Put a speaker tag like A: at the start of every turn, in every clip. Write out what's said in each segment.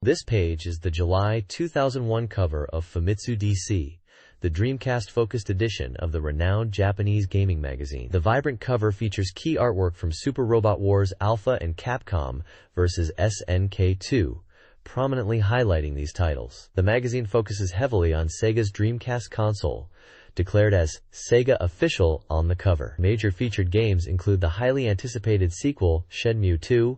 A: This page is the July 2001 cover of Famitsu DC, the Dreamcast-focused edition of the renowned Japanese gaming magazine. The vibrant cover features key artwork from Super Robot Wars Alpha and Capcom vs. SNK 2, prominently highlighting these titles. The magazine focuses heavily on Sega's Dreamcast console, declared as Sega Official on the cover. Major featured games include the highly anticipated sequel Shenmue 2,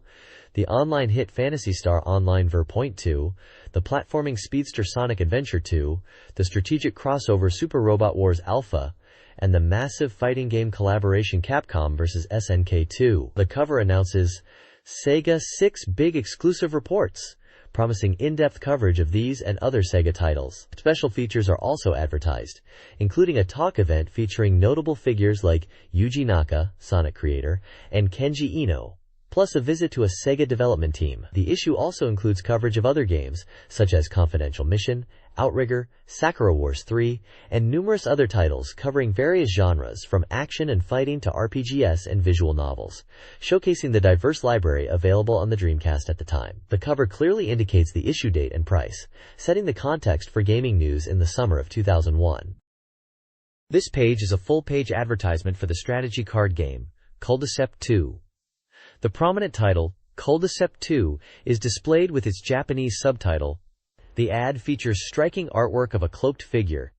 A: the online hit Phantasy Star Online Ver. 2, the platforming speedster Sonic Adventure 2, the strategic crossover Super Robot Wars Alpha, and the massive fighting game collaboration Capcom vs. SNK 2. The cover announces Sega 6 big exclusive reports, promising in-depth coverage of these and other Sega titles. Special features are also advertised, including a talk event featuring notable figures like Yuji Naka, Sonic creator, and Kenji Ino, plus a visit to a Sega development team. The issue also includes coverage of other games, such as Confidential Mission, Outrigger, Sakura Wars 3, and numerous other titles covering various genres from action and fighting to RPGs and visual novels, showcasing the diverse library available on the Dreamcast at the time. The cover clearly indicates the issue date and price, setting the context for gaming news in the summer of 2001. This page is a full-page advertisement for the strategy card game, Culminating 2. The prominent title, Culminating 2, is displayed with its Japanese subtitle. The ad features striking artwork of a cloaked figure,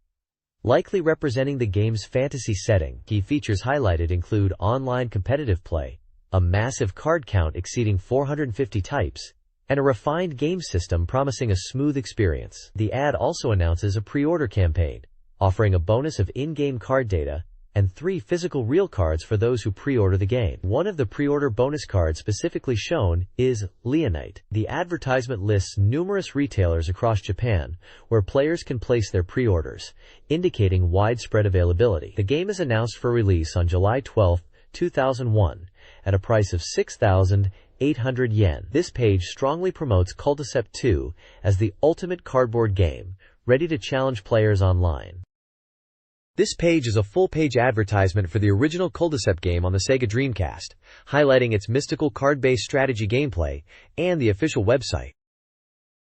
A: likely representing the game's fantasy setting. Key features highlighted include online competitive play, a massive card count exceeding 450 types, and a refined game system promising a smooth experience. The ad also announces a pre-order campaign, offering a bonus of in-game card data and 3 physical real cards for those who pre-order the game. One of the pre-order bonus cards specifically shown is Leonite. The advertisement lists numerous retailers across Japan where players can place their pre-orders, indicating widespread availability. The game is announced for release on July 12, 2001, at a price of 6,800 yen. This page strongly promotes Culminating 2 as the ultimate cardboard game, ready to challenge players online. This page is a full-page advertisement for the original Culminating game on the Sega Dreamcast, highlighting its mystical card-based strategy gameplay and the official website.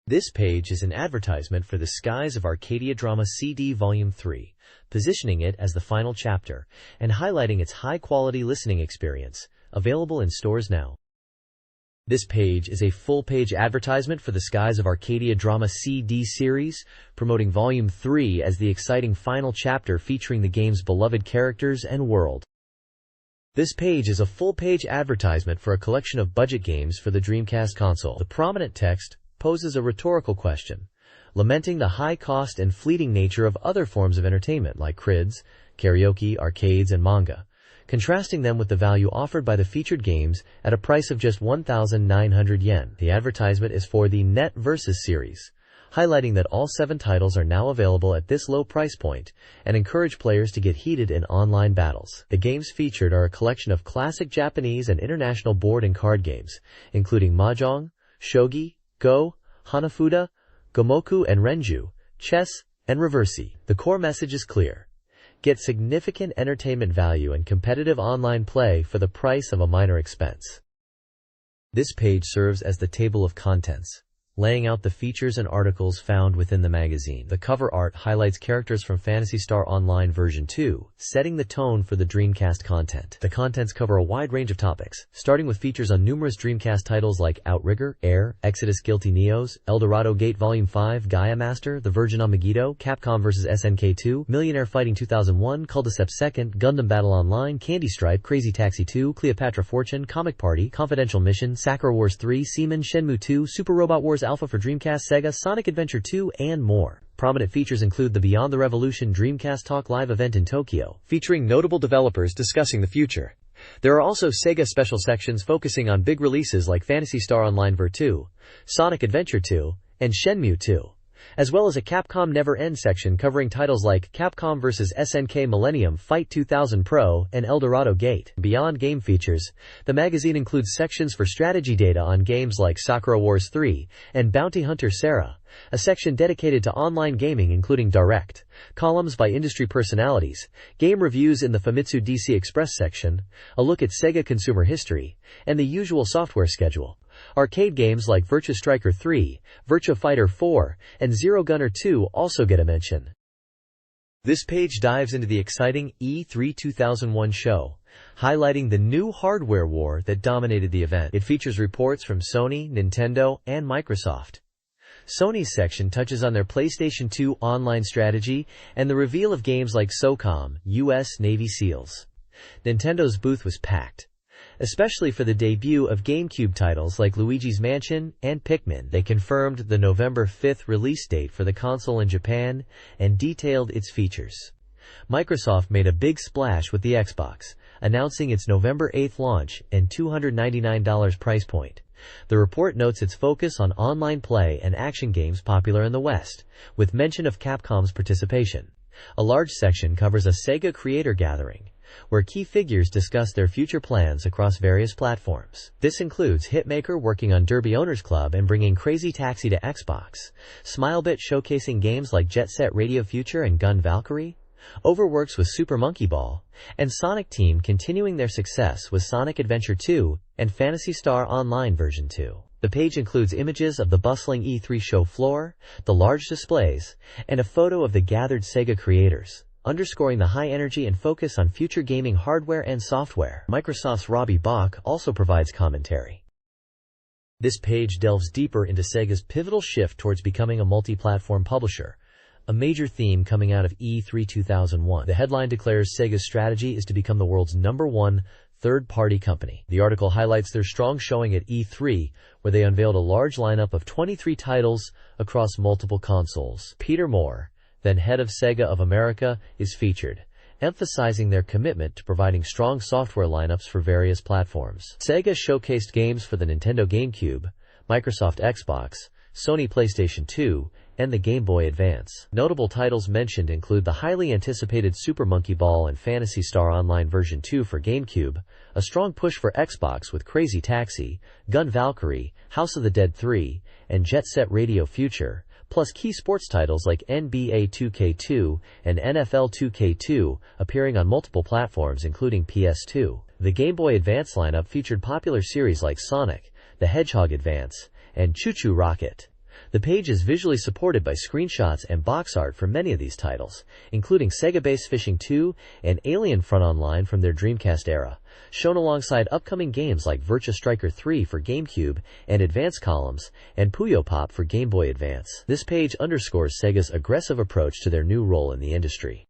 A: This page is an advertisement for the Skies of Arcadia Drama CD Volume 3, positioning it as the final chapter and highlighting its high-quality listening experience, available in stores now. This page is a full-page advertisement for the Skies of Arcadia Drama CD series, promoting Volume 3 as the exciting final chapter featuring the game's beloved characters and world. This page is a full-page advertisement for a collection of budget games for the Dreamcast console. The prominent text poses a rhetorical question, lamenting the high cost and fleeting nature of other forms of entertainment like crids, karaoke, arcades, and manga, contrasting them with the value offered by the featured games at a price of just 1,900 yen. The advertisement is for the Net Versus series, highlighting that all 7 titles are now available at this low price point and encourage players to get heated in online battles. The games featured are a collection of classic Japanese and international board and card games, including Mahjong, Shogi, Go, Hanafuda, Gomoku and Renju, chess, and Reversi. The core message is clear. Get significant entertainment value and competitive online play for the price of a minor expense. This page serves as the table of contents, laying out the features and articles found within the magazine. The cover art highlights characters from Phantasy Star Online Version 2, setting the tone for the Dreamcast content. The contents cover a wide range of topics, starting with features on numerous Dreamcast titles like Outrigger, Air, Exodus Guilty Neos, Eldorado Gate Volume 5, Gaia Master, The Virgin on Megiddo, Capcom vs. SNK 2, Millionaire Fighting 2001, Culminating 2, Gundam Battle Online, Candy Stripe, Crazy Taxi 2, Cleopatra Fortune, Comic Party, Confidential Mission, Sakura Wars 3, Seaman, Shenmue 2, Super Robot Wars Alpha for Dreamcast, Sega, Sonic Adventure 2, and more. Prominent features include the Beyond the Revolution Dreamcast Talk live event in Tokyo, featuring notable developers discussing the future. There are also Sega special sections focusing on big releases like Phantasy Star Online Ver. 2, Sonic Adventure 2, and Shenmue 2, as well as a Capcom Never End section covering titles like Capcom vs. SNK Millennium Fight 2000 Pro and Eldorado Gate. Beyond game features, the magazine includes sections for strategy data on games like Sakura Wars 3 and Bounty Hunter Sarah, a section dedicated to online gaming including direct columns by industry personalities, game reviews in the Famitsu DC Express section, a look at Sega consumer history, and the usual software schedule, Arcade games like Virtua Striker 3, Virtua Fighter 4, and Zero Gunner 2 also get a mention. This page dives into the exciting E3 2001 show, highlighting the new hardware war that dominated the event. It features reports from Sony, Nintendo, and Microsoft. Sony's section touches on their PlayStation 2 online strategy and the reveal of games like SOCOM, U.S. Navy SEALs. Nintendo's booth was packed, especially for the debut of GameCube titles like Luigi's Mansion and Pikmin. They confirmed the November 5th release date for the console in Japan and detailed its features. Microsoft made a big splash with the Xbox, announcing its November 8th launch and $299 price point. The report notes its focus on online play and action games popular in the West, with mention of Capcom's participation. A large section covers a Sega creator gathering, where key figures discuss their future plans across various platforms. This includes Hitmaker working on Derby Owners Club and bringing Crazy Taxi to Xbox, Smilebit showcasing games like Jet Set Radio Future and Gun Valkyrie, Overworks with Super Monkey Ball, and Sonic Team continuing their success with Sonic Adventure 2 and Phantasy Star Online version 2. The page includes images of the bustling E3 show floor, the large displays, and a photo of the gathered Sega creators, underscoring the high energy and focus on future gaming hardware and software. Microsoft's Robbie Bach also provides commentary. This page delves deeper into Sega's pivotal shift towards becoming a multi-platform publisher, a major theme coming out of E3 2001. The headline declares Sega's strategy is to become the world's #1 third-party company. The article highlights their strong showing at E3, where they unveiled a large lineup of 23 titles across multiple consoles. Peter Moore, then head of Sega of America, is featured, emphasizing their commitment to providing strong software lineups for various platforms. Sega showcased games for the Nintendo GameCube, Microsoft Xbox, Sony PlayStation 2, and the Game Boy Advance. Notable titles mentioned include the highly anticipated Super Monkey Ball and Phantasy Star Online version 2 for GameCube, a strong push for Xbox with Crazy Taxi, Gun Valkyrie, House of the Dead 3, and Jet Set Radio Future, plus key sports titles like NBA 2K2 and NFL 2K2 appearing on multiple platforms including PS2. The Game Boy Advance lineup featured popular series like Sonic, the Hedgehog Advance, and Choo Choo Rocket. The page is visually supported by screenshots and box art for many of these titles, including Sega Bass Fishing 2 and Alien Front Online from their Dreamcast era, shown alongside upcoming games like Virtua Striker 3 for GameCube and Advance Columns, and Puyo Pop for Game Boy Advance. This page underscores Sega's aggressive approach to their new role in the industry.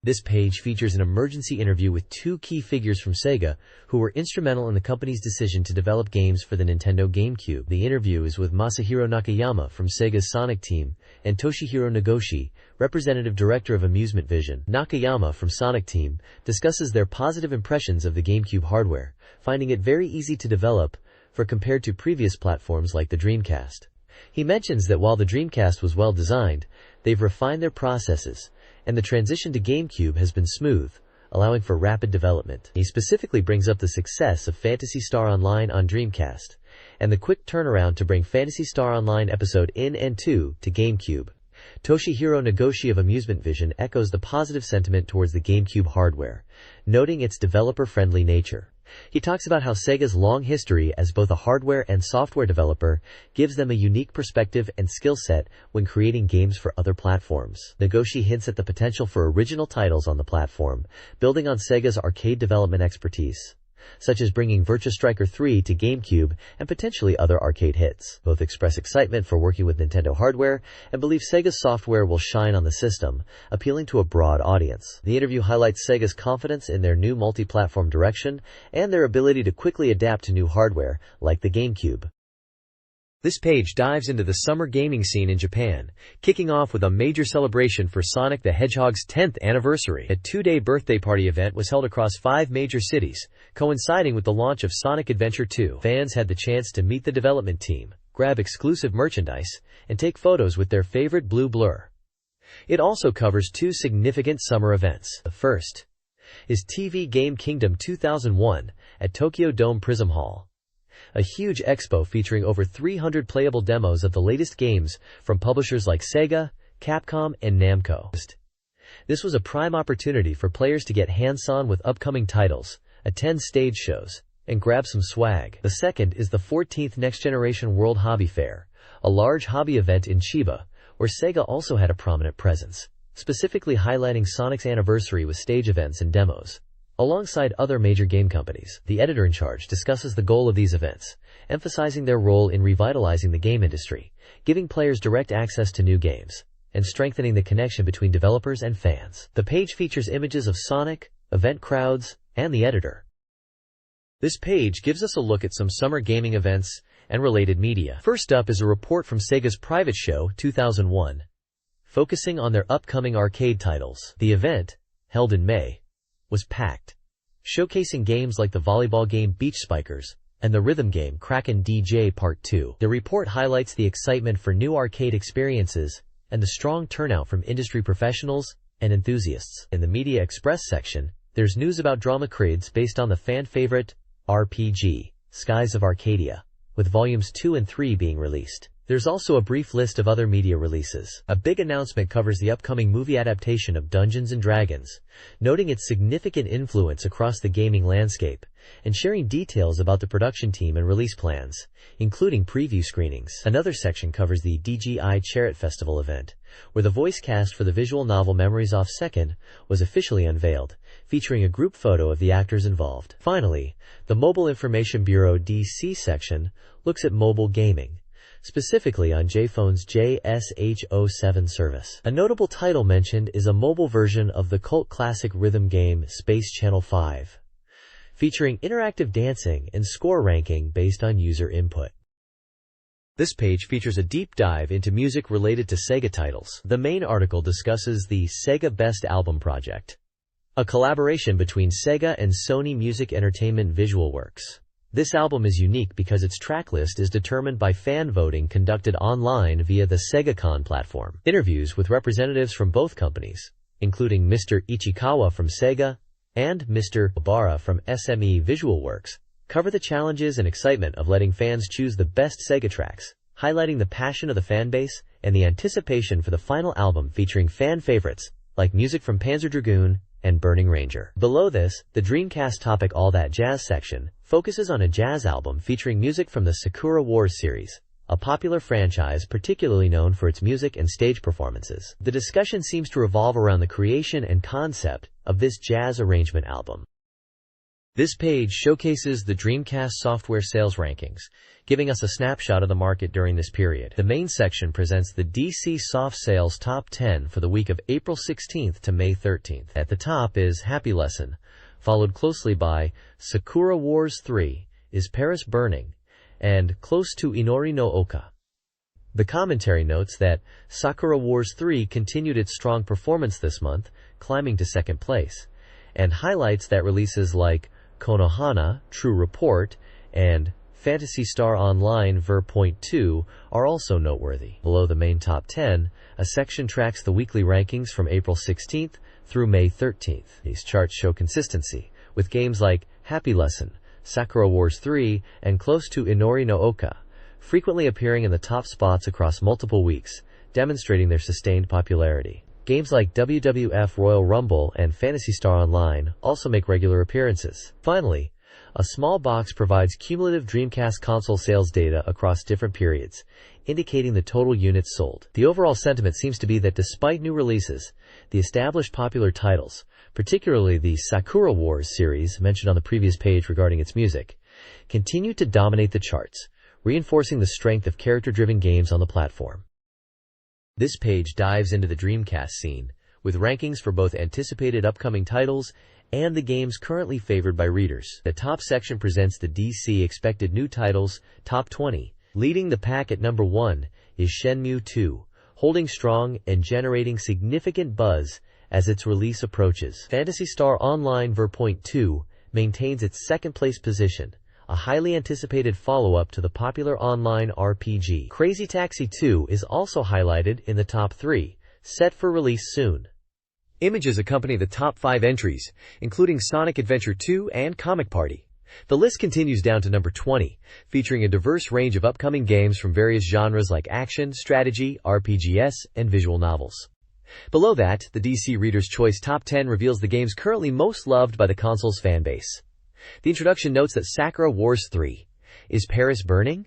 A: This page features an emergency interview with two key figures from Sega who were instrumental in the company's decision to develop games for the Nintendo GameCube. The interview is with Masahiro Nakayama from Sega's Sonic Team and Toshihiro Nagoshi, Representative Director of Amusement Vision. Nakayama from Sonic Team discusses their positive impressions of the GameCube hardware, finding it very easy to develop for compared to previous platforms like the Dreamcast. He mentions that while the Dreamcast was well designed, they've refined their processes, and the transition to GameCube has been smooth, allowing for rapid development. He specifically brings up the success of Phantasy Star Online on Dreamcast, and the quick turnaround to bring Phantasy Star Online Episode In and 2 to GameCube. Toshihiro Nagoshi of Amusement Vision echoes the positive sentiment towards the GameCube hardware, noting its developer-friendly nature. He talks about how Sega's long history as both a hardware and software developer gives them a unique perspective and skill set when creating games for other platforms. Nagoshi hints at the potential for original titles on the platform, building on Sega's arcade development expertise, such as bringing Virtua Striker 3 to GameCube and potentially other arcade hits. Both express excitement for working with Nintendo hardware and believe Sega's software will shine on the system, appealing to a broad audience. The interview highlights Sega's confidence in their new multi-platform direction and their ability to quickly adapt to new hardware, like the GameCube. This page dives into the summer gaming scene in Japan, kicking off with a major celebration for Sonic the Hedgehog's 10th anniversary. A two-day birthday party event was held across 5 major cities, coinciding with the launch of Sonic Adventure 2. Fans had the chance to meet the development team, grab exclusive merchandise, and take photos with their favorite blue blur. It also covers 2 significant summer events. The first is TV Game Kingdom 2001 at Tokyo Dome Prism Hall, a huge expo featuring over 300 playable demos of the latest games from publishers like Sega, Capcom, and Namco. This was a prime opportunity for players to get hands-on with upcoming titles, attend stage shows, and grab some swag. The second is the 14th Next Generation World Hobby Fair, a large hobby event in Chiba, where Sega also had a prominent presence, specifically highlighting Sonic's anniversary with stage events and demos. Alongside other major game companies, the editor-in-charge discusses the goal of these events, emphasizing their role in revitalizing the game industry, giving players direct access to new games, and strengthening the connection between developers and fans. The page features images of Sonic, event crowds, and the editor. This page gives us a look at some summer gaming events and related media. First up is a report from Sega's Private Show 2001, focusing on their upcoming arcade titles. The event, held in May, was packed, showcasing games like the volleyball game Beach Spikers and the rhythm game Kraken DJ Part 2. The report highlights the excitement for new arcade experiences and the strong turnout from industry professionals and enthusiasts. In the Media Express section, there's news about drama crids based on the fan-favorite RPG, Skies of Arcadia, with volumes 2 and 3 being released. There's also a brief list of other media releases. A big announcement covers the upcoming movie adaptation of Dungeons & Dragons, noting its significant influence across the gaming landscape, and sharing details about the production team and release plans, including preview screenings. Another section covers the DGI Chariot Festival event, where the voice cast for the visual novel Memories Off Second was officially unveiled, featuring a group photo of the actors involved. Finally, the Mobile Information Bureau DC section looks at mobile gaming, specifically on JPhone's JSH07 service. A notable title mentioned is a mobile version of the cult classic rhythm game Space Channel 5, featuring interactive dancing and score ranking based on user input. This page features a deep dive into music related to Sega titles. The main article discusses the Sega Best Album Project, a collaboration between Sega and Sony Music Entertainment Visual Works. This album is unique because its tracklist is determined by fan voting conducted online via the SegaCon platform. Interviews with representatives from both companies, including Mr. Ichikawa from Sega and Mr. Obara from SME Visual Works, cover the challenges and excitement of letting fans choose the best Sega tracks, highlighting the passion of the fanbase and the anticipation for the final album featuring fan favorites like music from Panzer Dragoon and Burning Ranger. Below this, the Dreamcast topic All That Jazz section focuses on a jazz album featuring music from the Sakura Wars series, a popular franchise particularly known for its music and stage performances. The discussion seems to revolve around the creation and concept of this jazz arrangement album. This page showcases the Dreamcast software sales rankings, giving us a snapshot of the market during this period. The main section presents the DC Soft Sales Top 10 for the week of April 16th to May 13th. At the top is Happy Lesson, followed closely by Sakura Wars 3, Is Paris Burning, and Close to Inori no Oka. The commentary notes that Sakura Wars 3 continued its strong performance this month, climbing to second place, and highlights that releases like Konohana, True Report, and Phantasy Star Online Ver.2 are also noteworthy. Below the main top 10, a section tracks the weekly rankings from April 16th through May 13th. These charts show consistency, with games like Happy Lesson, Sakura Wars 3, and Close to Inori no Oka frequently appearing in the top spots across multiple weeks, demonstrating their sustained popularity. Games like WWF Royal Rumble and Phantasy Star Online also make regular appearances. Finally, a small box provides cumulative Dreamcast console sales data across different periods, indicating the total units sold. The overall sentiment seems to be that despite new releases, the established popular titles, particularly the Sakura Wars series mentioned on the previous page regarding its music, continue to dominate the charts, reinforcing the strength of character-driven games on the platform. This page dives into the Dreamcast scene, with rankings for both anticipated upcoming titles and the games currently favored by readers. The top section presents the DC Expected New Titles Top 20. Leading the pack at number 1 is Shenmue 2, holding strong and generating significant buzz as its release approaches. Phantasy Star Online Ver.2 maintains its second-place position, a highly anticipated follow-up to the popular online RPG. Crazy Taxi 2 is also highlighted in the top 3, set for release soon. Images accompany the top 5 entries, including Sonic Adventure 2 and Comic Party. The list continues down to number 20, featuring a diverse range of upcoming games from various genres like action, strategy, RPGs, and visual novels. Below that, the DC Reader's Choice Top 10 reveals the games currently most loved by the console's fanbase. The introduction notes that Sakura Wars 3, Is Paris Burning?,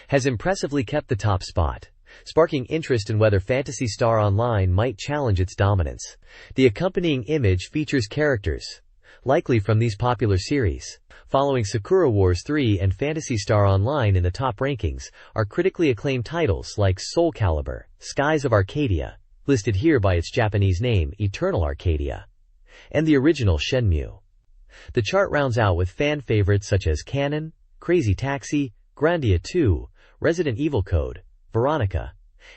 A: has impressively kept the top spot, sparking interest in whether Phantasy Star Online might challenge its dominance. The accompanying image features characters, likely from these popular series. Following Sakura Wars 3 and Phantasy Star Online in the top rankings are critically acclaimed titles like Soul Calibur, Skies of Arcadia, listed here by its Japanese name Eternal Arcadia, and the original Shenmue. The chart rounds out with fan favorites such as Canon, Crazy Taxi, Grandia 2, Resident Evil Code, Veronica,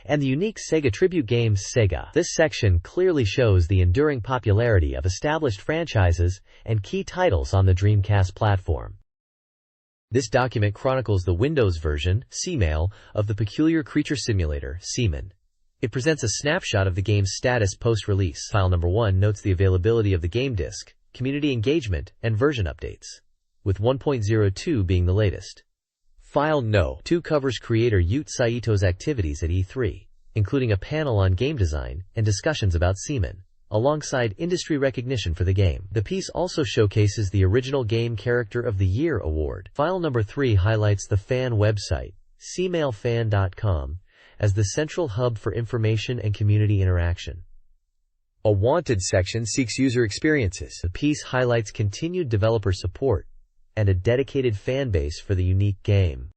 A: and the unique Sega tribute game Sega. This section clearly shows the enduring popularity of established franchises and key titles on the Dreamcast platform. This document chronicles the Windows version, CMAIL, of the peculiar creature simulator, Seaman. It presents a snapshot of the game's status post-release. File number 1 notes the availability of the game disc, community engagement, and version updates, with 1.02 being the latest. File No. 2 covers creator Yute Saito's activities at E3, including a panel on game design and discussions about Seaman, alongside industry recognition for the game. The piece also showcases the Original Game Character of the Year award. File number 3 highlights the fan website, cmailfan.com, as the central hub for information and community interaction. A Wanted section seeks user experiences. The piece highlights continued developer support and a dedicated fan base for the unique game.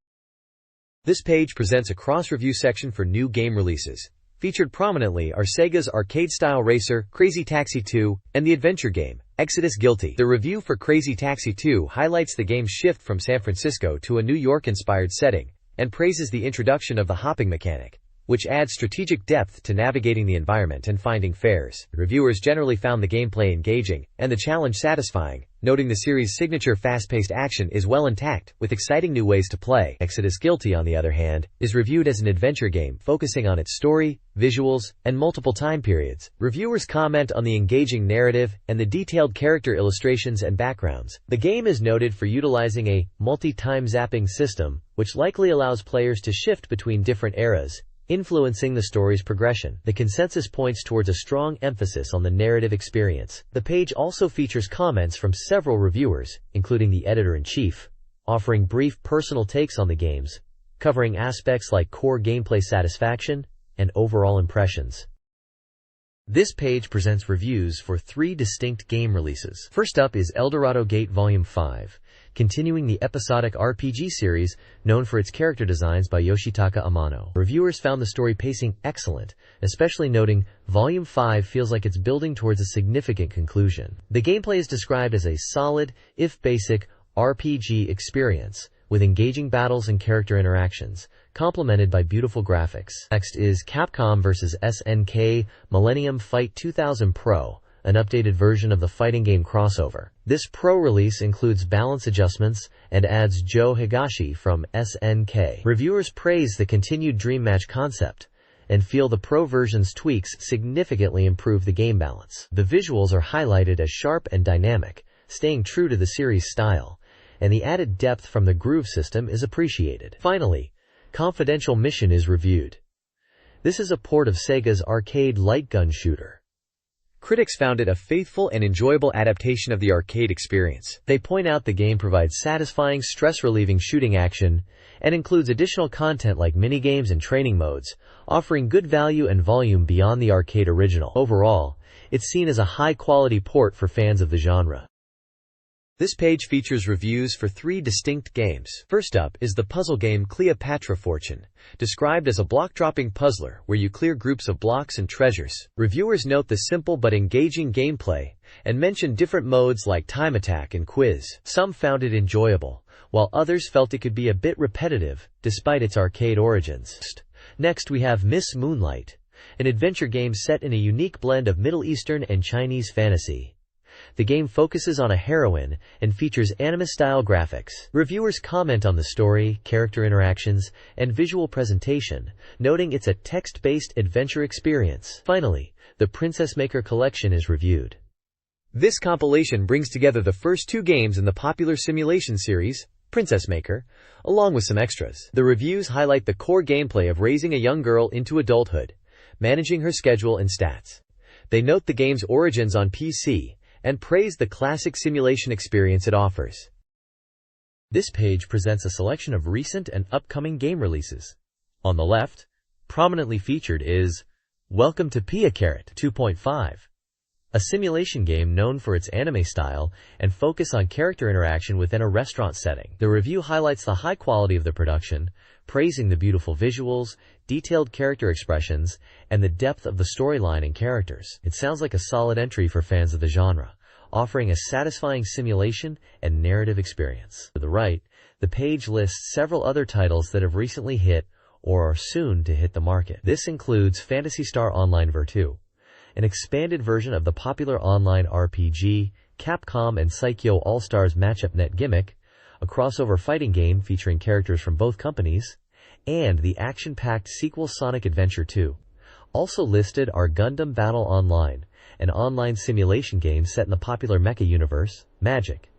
A: This page presents a cross-review section for new game releases. Featured prominently are Sega's arcade-style racer, Crazy Taxi 2, and the adventure game, Exodus Guilty. The review for Crazy Taxi 2 highlights the game's shift from San Francisco to a New York-inspired setting, and praises the introduction of the hopping mechanic, which adds strategic depth to navigating the environment and finding fares. Reviewers generally found the gameplay engaging and the challenge satisfying, noting the series' signature fast-paced action is well intact, with exciting new ways to play. Exodus Guilty, on the other hand, is reviewed as an adventure game focusing on its story, visuals, and multiple time periods. Reviewers comment on the engaging narrative and the detailed character illustrations and backgrounds. The game is noted for utilizing a multi-time zapping system, which likely allows players to shift between different eras, influencing the story's progression. The consensus points towards a strong emphasis on the narrative experience. The page also features comments from several reviewers, including the editor-in-chief, offering brief personal takes on the games, covering aspects like core gameplay satisfaction and overall impressions. This page presents reviews for 3 distinct game releases. First up is Eldorado Gate Volume 5, continuing the episodic RPG series known for its character designs by Yoshitaka Amano. Reviewers found the story pacing excellent, especially noting Volume 5 feels like it's building towards a significant conclusion. The gameplay is described as a solid, if basic, RPG experience, with engaging battles and character interactions, complemented by beautiful graphics. Next is Capcom vs. SNK Millennium Fight 2000 Pro, an updated version of the fighting game crossover. This Pro release includes balance adjustments and adds Joe Higashi from SNK. Reviewers praise the continued Dream Match concept and feel the Pro version's tweaks significantly improve the game balance. The visuals are highlighted as sharp and dynamic, staying true to the series' style, and the added depth from the groove system is appreciated. Finally, Confidential Mission is reviewed. This is a port of Sega's arcade light gun shooter. Critics found it a faithful and enjoyable adaptation of the arcade experience. They point out the game provides satisfying, stress-relieving shooting action and includes additional content like minigames and training modes, offering good value and volume beyond the arcade original. Overall, it's seen as a high-quality port for fans of the genre. This page features reviews for 3 distinct games. First up is the puzzle game Cleopatra Fortune, described as a block-dropping puzzler where you clear groups of blocks and treasures. Reviewers note the simple but engaging gameplay and mention different modes like time attack and quiz. Some found it enjoyable, while others felt it could be a bit repetitive, despite its arcade origins. Next we have Miss Moonlight, an adventure game set in a unique blend of Middle Eastern and Chinese fantasy. The game focuses on a heroine and features anime-style graphics. Reviewers comment on the story, character interactions, and visual presentation, noting it's a text-based adventure experience. Finally, the Princess Maker Collection is reviewed. This compilation brings together the first 2 games in the popular simulation series, Princess Maker, along with some extras. The reviews highlight the core gameplay of raising a young girl into adulthood, managing her schedule and stats. They note the game's origins on PC, and praise the classic simulation experience it offers. This page presents a selection of recent and upcoming game releases. On the left, prominently featured is Welcome to Pia-Carrot 2.5, a simulation game known for its anime style and focus on character interaction within a restaurant setting. The review highlights the high quality of the production, praising the beautiful visuals, detailed character expressions, and the depth of the storyline and characters. It sounds like a solid entry for fans of the genre, offering a satisfying simulation and narrative experience. To the right, the page lists several other titles that have recently hit or are soon to hit the market. This includes Phantasy Star Online Ver 2, an expanded version of the popular online RPG, Capcom and Saikyo All-Stars Matchup Net Gimmick, a crossover fighting game featuring characters from both companies, and the action-packed sequel Sonic Adventure 2. Also listed are Gundam Battle Online, an online simulation game set in the popular mecha universe, Magic,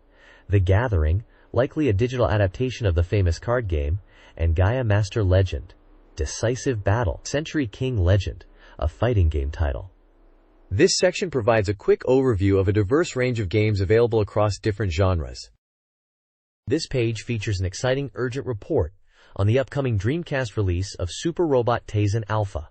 A: The Gathering, likely a digital adaptation of the famous card game, and Gaia Master Legend, Decisive Battle, Century King Legend, a fighting game title. This section provides a quick overview of a diverse range of games available across different genres. This page features an exciting urgent report on the upcoming Dreamcast release of Super Robot Taisen Alpha,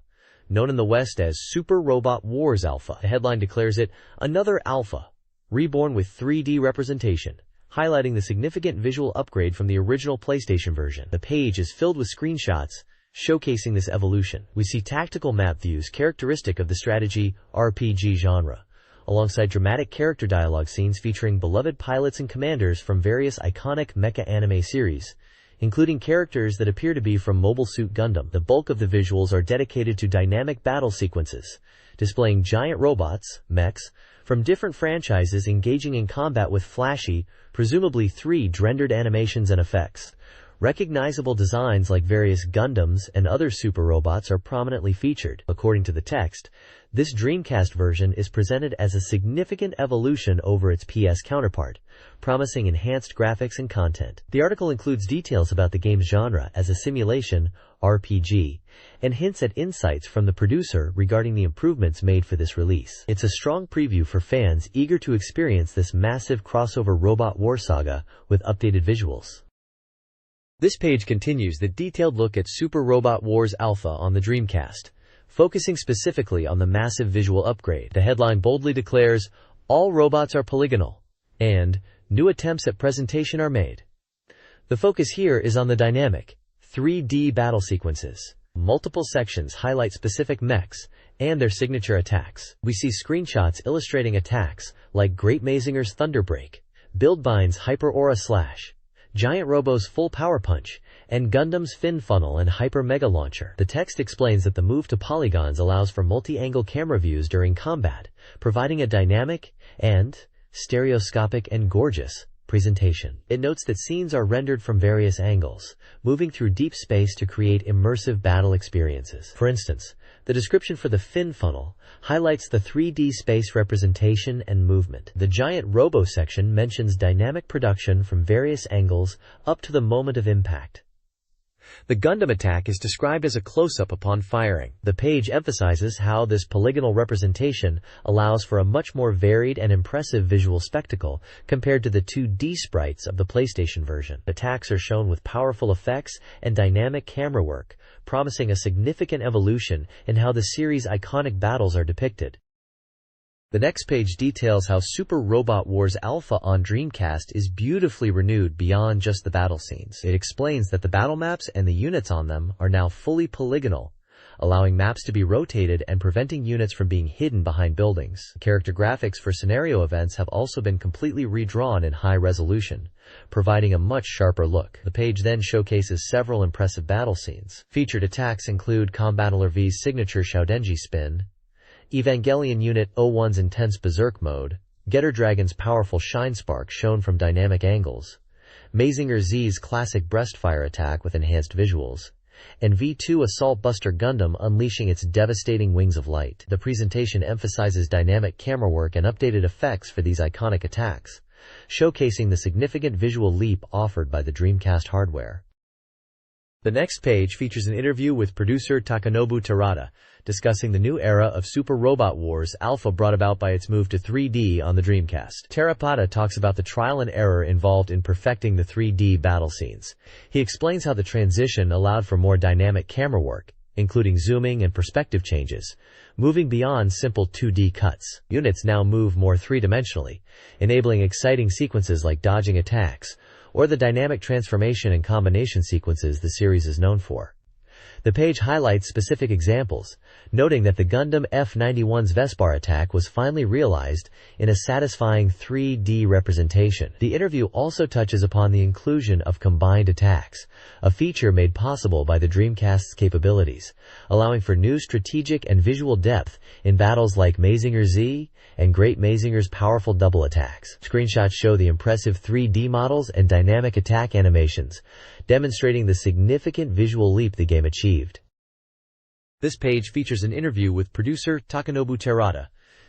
A: known in the West as Super Robot Wars Alpha. The headline declares it another Alpha, reborn with 3D representation, highlighting the significant visual upgrade from the original PlayStation version. The page is filled with screenshots showcasing this evolution. We see tactical map views characteristic of the strategy RPG genre, alongside dramatic character dialogue scenes featuring beloved pilots and commanders from various iconic mecha anime series, including characters that appear to be from Mobile Suit Gundam. The bulk of the visuals are dedicated to dynamic battle sequences, displaying giant robots, mechs, from different franchises engaging in combat with flashy, presumably 3D rendered animations and effects. Recognizable designs like various Gundams and other super robots are prominently featured. According to the text, this Dreamcast version is presented as a significant evolution over its PS counterpart, promising enhanced graphics and content. The article includes details about the game's genre as a simulation RPG and hints at insights from the producer regarding the improvements made for this release. It's a strong preview for fans eager to experience this massive crossover robot war saga with updated visuals. This page continues the detailed look at Super Robot Wars Alpha on the Dreamcast, focusing specifically on the massive visual upgrade. The headline boldly declares, "All robots are polygonal," and "New attempts at presentation are made." The focus here is on the dynamic, 3D battle sequences. Multiple sections highlight specific mechs and their signature attacks. We see screenshots illustrating attacks like Great Mazinger's Thunderbreak, Buildbind's Hyper Aura Slash, Giant Robo's Full Power Punch, and Gundam's Fin Funnel and Hyper Mega Launcher. The text explains that the move to polygons allows for multi-angle camera views during combat, providing a dynamic and stereoscopic and gorgeous presentation. It notes that scenes are rendered from various angles, moving through deep space to create immersive battle experiences. For instance, the description for the Fin Funnel highlights the 3D space representation and movement. The Giant Robo section mentions dynamic production from various angles up to the moment of impact. The Gundam attack is described as a close-up upon firing. The page emphasizes how this polygonal representation allows for a much more varied and impressive visual spectacle compared to the 2D sprites of the PlayStation version. Attacks are shown with powerful effects and dynamic camera work, promising a significant evolution in how the series' iconic battles are depicted. The next page details how Super Robot Wars Alpha on Dreamcast is beautifully renewed beyond just the battle scenes. It explains that the battle maps and the units on them are now fully polygonal, allowing maps to be rotated and preventing units from being hidden behind buildings. Character graphics for scenario events have also been completely redrawn in high resolution, providing a much sharper look. The page then showcases several impressive battle scenes. Featured attacks include Combattler V's signature Shoudenji spin, Evangelion Unit 01's intense berserk mode, Getter Dragon's powerful shine spark shown from dynamic angles, Mazinger Z's classic breastfire attack with enhanced visuals, and V2 Assault Buster Gundam unleashing its devastating wings of light. The presentation emphasizes dynamic camera work and updated effects for these iconic attacks, showcasing the significant visual leap offered by the Dreamcast hardware. The next page features an interview with producer Takanobu Terada, discussing the new era of Super Robot Wars Alpha brought about by its move to 3D on the Dreamcast. Terada talks about the trial and error involved in perfecting the 3D battle scenes. He explains how the transition allowed for more dynamic camera work, including zooming and perspective changes, moving beyond simple 2D cuts. Units now move more three-dimensionally, enabling exciting sequences like dodging attacks, or the dynamic transformation and combination sequences the series is known for. The page highlights specific examples, noting that the Gundam F-91's Vespar attack was finally realized in a satisfying 3D representation. The interview also touches upon the inclusion of combined attacks, a feature made possible by the Dreamcast's capabilities, allowing for new strategic and visual depth in battles like Mazinger Z and Great Mazinger's powerful double attacks. Screenshots show the impressive 3D models and dynamic attack animations, demonstrating the significant visual leap the game achieved. This page features an interview with producer Takanobu Terada,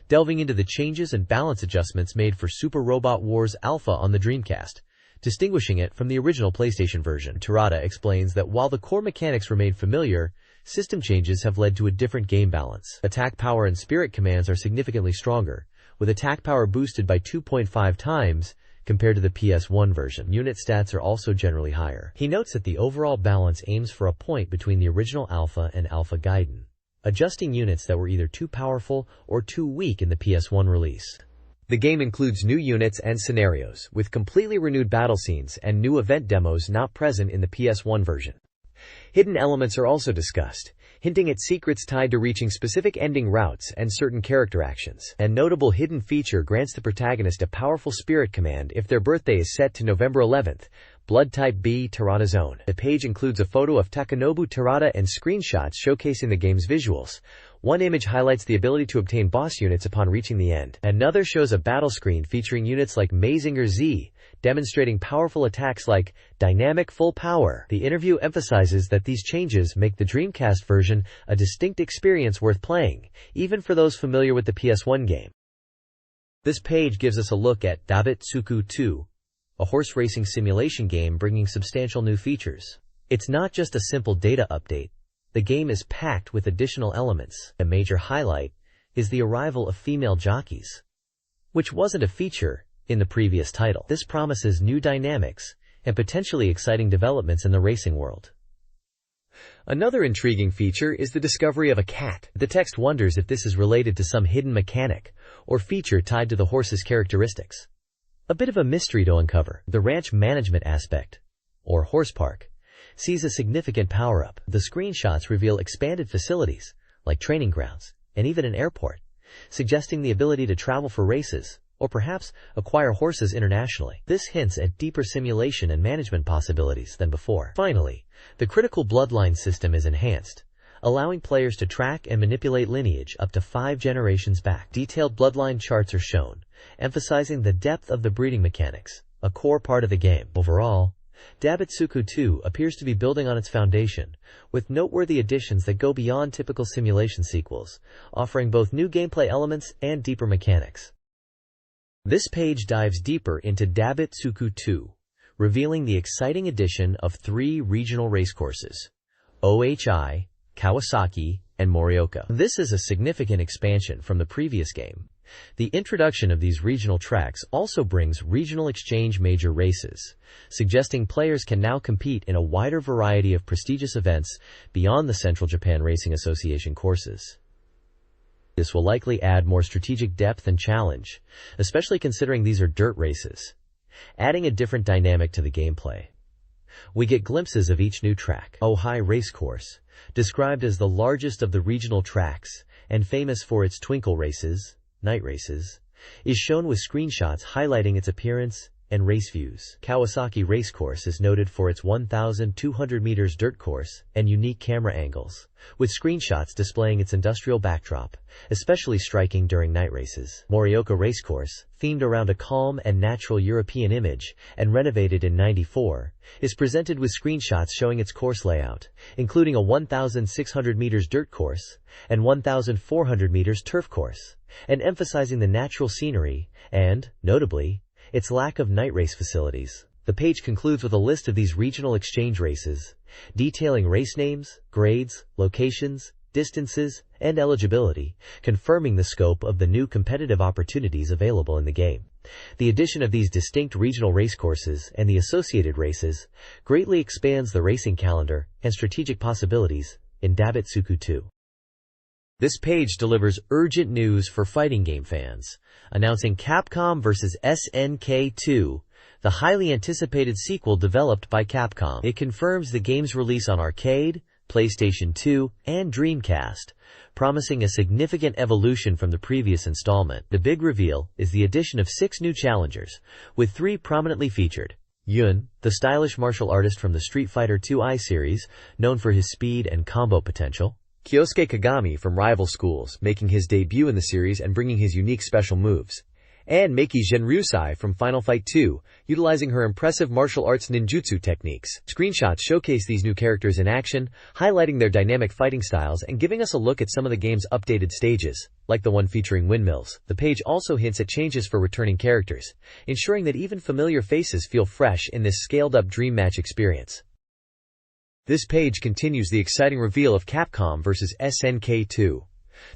A: delving into the changes and balance adjustments made for Super Robot Wars Alpha on the Dreamcast, distinguishing it from the original PlayStation version. Terada explains that while the core mechanics remain familiar, system changes have led to a different game balance. Attack power and spirit commands are significantly stronger, with attack power boosted by 2.5 times compared to the PS1 version. Unit stats are also generally higher. He notes that the overall balance aims for a point between the original Alpha and Alpha Gaiden, adjusting units that were either too powerful or too weak in the PS1 release. The game includes new units and scenarios, with completely renewed battle scenes and new event demos not present in the PS1 version. Hidden elements are also discussed, hinting at secrets tied to reaching specific ending routes and certain character actions. A notable hidden feature grants the protagonist a powerful spirit command if their birthday is set to November 11th, Blood Type B Terada's own. The page includes a photo of Takanobu Terada and screenshots showcasing the game's visuals. One image highlights the ability to obtain boss units upon reaching the end. Another shows a battle screen featuring units like Mazinger Z, demonstrating powerful attacks like Dynamic Full Power. The interview emphasizes that these changes make the Dreamcast version a distinct experience worth playing, even for those familiar with the PS1 game. This page gives us a look at Daibutsuku 2, a horse racing simulation game bringing substantial new features. It's not just a simple data update. The game is packed with additional elements. A major highlight is the arrival of female jockeys, which wasn't a feature in the previous title. This promises new dynamics and potentially exciting developments in the racing world. Another intriguing feature is the discovery of a cat. The text wonders if this is related to some hidden mechanic or feature tied to the horse's characteristics. A bit of a mystery to uncover. The ranch management aspect, or horse park, sees a significant power-up. The screenshots reveal expanded facilities, like training grounds, and even an airport, suggesting the ability to travel for races, or perhaps acquire horses internationally. This hints at deeper simulation and management possibilities than before. Finally, the critical bloodline system is enhanced, allowing players to track and manipulate lineage up to 5 generations back. Detailed bloodline charts are shown, emphasizing the depth of the breeding mechanics, a core part of the game. Overall, Daibutsuku 2 appears to be building on its foundation, with noteworthy additions that go beyond typical simulation sequels, offering both new gameplay elements and deeper mechanics. This page dives deeper into Daibutsuku 2, revealing the exciting addition of 3 regional racecourses: OHI, Kawasaki, and Morioka. This is a significant expansion from the previous game. The introduction of these regional tracks also brings regional exchange major races, suggesting players can now compete in a wider variety of prestigious events beyond the Central Japan Racing Association courses. This will likely add more strategic depth and challenge, especially considering these are dirt races, adding a different dynamic to the gameplay. We get glimpses of each new track. Ohai Racecourse, described as the largest of the regional tracks and famous for its twinkle races, night races, is shown with screenshots highlighting its appearance and race views. Kawasaki Racecourse is noted for its 1,200 meters dirt course and unique camera angles, with screenshots displaying its industrial backdrop, especially striking during night races. Morioka Racecourse, themed around a calm and natural European image and renovated in '94, is presented with screenshots showing its course layout, including a 1,600 meters dirt course and 1,400 meters turf course, and emphasizing the natural scenery and, notably, its lack of night race facilities. The page concludes with a list of these regional exchange races, detailing race names, grades, locations, distances, and eligibility, confirming the scope of the new competitive opportunities available in the game. The addition of these distinct regional racecourses and the associated races greatly expands the racing calendar and strategic possibilities in Dabatsuku 2. This page delivers urgent news for fighting game fans, announcing Capcom vs. SNK 2, the highly anticipated sequel developed by Capcom. It confirms the game's release on arcade, PlayStation 2, and Dreamcast, promising a significant evolution from the previous installment. The big reveal is the addition of 6 new challengers, with 3 prominently featured. Yun, the stylish martial artist from the Street Fighter II series, known for his speed and combo potential. Kyosuke Kagami from rival schools, making his debut in the series and bringing his unique special moves. And Meiki Genryusai from Final Fight 2, utilizing her impressive martial arts ninjutsu techniques. Screenshots showcase these new characters in action, highlighting their dynamic fighting styles and giving us a look at some of the game's updated stages, like the one featuring windmills. The page also hints at changes for returning characters, ensuring that even familiar faces feel fresh in this scaled-up dream match experience. This page continues the exciting reveal of Capcom vs. SNK 2.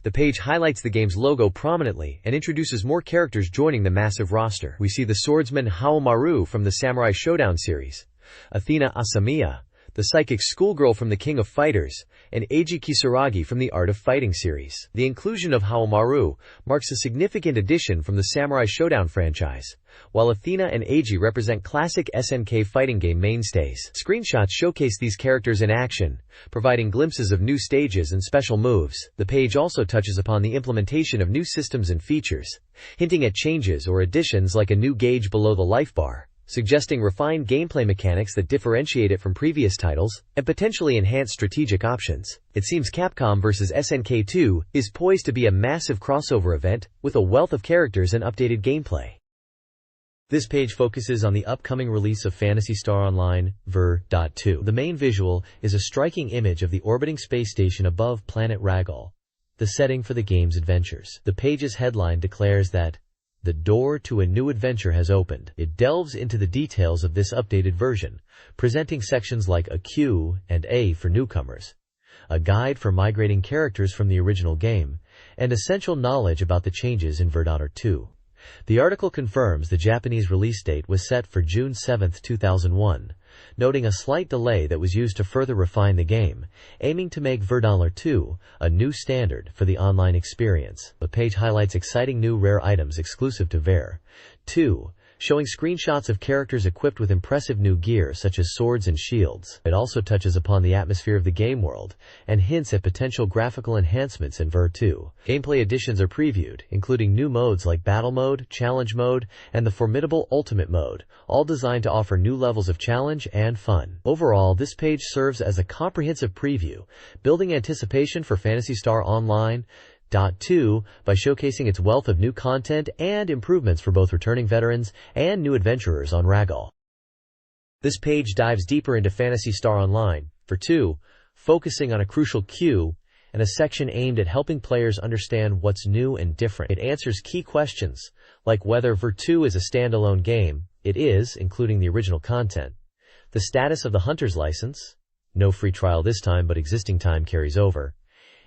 A: The page highlights the game's logo prominently and introduces more characters joining the massive roster. We see the swordsman Haomaru from the Samurai Showdown series, Athena Asamiya, the psychic schoolgirl from the King of Fighters, and Eiji Kisaragi from the Art of Fighting series. The inclusion of Haomaru marks a significant addition from the Samurai Showdown franchise, while Athena and Eiji represent classic SNK fighting game mainstays. Screenshots showcase these characters in action, providing glimpses of new stages and special moves. The page also touches upon the implementation of new systems and features, hinting at changes or additions like a new gauge below the life bar, suggesting refined gameplay mechanics that differentiate it from previous titles, and potentially enhanced strategic options. It seems Capcom vs. SNK 2 is poised to be a massive crossover event, with a wealth of characters and updated gameplay. This page focuses on the upcoming release of Phantasy Star Online, Ver. 2. The main visual is a striking image of the orbiting space station above planet Ragal, the setting for the game's adventures. The page's headline declares that the door to a new adventure has opened. It delves into the details of this updated version, presenting sections like a Q and A for newcomers, a guide for migrating characters from the original game, and essential knowledge about the changes in Ver. 2. The article confirms the Japanese release date was set for June 7, 2001, noting a slight delay that was used to further refine the game, aiming to make Ver. 2 a new standard for the online experience. The page highlights exciting new rare items exclusive to Ver. 2, showing screenshots of characters equipped with impressive new gear such as swords and shields. It also touches upon the atmosphere of the game world and hints at potential graphical enhancements in Ver. 2. Gameplay additions are previewed, including new modes like Battle Mode, Challenge Mode, and the formidable Ultimate Mode, all designed to offer new levels of challenge and fun. Overall, this page serves as a comprehensive preview, building anticipation for Phantasy Star Online 2 by showcasing its wealth of new content and improvements for both returning veterans and new adventurers on Ragal. This page dives deeper into Phantasy Star Online, Ver. 2, focusing on a crucial Q and a section aimed at helping players understand what's new and different. It answers key questions, like whether Ver. 2 is a standalone game. It is, including the original content. The status of the Hunter's License, no free trial this time but existing time carries over,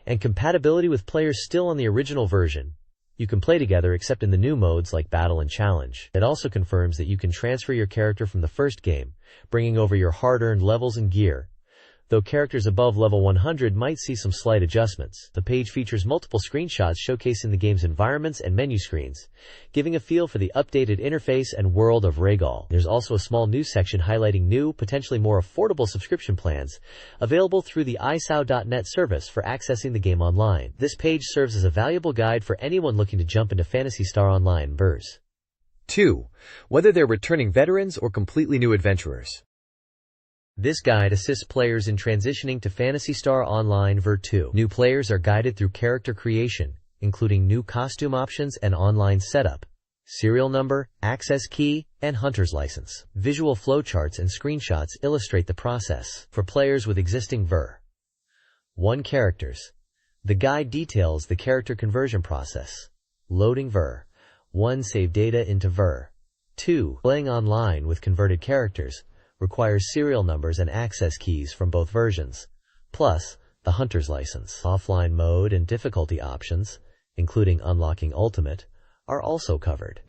A: and compatibility with players still on the original version. You can play together except in the new modes like Battle and Challenge. It also confirms that you can transfer your character from the first game, bringing over your hard-earned levels and gear, though characters above level 100 might see some slight adjustments. The page features multiple screenshots showcasing the game's environments and menu screens, giving a feel for the updated interface and world of Ragal. There's also a small news section highlighting new, potentially more affordable subscription plans available through the isao.net service for accessing the game online. This page serves as a valuable guide for anyone looking to jump into Phantasy Star Online Ver. 2, whether they're returning veterans or completely new adventurers. This guide assists players in transitioning to Phantasy Star Online Ver. 2. New players are guided through character creation, including new costume options and online setup, serial number, access key, and hunter's license. Visual flowcharts and screenshots illustrate the process. For players with existing Ver. 1 characters, the guide details the character conversion process, loading Ver. 1 save data into Ver. 2, playing online with converted characters, requires serial numbers and access keys from both versions, plus the Hunter's License. Offline mode and difficulty options, including unlocking Ultimate, are also covered.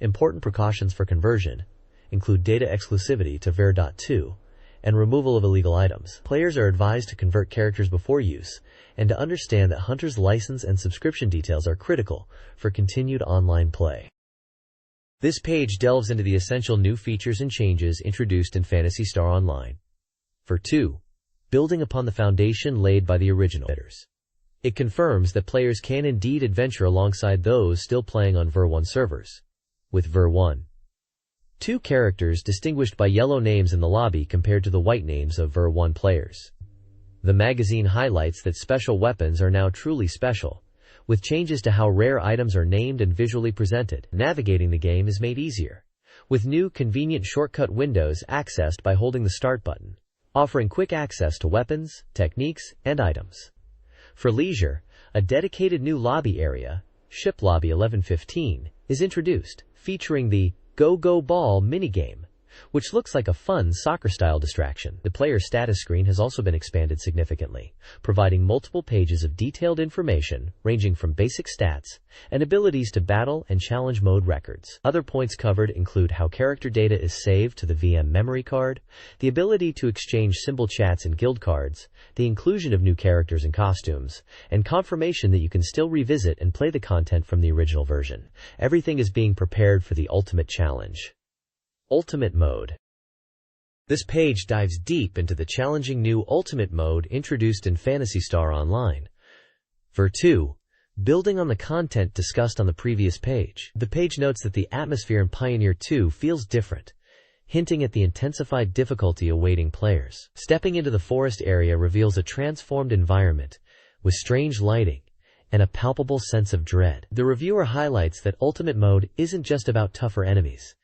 A: Important precautions for conversion include data exclusivity to Ver.2 and removal of illegal items. Players are advised to convert characters before use and to understand that Hunter's License and subscription details are critical for continued online play. This page delves into the essential new features and changes introduced in Phantasy Star Online. For 2, building upon the foundation laid by the original bidders. It confirms that players can indeed adventure alongside those still playing on Ver 1 servers. With Ver 1, 2 characters distinguished by yellow names in the lobby compared to the white names of Ver 1 players. The magazine highlights that special weapons are now truly special, with changes to how rare items are named and visually presented. Navigating the game is made easier, with new convenient shortcut windows accessed by holding the Start button, offering quick access to weapons, techniques, and items. For leisure, a dedicated new lobby area, Ship Lobby 1115, is introduced, featuring the Go Go Ball minigame, which looks like a fun soccer-style distraction. The player's status screen has also been expanded significantly, providing multiple pages of detailed information ranging from basic stats and abilities to battle and challenge mode records. Other points covered include how character data is saved to the VM memory card, the ability to exchange symbol chats and guild cards, the inclusion of new characters and costumes, and confirmation that you can still revisit and play the content from the original version. Everything is being prepared for the ultimate challenge. Ultimate Mode. This page dives deep into the challenging new Ultimate Mode introduced in Phantasy Star Online. For 2, building on the content discussed on the previous page. The page notes that the atmosphere in Pioneer 2 feels different, hinting at the intensified difficulty awaiting players. Stepping into the forest area reveals a transformed environment with strange lighting and a palpable sense of dread. The reviewer highlights that Ultimate Mode isn't just about tougher enemies.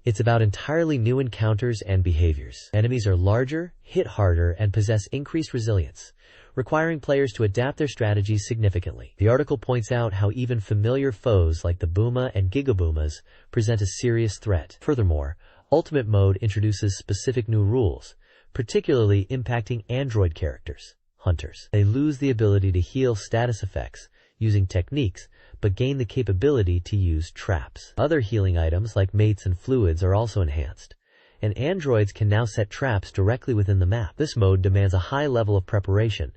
A: It's about entirely new encounters and behaviors. Enemies are larger, hit harder, and possess increased resilience, requiring players to adapt their strategies significantly. The article points out how even familiar foes like the Booma and Gigaboomas present a serious threat. Furthermore, Ultimate Mode introduces specific new rules, particularly impacting android characters, hunters. They lose the ability to heal status effects using techniques, but gain the capability to use traps. Other healing items like mates and fluids are also enhanced, and androids can now set traps directly within the map. This mode demands a high level of preparation,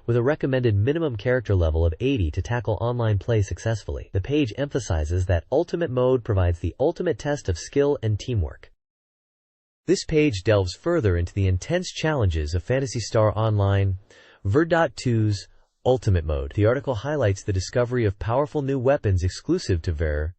A: with a recommended minimum character level of 80 to tackle online play successfully. The page emphasizes that Ultimate Mode provides the ultimate test of skill and teamwork. This page delves further into the intense challenges of Phantasy Star Online Ver.2's Ultimate Mode. The article highlights the discovery of powerful new weapons exclusive to Ver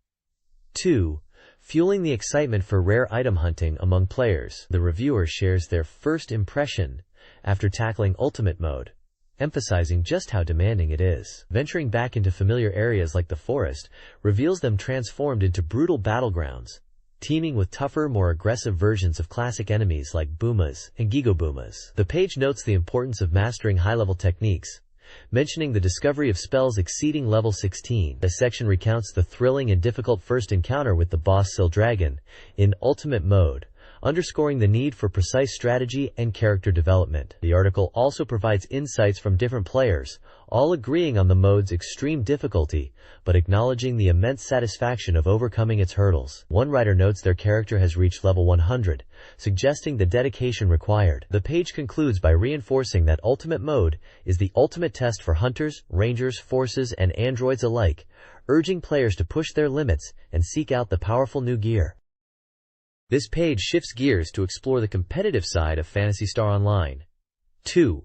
A: 2, fueling the excitement for rare item hunting among players. The reviewer shares their first impression after tackling Ultimate Mode, emphasizing just how demanding it is. Venturing back into familiar areas like the forest reveals them transformed into brutal battlegrounds, teeming with tougher, more aggressive versions of classic enemies like Boomas and Gigaboomas. The page notes the importance of mastering high-level techniques, mentioning the discovery of spells exceeding level 16. The section recounts the thrilling and difficult first encounter with the boss Sildragon in Ultimate Mode, underscoring the need for precise strategy and character development. The article also provides insights from different players, all agreeing on the mode's extreme difficulty, but acknowledging the immense satisfaction of overcoming its hurdles. One writer notes their character has reached level 100, suggesting the dedication required. The page concludes by reinforcing that Ultimate Mode is the ultimate test for hunters, rangers, forces, and androids alike, urging players to push their limits and seek out the powerful new gear. This page shifts gears to explore the competitive side of Phantasy Star Online 2,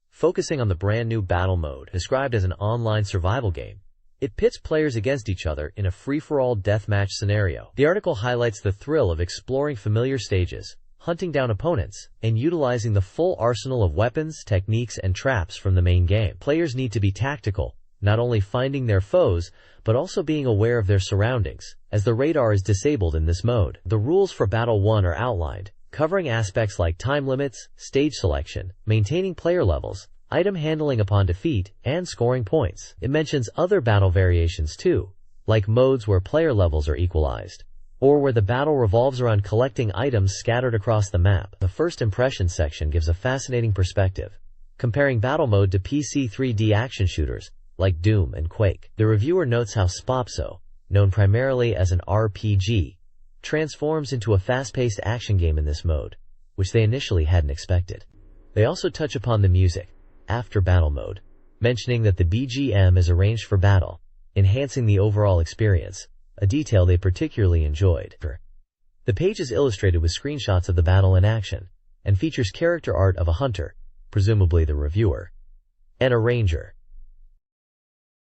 A: focusing on the brand new Battle Mode. Described as an online survival game, it pits players against each other in a free-for-all deathmatch scenario. The article highlights the thrill of exploring familiar stages, hunting down opponents, and utilizing the full arsenal of weapons, techniques, and traps from the main game. Players need to be tactical, not only finding their foes, but also being aware of their surroundings, as the radar is disabled in this mode. The rules for Battle 1 are outlined, covering aspects like time limits, stage selection, maintaining player levels, item handling upon defeat, and scoring points. It mentions other battle variations too, like modes where player levels are equalized, or where the battle revolves around collecting items scattered across the map. The first impression section gives a fascinating perspective, comparing battle mode to PC 3D action shooters like Doom and Quake. The reviewer notes how Spopso, known primarily as an RPG, transforms into a fast-paced action game in this mode, which they initially hadn't expected. They also touch upon the music, after battle mode, mentioning that the BGM is arranged for battle, enhancing the overall experience, a detail they particularly enjoyed. The page is illustrated with screenshots of the battle in action, and features character art of a hunter, presumably the reviewer, and a ranger.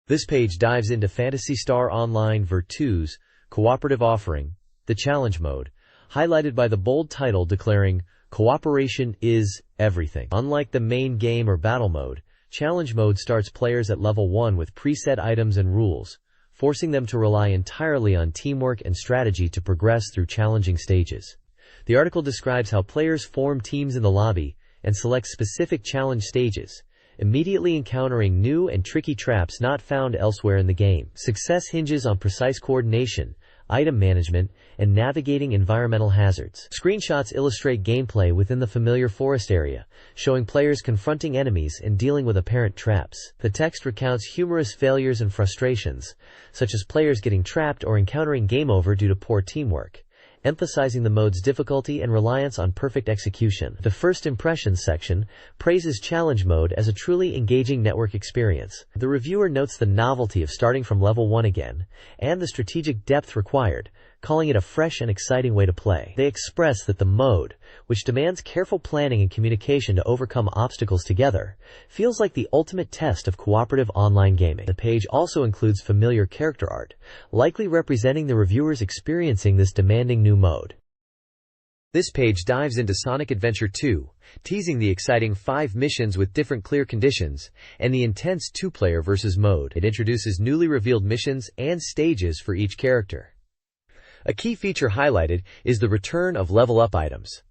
A: This page dives into Phantasy Star Online Ver 2's cooperative offering, the challenge mode, highlighted by the bold title declaring, "Cooperation is everything." Unlike the main game or battle mode, challenge mode starts players at level 1 with preset items and rules, forcing them to rely entirely on teamwork and strategy to progress through challenging stages. The article describes how players form teams in the lobby and select specific challenge stages, immediately encountering new and tricky traps not found elsewhere in the game. Success hinges on precise coordination, item management, and navigating environmental hazards. Screenshots illustrate gameplay within the familiar forest area, showing players confronting enemies and dealing with apparent traps. The text recounts humorous failures and frustrations, such as players getting trapped or encountering game over due to poor teamwork, emphasizing the mode's difficulty and reliance on perfect execution. The first impressions section praises challenge mode as a truly engaging network experience. The reviewer notes the novelty of starting from level 1 again, and the strategic depth required, calling it a fresh and exciting way to play. They express that the mode, which demands careful planning and communication to overcome obstacles together, feels like the ultimate test of cooperative online gaming. The page also includes familiar character art, likely representing the reviewers experiencing this demanding new mode. This page dives into Sonic Adventure 2, teasing the exciting 5 missions with different clear conditions, and the intense 2-player versus mode. It introduces newly revealed missions and stages for each character. A key feature highlighted is the return of level-up items.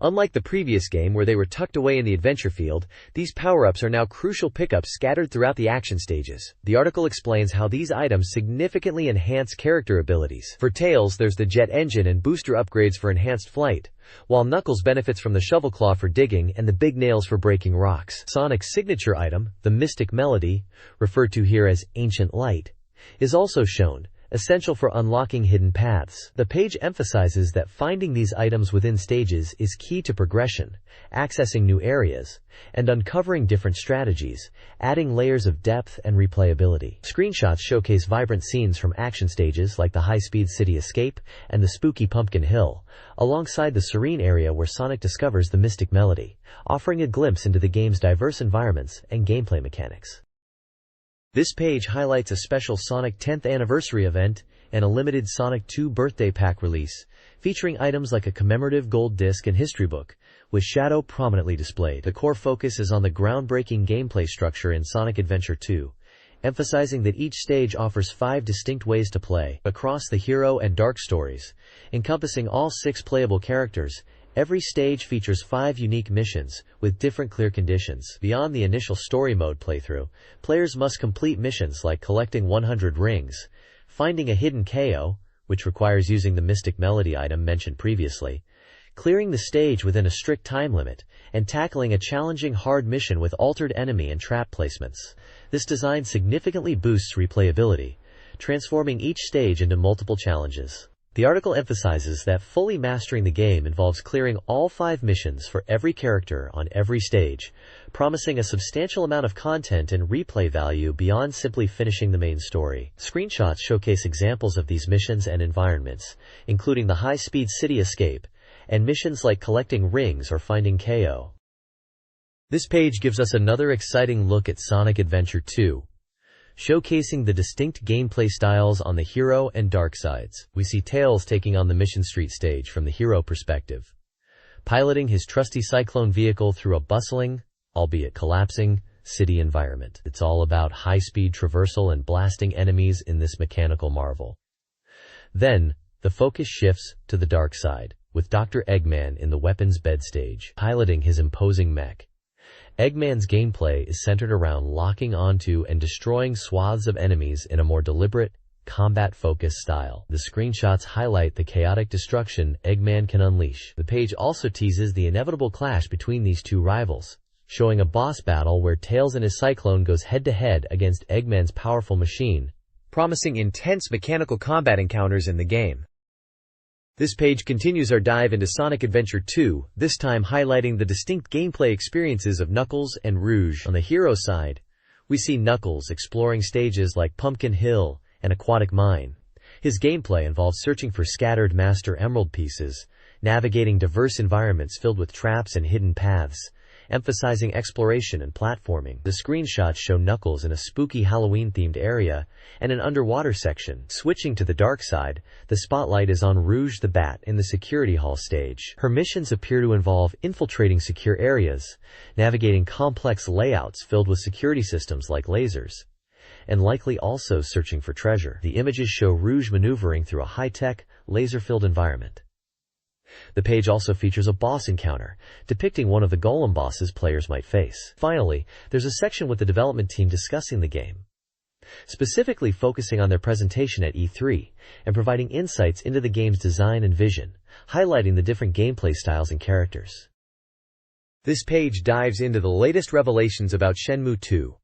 A: Unlike the previous game where they were tucked away in the adventure field, these power-ups are now crucial pickups scattered throughout the action stages. The article explains how these items significantly enhance character abilities. For Tails, there's the jet engine and booster upgrades for enhanced flight, while Knuckles benefits from the shovel claw for digging and the big nails for breaking rocks. Sonic's signature item, the Mystic Melody, referred to here as Ancient Light, is also shown, essential for unlocking hidden paths. The page emphasizes that finding these items within stages is key to progression, accessing new areas, and uncovering different strategies, adding layers of depth and replayability. Screenshots showcase vibrant scenes from action stages like the high-speed city escape and the spooky Pumpkin Hill, alongside the serene area where Sonic discovers the Mystic Melody, offering a glimpse into the game's diverse environments and gameplay mechanics. This page highlights a special Sonic 10th anniversary event and a limited Sonic 2 birthday pack release, featuring items like a commemorative gold disc and history book, with Shadow prominently displayed. The core focus is on the groundbreaking gameplay structure in Sonic Adventure 2, emphasizing that each stage offers 5 distinct ways to play across the hero and dark stories, encompassing all 6 playable characters. Every stage features 5 unique missions, with different clear conditions. Beyond the initial story mode playthrough, players must complete missions like collecting 100 rings, finding a hidden KO, which requires using the Mystic Melody item mentioned previously, clearing the stage within a strict time limit, and tackling a challenging hard mission with altered enemy and trap placements. This design significantly boosts replayability, transforming each stage into multiple challenges. The article emphasizes that fully mastering the game involves clearing all 5 missions for every character on every stage, promising a substantial amount of content and replay value beyond simply finishing the main story. Screenshots showcase examples of these missions and environments, including the high-speed city escape, and missions like collecting rings or finding KO. This page gives us another exciting look at Sonic Adventure 2, showcasing the distinct gameplay styles on the hero and dark sides. We see Tails taking on the Mission Street stage from the hero perspective, piloting his trusty Cyclone vehicle through a bustling, albeit collapsing, city environment. It's all about high-speed traversal and blasting enemies in this mechanical marvel. Then, the focus shifts to the dark side, with Dr. Eggman in the weapons bed stage, piloting his imposing mech. Eggman's gameplay is centered around locking onto and destroying swaths of enemies in a more deliberate, combat-focused style. The screenshots highlight the chaotic destruction Eggman can unleash. The page also teases the inevitable clash between these two rivals, showing a boss battle where Tails and his Cyclone goes head-to-head against Eggman's powerful machine, promising intense mechanical combat encounters in the game. This page continues our dive into Sonic Adventure 2, this time highlighting the distinct gameplay experiences of Knuckles and Rouge. On the hero side, we see Knuckles exploring stages like Pumpkin Hill and Aquatic Mine. His gameplay involves searching for scattered Master Emerald pieces, navigating diverse environments filled with traps and hidden paths, emphasizing exploration and platforming. The screenshots show Knuckles in a spooky Halloween-themed area and an underwater section. Switching to the dark side, the spotlight is on Rouge the Bat in the security hall stage. Her missions appear to involve infiltrating secure areas, navigating complex layouts filled with security systems like lasers, and likely also searching for treasure. The images show Rouge maneuvering through a high-tech, laser-filled environment. The page also features a boss encounter, depicting one of the golem bosses players might face. Finally, there's a section with the development team discussing the game, specifically focusing on their presentation at E3 and providing insights into the game's design and vision, highlighting the different gameplay styles and characters. This page dives into the latest revelations about Shenmue 2.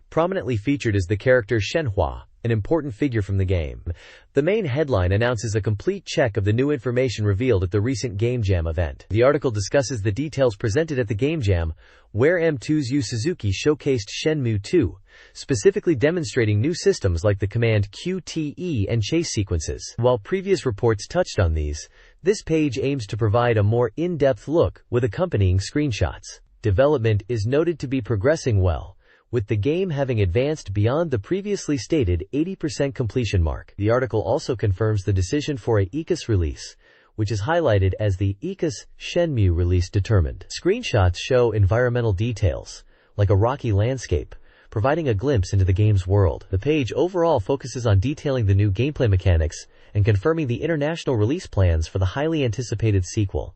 A: Prominently featured is the character Shenhua, an important figure from the game. The main headline announces a complete check of the new information revealed at the recent Game Jam event. The article discusses the details presented at the Game Jam, where M2's Yu Suzuki showcased Shenmue 2, specifically demonstrating new systems like the command QTE and chase sequences. While previous reports touched on these, this page aims to provide a more in-depth look with accompanying screenshots. Development is noted to be progressing well, with the game having advanced beyond the previously stated 80% completion mark. The article also confirms the decision for a ICUS release, which is highlighted as the ICUS Shenmue release determined. Screenshots show environmental details, like a rocky landscape, providing a glimpse into the game's world. The page overall focuses on detailing the new gameplay mechanics and confirming the international release plans for the highly anticipated sequel.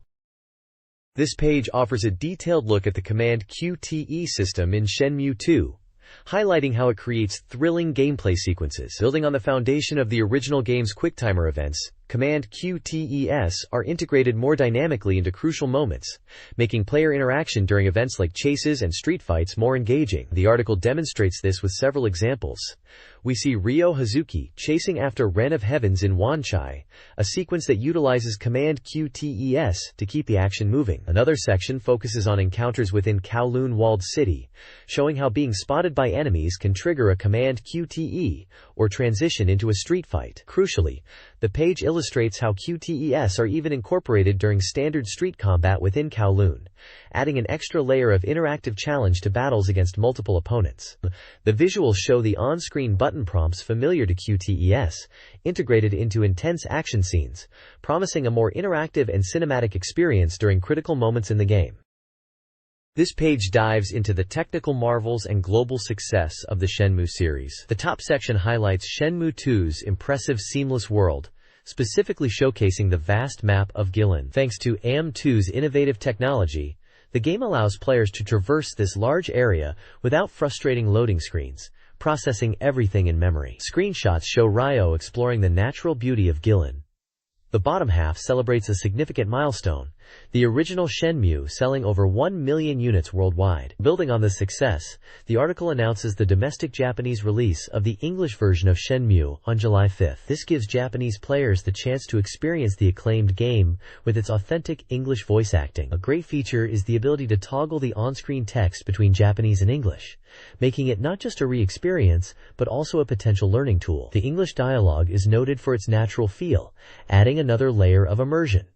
A: This page offers a detailed look at the command QTE system in Shenmue 2, highlighting how it creates thrilling gameplay sequences. Building on the foundation of the original game's QuickTimer events, command QTES are integrated more dynamically into crucial moments, making player interaction during events like chases and street fights more engaging. The article demonstrates this with several examples. We see Ryo Hazuki chasing after Ren of Heavens in Wanchai, a sequence that utilizes command QTES to keep the action moving. Another section focuses on encounters within Kowloon Walled City, showing how being spotted by enemies can trigger a command QTE or transition into a street fight. Crucially, the page illustrates how QTES are even incorporated during standard street combat within Kowloon, adding an extra layer of interactive challenge to battles against multiple opponents. The visuals show the on-screen button prompts familiar to QTES, integrated into intense action scenes, promising a more interactive and cinematic experience during critical moments in the game. This page dives into the technical marvels and global success of the Shenmue series. The top section highlights Shenmue 2's impressive seamless world, specifically showcasing the vast map of Gillen. Thanks to AM2's innovative technology, the game allows players to traverse this large area without frustrating loading screens, processing everything in memory. Screenshots show Ryo exploring the natural beauty of Gillen. The bottom half celebrates a significant milestone, the original Shenmue selling over 1 million units worldwide. Building on this success, the article announces the domestic Japanese release of the English version of Shenmue on July 5th. This gives Japanese players the chance to experience the acclaimed game with its authentic English voice acting. A great feature is the ability to toggle the on-screen text between Japanese and English, making it not just a re-experience, but also a potential learning tool. The English dialogue is noted for its natural feel, adding another layer of immersion.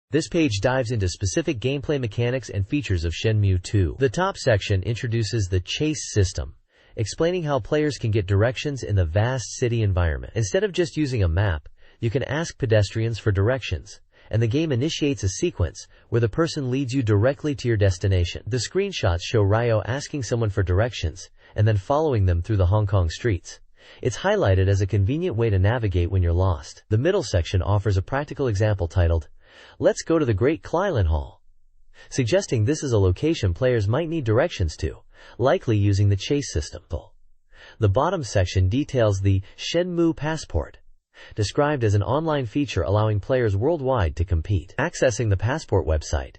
A: This page dives into specific gameplay mechanics and features of Shenmue 2. The top section introduces the chase system, explaining how players can get directions in the vast city environment. Instead of just using a map, you can ask pedestrians for directions, and the game initiates a sequence where the person leads you directly to your destination. The screenshots show Ryo asking someone for directions and then following them through the Hong Kong streets. It's highlighted as a convenient way to navigate when you're lost. The middle section offers a practical example titled, "Let's go to the Great Klylan Hall," suggesting this is a location players might need directions to, likely using the chase system. The bottom section details the Shenmue Passport, described as an online feature allowing players worldwide to compete. Accessing the Passport website,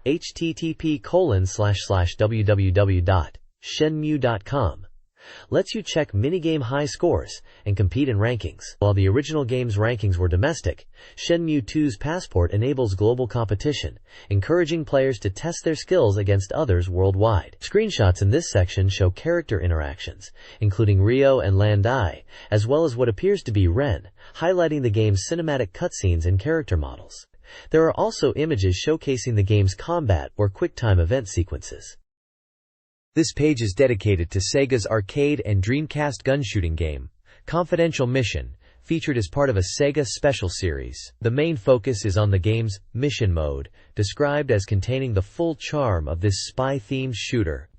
A: http://www.shenmue.com, lets you check minigame high scores and compete in rankings. While the original game's rankings were domestic, Shenmue 2's Passport enables global competition, encouraging players to test their skills against others worldwide. Screenshots in this section show character interactions, including Ryo and Landai, as well as what appears to be Ren, highlighting the game's cinematic cutscenes and character models. There are also images showcasing the game's combat or quick-time event sequences. This page is dedicated to Sega's arcade and Dreamcast gun shooting game, Confidential Mission, featured as part of a Sega Special Series. The main focus is on the game's Mission Mode, described as containing the full charm of this spy-themed shooter.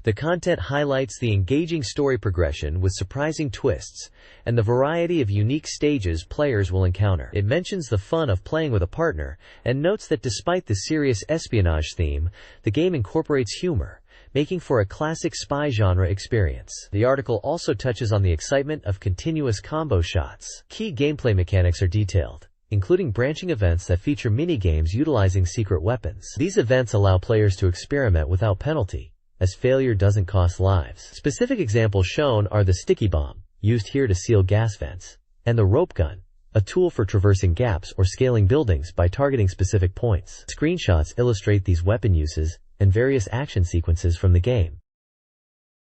A: The content highlights the engaging story progression with surprising twists, and the variety of unique stages players will encounter. It mentions the fun of playing with a partner, and notes that despite the serious espionage theme, the game incorporates humor, making for a classic spy genre experience. The article also touches on the excitement of continuous combo shots. Key gameplay mechanics are detailed, including branching events that feature mini-games utilizing secret weapons. These events allow players to experiment without penalty, as failure doesn't cost lives. Specific examples shown are the sticky bomb, used here to seal gas vents, and the rope gun, a tool for traversing gaps or scaling buildings by targeting specific points. Screenshots illustrate these weapon uses and various action sequences from the game.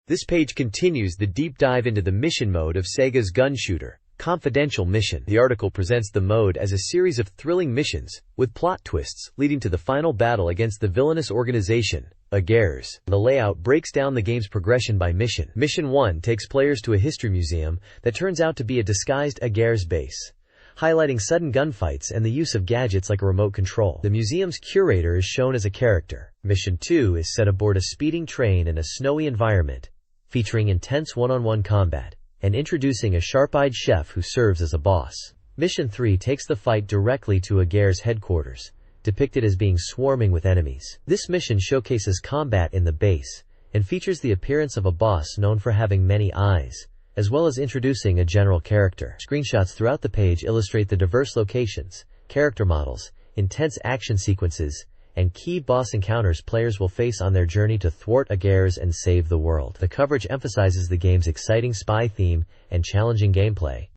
A: This page continues the deep dive into the mission mode of Sega's gun shooter, Confidential Mission. The article presents the mode as a series of thrilling missions, with plot twists leading to the final battle against the villainous organization, Agears. The layout breaks down the game's progression by mission. Mission 1 takes players to a history museum that turns out to be a disguised Agears base, highlighting sudden gunfights and the use of gadgets like a remote control. The museum's curator is shown as a character. Mission 2 is set aboard a speeding train in a snowy environment, featuring intense one-on-one combat, and introducing a sharp-eyed chef who serves as a boss. Mission 3 takes the fight directly to Agears' headquarters, depicted as being swarming with enemies. This mission showcases combat in the base, and features the appearance of a boss known for having many eyes, as well as introducing a general character. Screenshots throughout the page illustrate the diverse locations, character models, intense action sequences, and key boss encounters players will face on their journey to thwart Agears and save the world. The coverage emphasizes the game's exciting spy theme and challenging gameplay.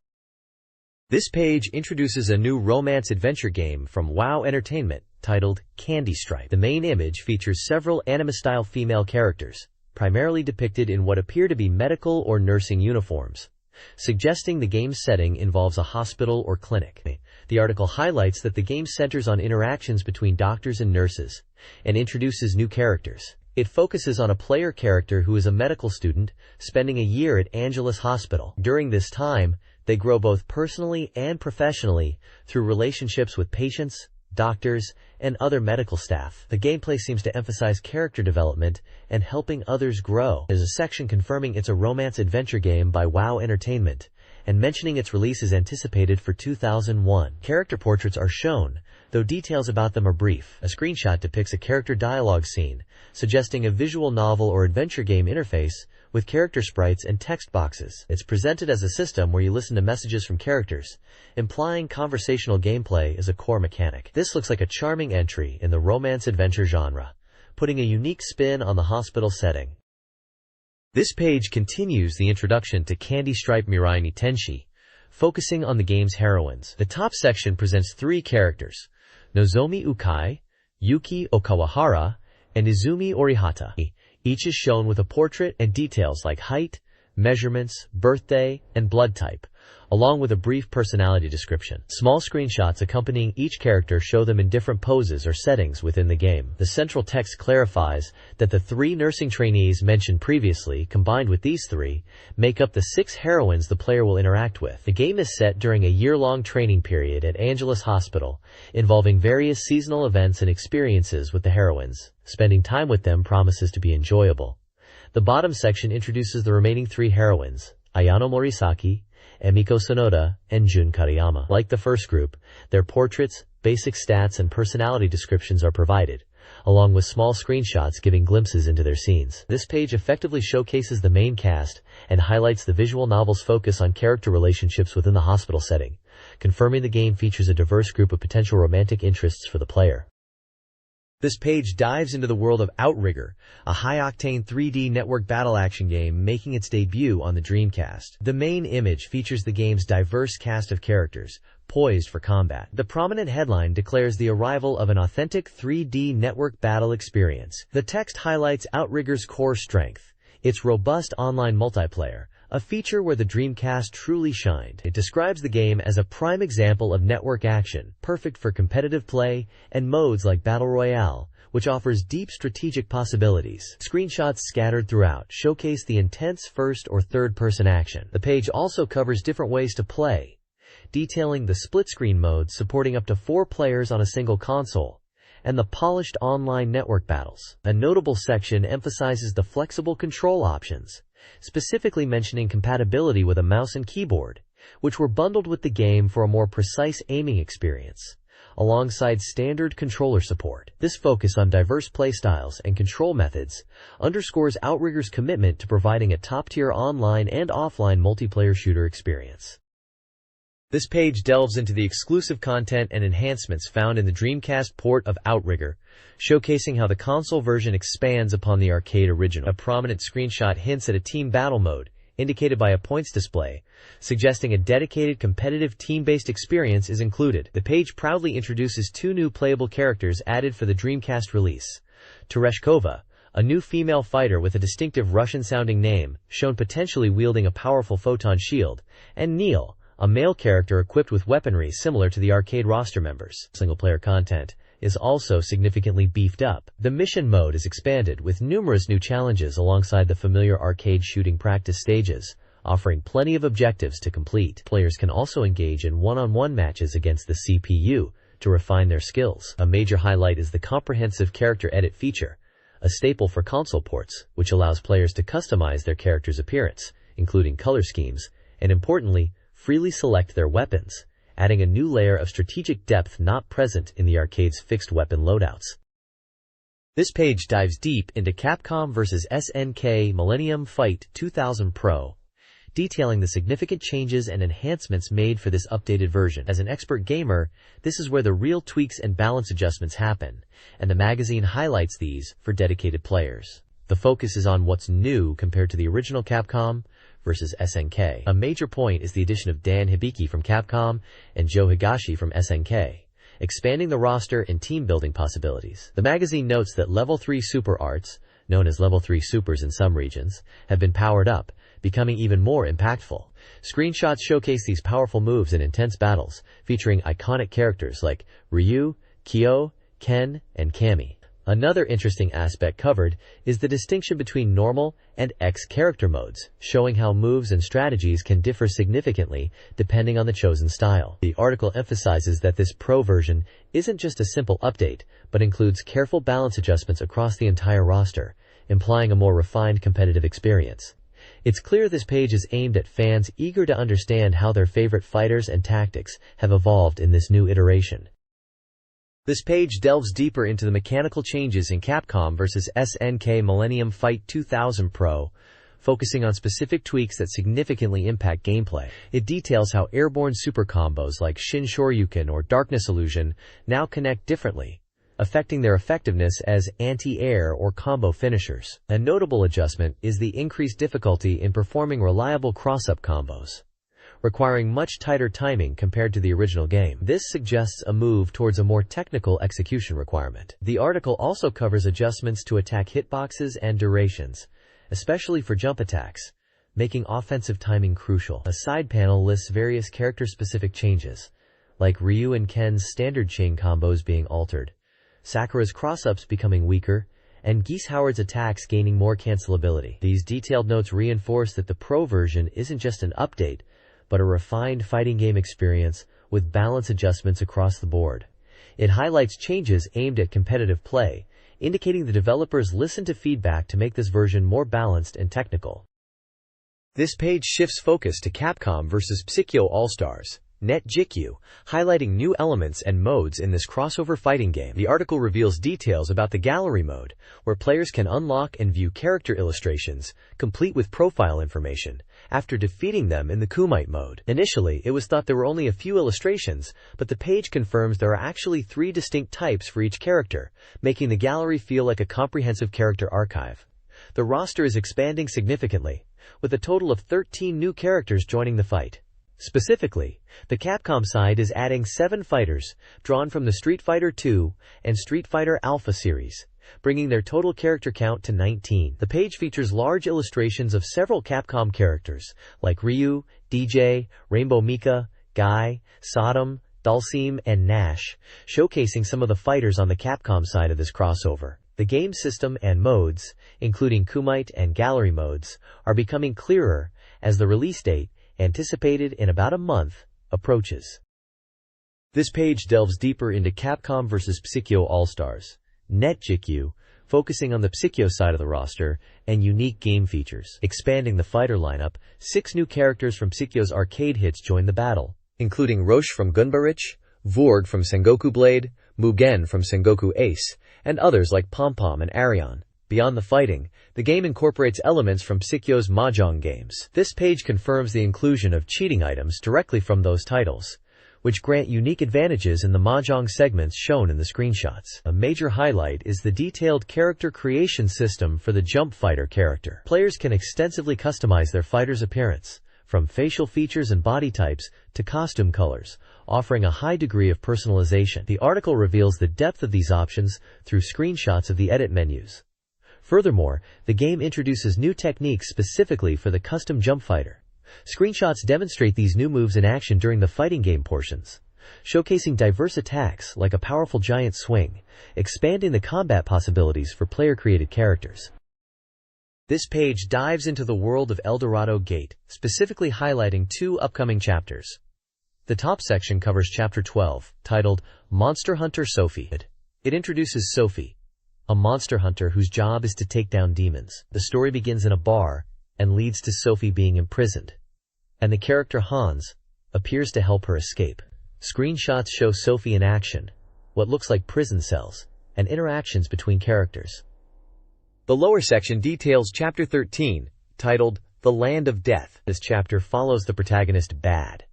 A: This page introduces a new romance-adventure game from WoW Entertainment, titled Candy Stripe. The main image features several anime-style female characters, primarily depicted in what appear to be medical or nursing uniforms, suggesting the game's setting involves a hospital or clinic. The article highlights that the game centers on interactions between doctors and nurses, and introduces new characters. It focuses on a player character who is a medical student, spending a year at Angelus Hospital. During this time, they grow both personally and professionally through relationships with patients, doctors, and other medical staff. The gameplay seems to emphasize character development and helping others grow. There's a section confirming it's a romance-adventure game by WoW Entertainment, and mentioning its release is anticipated for 2001. Character portraits are shown, though details about them are brief. A screenshot depicts a character dialogue scene, suggesting a visual novel or adventure game interface with character sprites and text boxes. It's presented as a system where you listen to messages from characters, implying conversational gameplay is a core mechanic. This looks like a charming entry in the romance-adventure genre, putting a unique spin on the hospital setting. This page continues the introduction to Candy Stripe Mirai ni Tenshi, focusing on the game's heroines. The top section presents three characters, Nozomi Ukai, Yuki Okawahara, and Izumi Orihata. Each is shown with a portrait and details like height, measurements, birthday, and blood type, along with a brief personality description. Small screenshots accompanying each character show them in different poses or settings within the game. The central text clarifies that the three nursing trainees mentioned previously, combined with these three, make up the 6 heroines the player will interact with. The game is set during a year-long training period at Angelus Hospital, involving various seasonal events and experiences with the heroines. Spending time with them promises to be enjoyable. The bottom section introduces the remaining 3 heroines, Ayano Morisaki, Emiko Sonoda, and Jun Kariyama. Like the first group, their portraits, basic stats, and personality descriptions are provided, along with small screenshots giving glimpses into their scenes. This page effectively showcases the main cast and highlights the visual novel's focus on character relationships within the hospital setting, confirming the game features a diverse group of potential romantic interests for the player. This page dives into the world of Outrigger, a high-octane 3D network battle action game making its debut on the Dreamcast. The main image features the game's diverse cast of characters, poised for combat. The prominent headline declares the arrival of an authentic 3D network battle experience. The text highlights Outrigger's core strength, its robust online multiplayer, a feature where the Dreamcast truly shined. It describes the game as a prime example of network action, perfect for competitive play, and modes like Battle Royale, which offers deep strategic possibilities. Screenshots scattered throughout showcase the intense first or third-person action. The page also covers different ways to play, detailing the split-screen mode supporting up to 4 players on a single console, and the polished online network battles. A notable section emphasizes the flexible control options, specifically mentioning compatibility with a mouse and keyboard, which were bundled with the game for a more precise aiming experience, alongside standard controller support. This focus on diverse playstyles and control methods underscores Outrigger's commitment to providing a top-tier online and offline multiplayer shooter experience. This page delves into the exclusive content and enhancements found in the Dreamcast port of Outrigger, showcasing how the console version expands upon the arcade original. A prominent screenshot hints at a team battle mode, indicated by a points display, suggesting a dedicated competitive team-based experience is included. The page proudly introduces 2 new playable characters added for the Dreamcast release: Tereshkova, a new female fighter with a distinctive Russian-sounding name, shown potentially wielding a powerful photon shield, and Neil, a male character equipped with weaponry similar to the arcade roster members. Single-player content is also significantly beefed up. The mission mode is expanded with numerous new challenges alongside the familiar arcade shooting practice stages, offering plenty of objectives to complete. Players can also engage in one-on-one matches against the CPU to refine their skills. A major highlight is the comprehensive character edit feature, a staple for console ports, which allows players to customize their character's appearance, including color schemes, and importantly, freely select their weapons, adding a new layer of strategic depth not present in the arcade's fixed weapon loadouts. This page dives deep into Capcom vs. SNK Millennium Fight 2000 Pro, detailing the significant changes and enhancements made for this updated version. As an expert gamer, this is where the real tweaks and balance adjustments happen, and the magazine highlights these for dedicated players. The focus is on what's new compared to the original Capcom versus SNK. A major point is the addition of Dan Hibiki from Capcom and Joe Higashi from SNK, expanding the roster and team-building possibilities. The magazine notes that Level 3 Super Arts, known as Level 3 Supers in some regions, have been powered up, becoming even more impactful. Screenshots showcase these powerful moves in intense battles, featuring iconic characters like Ryu, Kyo, Ken, and Cammy. Another interesting aspect covered is the distinction between normal and X character modes, showing how moves and strategies can differ significantly depending on the chosen style. The article emphasizes that this Pro version isn't just a simple update, but includes careful balance adjustments across the entire roster, implying a more refined competitive experience. It's clear this page is aimed at fans eager to understand how their favorite fighters and tactics have evolved in this new iteration. This page delves deeper into the mechanical changes in Capcom vs. SNK Millennium Fight 2000 Pro, focusing on specific tweaks that significantly impact gameplay. It details how airborne super combos like Shin Shoryuken or Darkness Illusion now connect differently, affecting their effectiveness as anti-air or combo finishers. A notable adjustment is the increased difficulty in performing reliable cross-up combos, requiring much tighter timing compared to the original game. This suggests a move towards a more technical execution requirement. The article also covers adjustments to attack hitboxes and durations, especially for jump attacks, making offensive timing crucial. A side panel lists various character-specific changes, like Ryu and Ken's standard chain combos being altered, Sakura's cross-ups becoming weaker, and Geese Howard's attacks gaining more cancelability. These detailed notes reinforce that the Pro version isn't just an update, but a refined fighting game experience with balance adjustments across the board. It highlights changes aimed at competitive play, indicating the developers listened to feedback to make this version more balanced and technical. This page shifts focus to Capcom vs. Psikyo All-Stars, Net Jikyu, highlighting new elements and modes in this crossover fighting game. The article reveals details about the gallery mode, where players can unlock and view character illustrations, complete with profile information, after defeating them in the Kumite mode. Initially, it was thought there were only a few illustrations, but the page confirms there are actually 3 distinct types for each character, making the gallery feel like a comprehensive character archive. The roster is expanding significantly, with a total of 13 new characters joining the fight. Specifically, the Capcom side is adding 7 fighters, drawn from the Street Fighter II and Street Fighter Alpha series, bringing their total character count to 19. The page features large illustrations of several Capcom characters, like Ryu, DJ, Rainbow Mika, Guy, Sodom, Dhalsim, and Nash, showcasing some of the fighters on the Capcom side of this crossover. The game system and modes, including Kumite and gallery modes, are becoming clearer as the release date, anticipated in about a month, approaches. This page delves deeper into Capcom vs. Psikyo All-Stars, Net Jikyu, focusing on the Psikyo side of the roster, and unique game features. Expanding the fighter lineup, 6 new characters from Psikyo's arcade hits join the battle, including Roche from Gunbarich, Vorg from Sengoku Blade, Mugen from Sengoku Ace, and others like Pom-Pom and Arion. Beyond the fighting, the game incorporates elements from Psikyo's Mahjong games. This page confirms the inclusion of cheating items directly from those titles, which grant unique advantages in the Mahjong segments shown in the screenshots. A major highlight is the detailed character creation system for the Jump Fighter character. Players can extensively customize their fighter's appearance, from facial features and body types to costume colors, offering a high degree of personalization. The article reveals the depth of these options through screenshots of the edit menus. Furthermore, the game introduces new techniques specifically for the custom Jump Fighter. Screenshots demonstrate these new moves in action during the fighting game portions, showcasing diverse attacks like a powerful giant swing, expanding the combat possibilities for player-created characters. This page dives into the world of Eldorado Gate, specifically highlighting 2 upcoming chapters. The top section covers Chapter 12, titled Monster Hunter Sophie. It introduces Sophie, a monster hunter whose job is to take down demons. The story begins in a bar and leads to Sophie being imprisoned, and the character Hans appears to help her escape. Screenshots show Sophie in action, what looks like prison cells, and interactions between characters. The lower section details Chapter 13, titled The Land of Death. This chapter follows the protagonist Bad,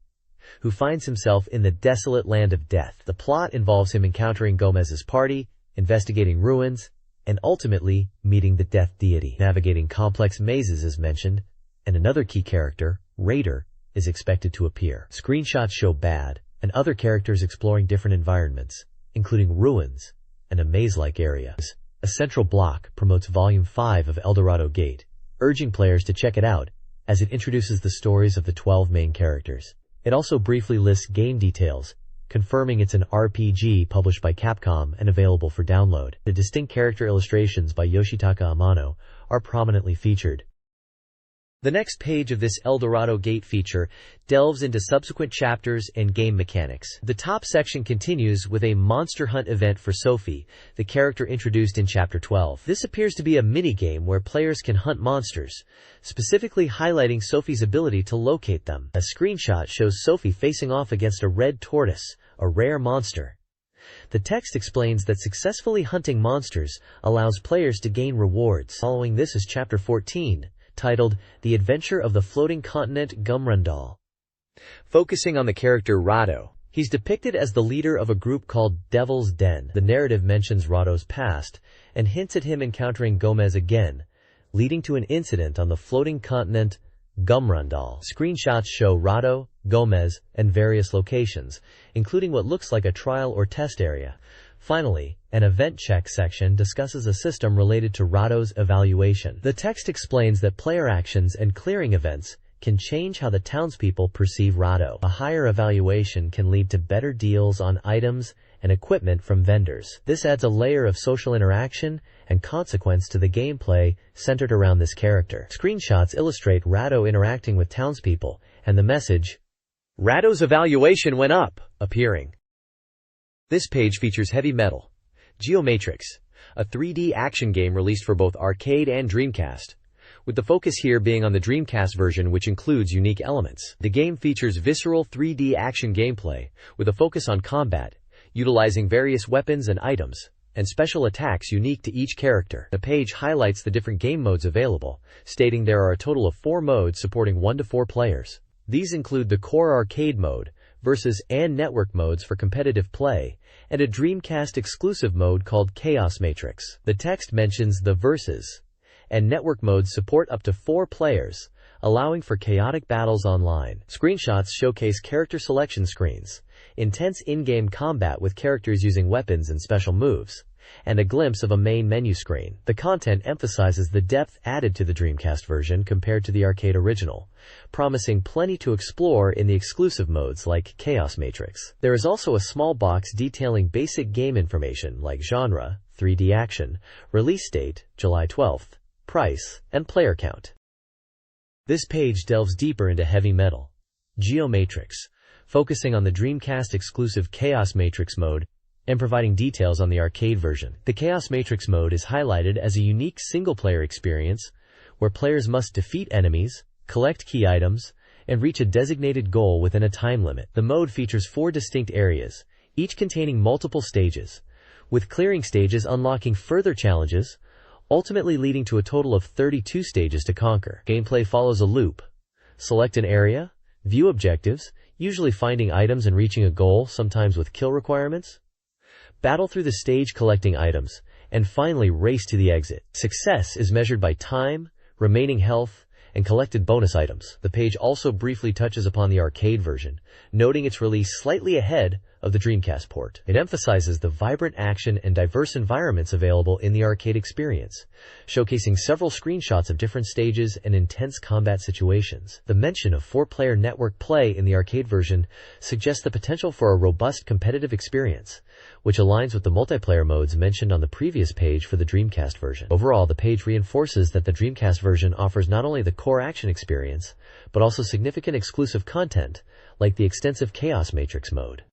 A: who finds himself in the desolate Land of Death. The plot involves him encountering Gomez's party, investigating ruins, and ultimately meeting the death deity. Navigating complex mazes is mentioned, and another key character, Raider, is expected to appear. Screenshots show Bad and other characters exploring different environments, including ruins and a maze-like area. A central block promotes Volume 5 of Eldorado Gate, urging players to check it out, as it introduces the stories of the 12 main characters. It also briefly lists game details, confirming it's an RPG published by Capcom and available for download. The distinct character illustrations by Yoshitaka Amano are prominently featured. The next page of this Eldorado Gate feature delves into subsequent chapters and game mechanics. The top section continues with a monster hunt event for Sophie, the character introduced in Chapter 12. This appears to be a minigame where players can hunt monsters, specifically highlighting Sophie's ability to locate them. A screenshot shows Sophie facing off against a red tortoise, a rare monster. The text explains that successfully hunting monsters allows players to gain rewards. Following this is Chapter 14, titled The Adventure of the Floating Continent Gumrundal. Focusing on the character Rado, he's depicted as the leader of a group called Devil's Den. The narrative mentions Rado's past and hints at him encountering Gomez again, leading to an incident on the floating continent Gumrundal. Screenshots show Rado, Gomez, and various locations, including what looks like a trial or test area. Finally, an event check section discusses a system related to Rado's evaluation. The text explains that player actions and clearing events can change how the townspeople perceive Rado. A higher evaluation can lead to better deals on items and equipment from vendors. This adds a layer of social interaction and consequence to the gameplay centered around this character. Screenshots illustrate Rado interacting with townspeople, and the message, "Rado's evaluation went up," appearing. This page features Heavy Metal, Geomatrix, a 3D action game released for both arcade and Dreamcast, with the focus here being on the Dreamcast version, which includes unique elements. The game features visceral 3D action gameplay, with a focus on combat, utilizing various weapons and items, and special attacks unique to each character. The page highlights the different game modes available, stating there are a total of 4 modes supporting 1 to 4 players. These include the core arcade mode, versus and network modes for competitive play, and a Dreamcast exclusive mode called Chaos Matrix. The text mentions the versus and network modes support up to 4 players, allowing for chaotic battles online. Screenshots showcase character selection screens, intense in-game combat with characters using weapons and special moves, and a glimpse of a main menu screen. The content emphasizes the depth added to the Dreamcast version compared to the arcade original, promising plenty to explore in the exclusive modes like Chaos Matrix. There is also a small box detailing basic game information like genre, 3D action, release date, July 12th, price, and player count. This page delves deeper into heavy metal Geomatrix, focusing on the Dreamcast exclusive Chaos Matrix mode and providing details on the arcade version. The Chaos Matrix mode is highlighted as a unique single-player experience where players must defeat enemies, collect key items, and reach a designated goal within a time limit. The mode features 4 distinct areas, each containing multiple stages, with clearing stages unlocking further challenges, ultimately leading to a total of 32 stages to conquer. Gameplay follows a loop. Select an area, view objectives, usually finding items and reaching a goal, sometimes with kill requirements. Battle through the stage collecting items, and finally race to the exit. Success is measured by time, remaining health, and collected bonus items. The page also briefly touches upon the arcade version, noting its release slightly ahead of the Dreamcast port. It emphasizes the vibrant action and diverse environments available in the arcade experience, showcasing several screenshots of different stages and intense combat situations. The mention of 4-player network play in the arcade version suggests the potential for a robust competitive experience, which aligns with the multiplayer modes mentioned on the previous page for the Dreamcast version. Overall, the page reinforces that the Dreamcast version offers not only the core action experience, but also significant exclusive content, like the extensive Chaos Matrix mode.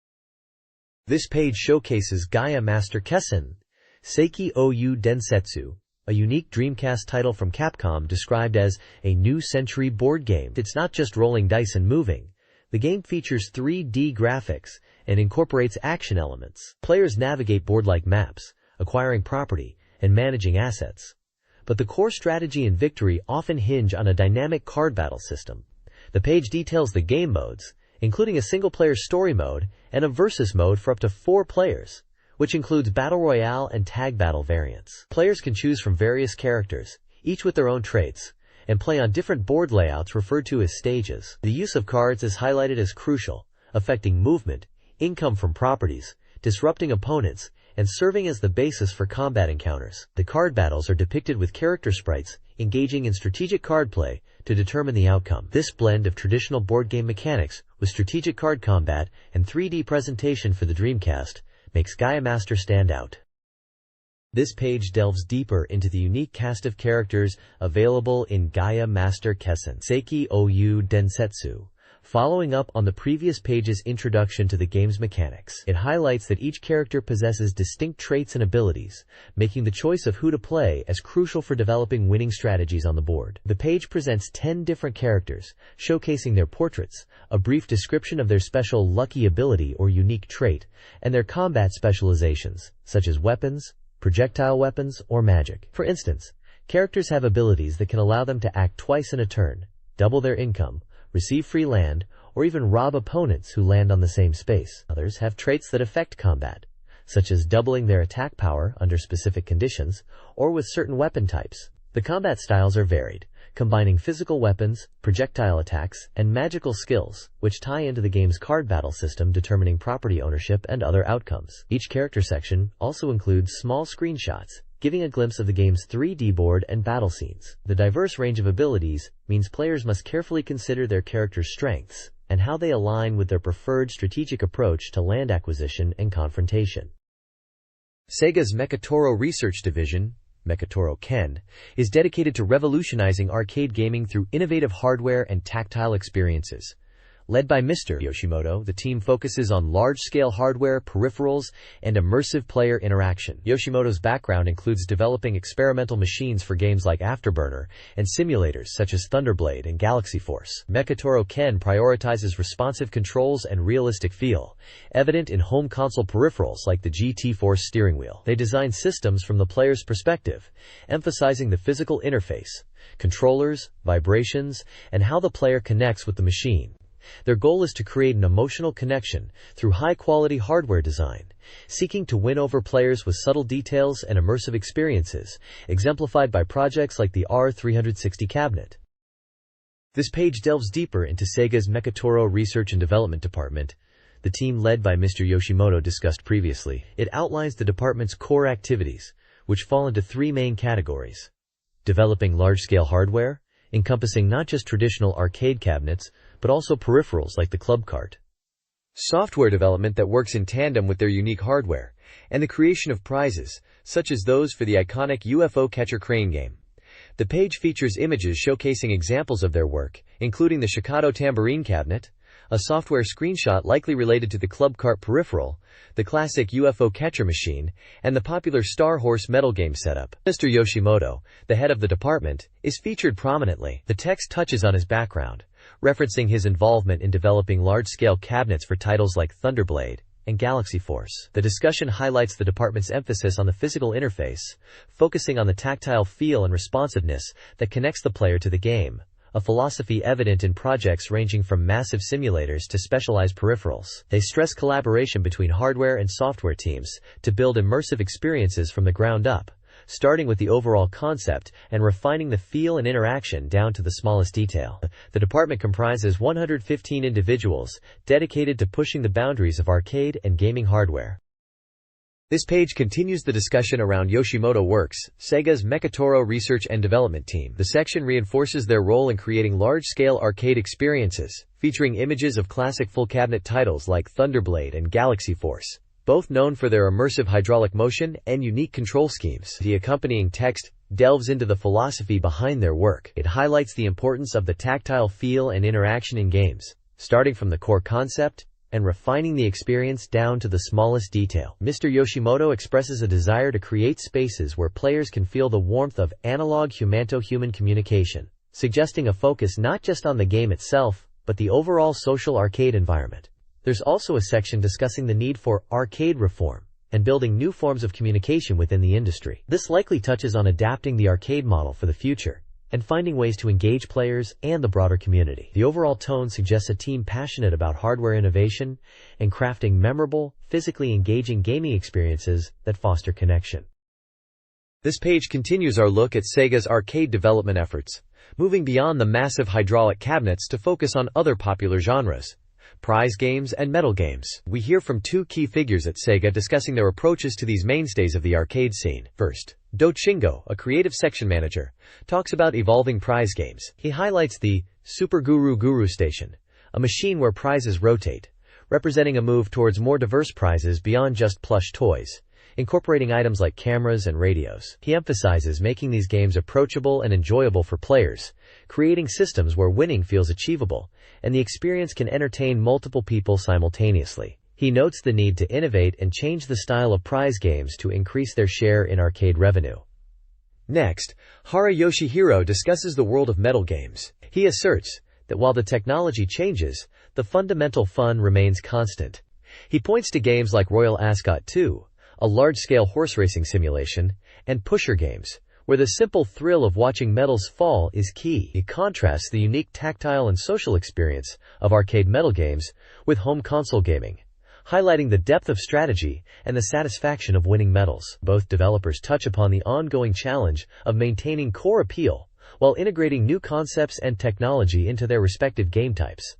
A: This page showcases Gaia Master Kessen, Seiki Ou Densetsu, a unique Dreamcast title from Capcom described as a new century board game. It's not just rolling dice and moving. The game features 3D graphics and incorporates action elements. Players navigate board-like maps, acquiring property, and managing assets. But the core strategy and victory often hinge on a dynamic card battle system. The page details the game modes, including a single-player story mode and a versus mode for up to 4 players, which includes Battle Royale and Tag Battle variants. Players can choose from various characters, each with their own traits, and play on different board layouts referred to as stages. The use of cards is highlighted as crucial, affecting movement, income from properties, disrupting opponents, and serving as the basis for combat encounters. The card battles are depicted with character sprites, engaging in strategic card play to determine the outcome. This blend of traditional board game mechanics with strategic card combat and 3D presentation for the Dreamcast makes Gaia Master stand out. This page delves deeper into the unique cast of characters available in Gaia Master Kessen, Seiki Ou Densetsu. Following up on the previous page's introduction to the game's mechanics, it highlights that each character possesses distinct traits and abilities, making the choice of who to play as crucial for developing winning strategies on the board. The page presents 10 different characters, showcasing their portraits, a brief description of their special lucky ability or unique trait, and their combat specializations, such as weapons, projectile weapons, or magic. For instance, characters have abilities that can allow them to act twice in a turn, double their income, receive free land, or even rob opponents who land on the same space. Others have traits that affect combat, such as doubling their attack power under specific conditions, or with certain weapon types. The combat styles are varied, combining physical weapons, projectile attacks, and magical skills, which tie into the game's card battle system determining property ownership and other outcomes. Each character section also includes small screenshots, giving a glimpse of the game's 3D board and battle scenes. The diverse range of abilities means players must carefully consider their character's strengths and how they align with their preferred strategic approach to land acquisition and confrontation. Sega's Mechatoro Research Division, Mechatoro Ken, is dedicated to revolutionizing arcade gaming through innovative hardware and tactile experiences. Led by Mr. Yoshimoto, the team focuses on large-scale hardware, peripherals, and immersive player interaction. Yoshimoto's background includes developing experimental machines for games like Afterburner and simulators such as Thunderblade and Galaxy Force. Mekatoro Ken prioritizes responsive controls and realistic feel, evident in home console peripherals like the GT Force steering wheel. They design systems from the player's perspective, emphasizing the physical interface, controllers, vibrations, and how the player connects with the machine. Their goal is to create an emotional connection through high-quality hardware design, seeking to win over players with subtle details and immersive experiences, exemplified by projects like the R360 cabinet. This page delves deeper into Sega's Mekatoro Research and Development Department, the team led by Mr. Yoshimoto discussed previously. It outlines the department's core activities, which fall into three main categories. Developing large-scale hardware, encompassing not just traditional arcade cabinets, but also peripherals like the club cart. Software development that works in tandem with their unique hardware, and the creation of prizes, such as those for the iconic UFO Catcher Crane game. The page features images showcasing examples of their work, including the Shikado tambourine cabinet, a software screenshot likely related to the club cart peripheral, the classic UFO catcher machine, and the popular Star Horse metal game setup. Mr. Yoshimoto, the head of the department, is featured prominently. The text touches on his background, referencing his involvement in developing large-scale cabinets for titles like Thunderblade and Galaxy Force. The discussion highlights the department's emphasis on the physical interface, focusing on the tactile feel and responsiveness that connects the player to the game, a philosophy evident in projects ranging from massive simulators to specialized peripherals. They stress collaboration between hardware and software teams to build immersive experiences from the ground up, starting with the overall concept and refining the feel and interaction down to the smallest detail. The department comprises 115 individuals dedicated to pushing the boundaries of arcade and gaming hardware. This page continues the discussion around Yoshimoto Works, Sega's Mekatoro Research and Development Team. The section reinforces their role in creating large-scale arcade experiences, featuring images of classic full-cabinet titles like Thunderblade and Galaxy Force, both known for their immersive hydraulic motion and unique control schemes. The accompanying text delves into the philosophy behind their work. It highlights the importance of the tactile feel and interaction in games, starting from the core concept and refining the experience down to the smallest detail. Mr. Yoshimoto expresses a desire to create spaces where players can feel the warmth of analog human-to-human communication, suggesting a focus not just on the game itself, but the overall social arcade environment. There's also a section discussing the need for arcade reform and building new forms of communication within the industry. This likely touches on adapting the arcade model for the future and finding ways to engage players and the broader community. The overall tone suggests a team passionate about hardware innovation and crafting memorable, physically engaging gaming experiences that foster connection. This page continues our look at Sega's arcade development efforts, moving beyond the massive hydraulic cabinets to focus on other popular genres, prize games and medal games. We hear from two key figures at Sega discussing their approaches to these mainstays of the arcade scene. First, Dochingo, a creative section manager, talks about evolving prize games. He highlights the Super Guru Station, a machine where prizes rotate, representing a move towards more diverse prizes beyond just plush toys, incorporating items like cameras and radios. He emphasizes making these games approachable and enjoyable for players, creating systems where winning feels achievable, and the experience can entertain multiple people simultaneously. He notes the need to innovate and change the style of prize games to increase their share in arcade revenue. Next, Hara Yoshihiro discusses the world of medal games. He asserts that while the technology changes, the fundamental fun remains constant. He points to games like Royal Ascot 2, a large-scale horse racing simulation, and pusher games, where the simple thrill of watching medals fall is key. He contrasts the unique tactile and social experience of arcade medal games with home console gaming, highlighting the depth of strategy and the satisfaction of winning medals. Both developers touch upon the ongoing challenge of maintaining core appeal while integrating new concepts and technology into their respective game types.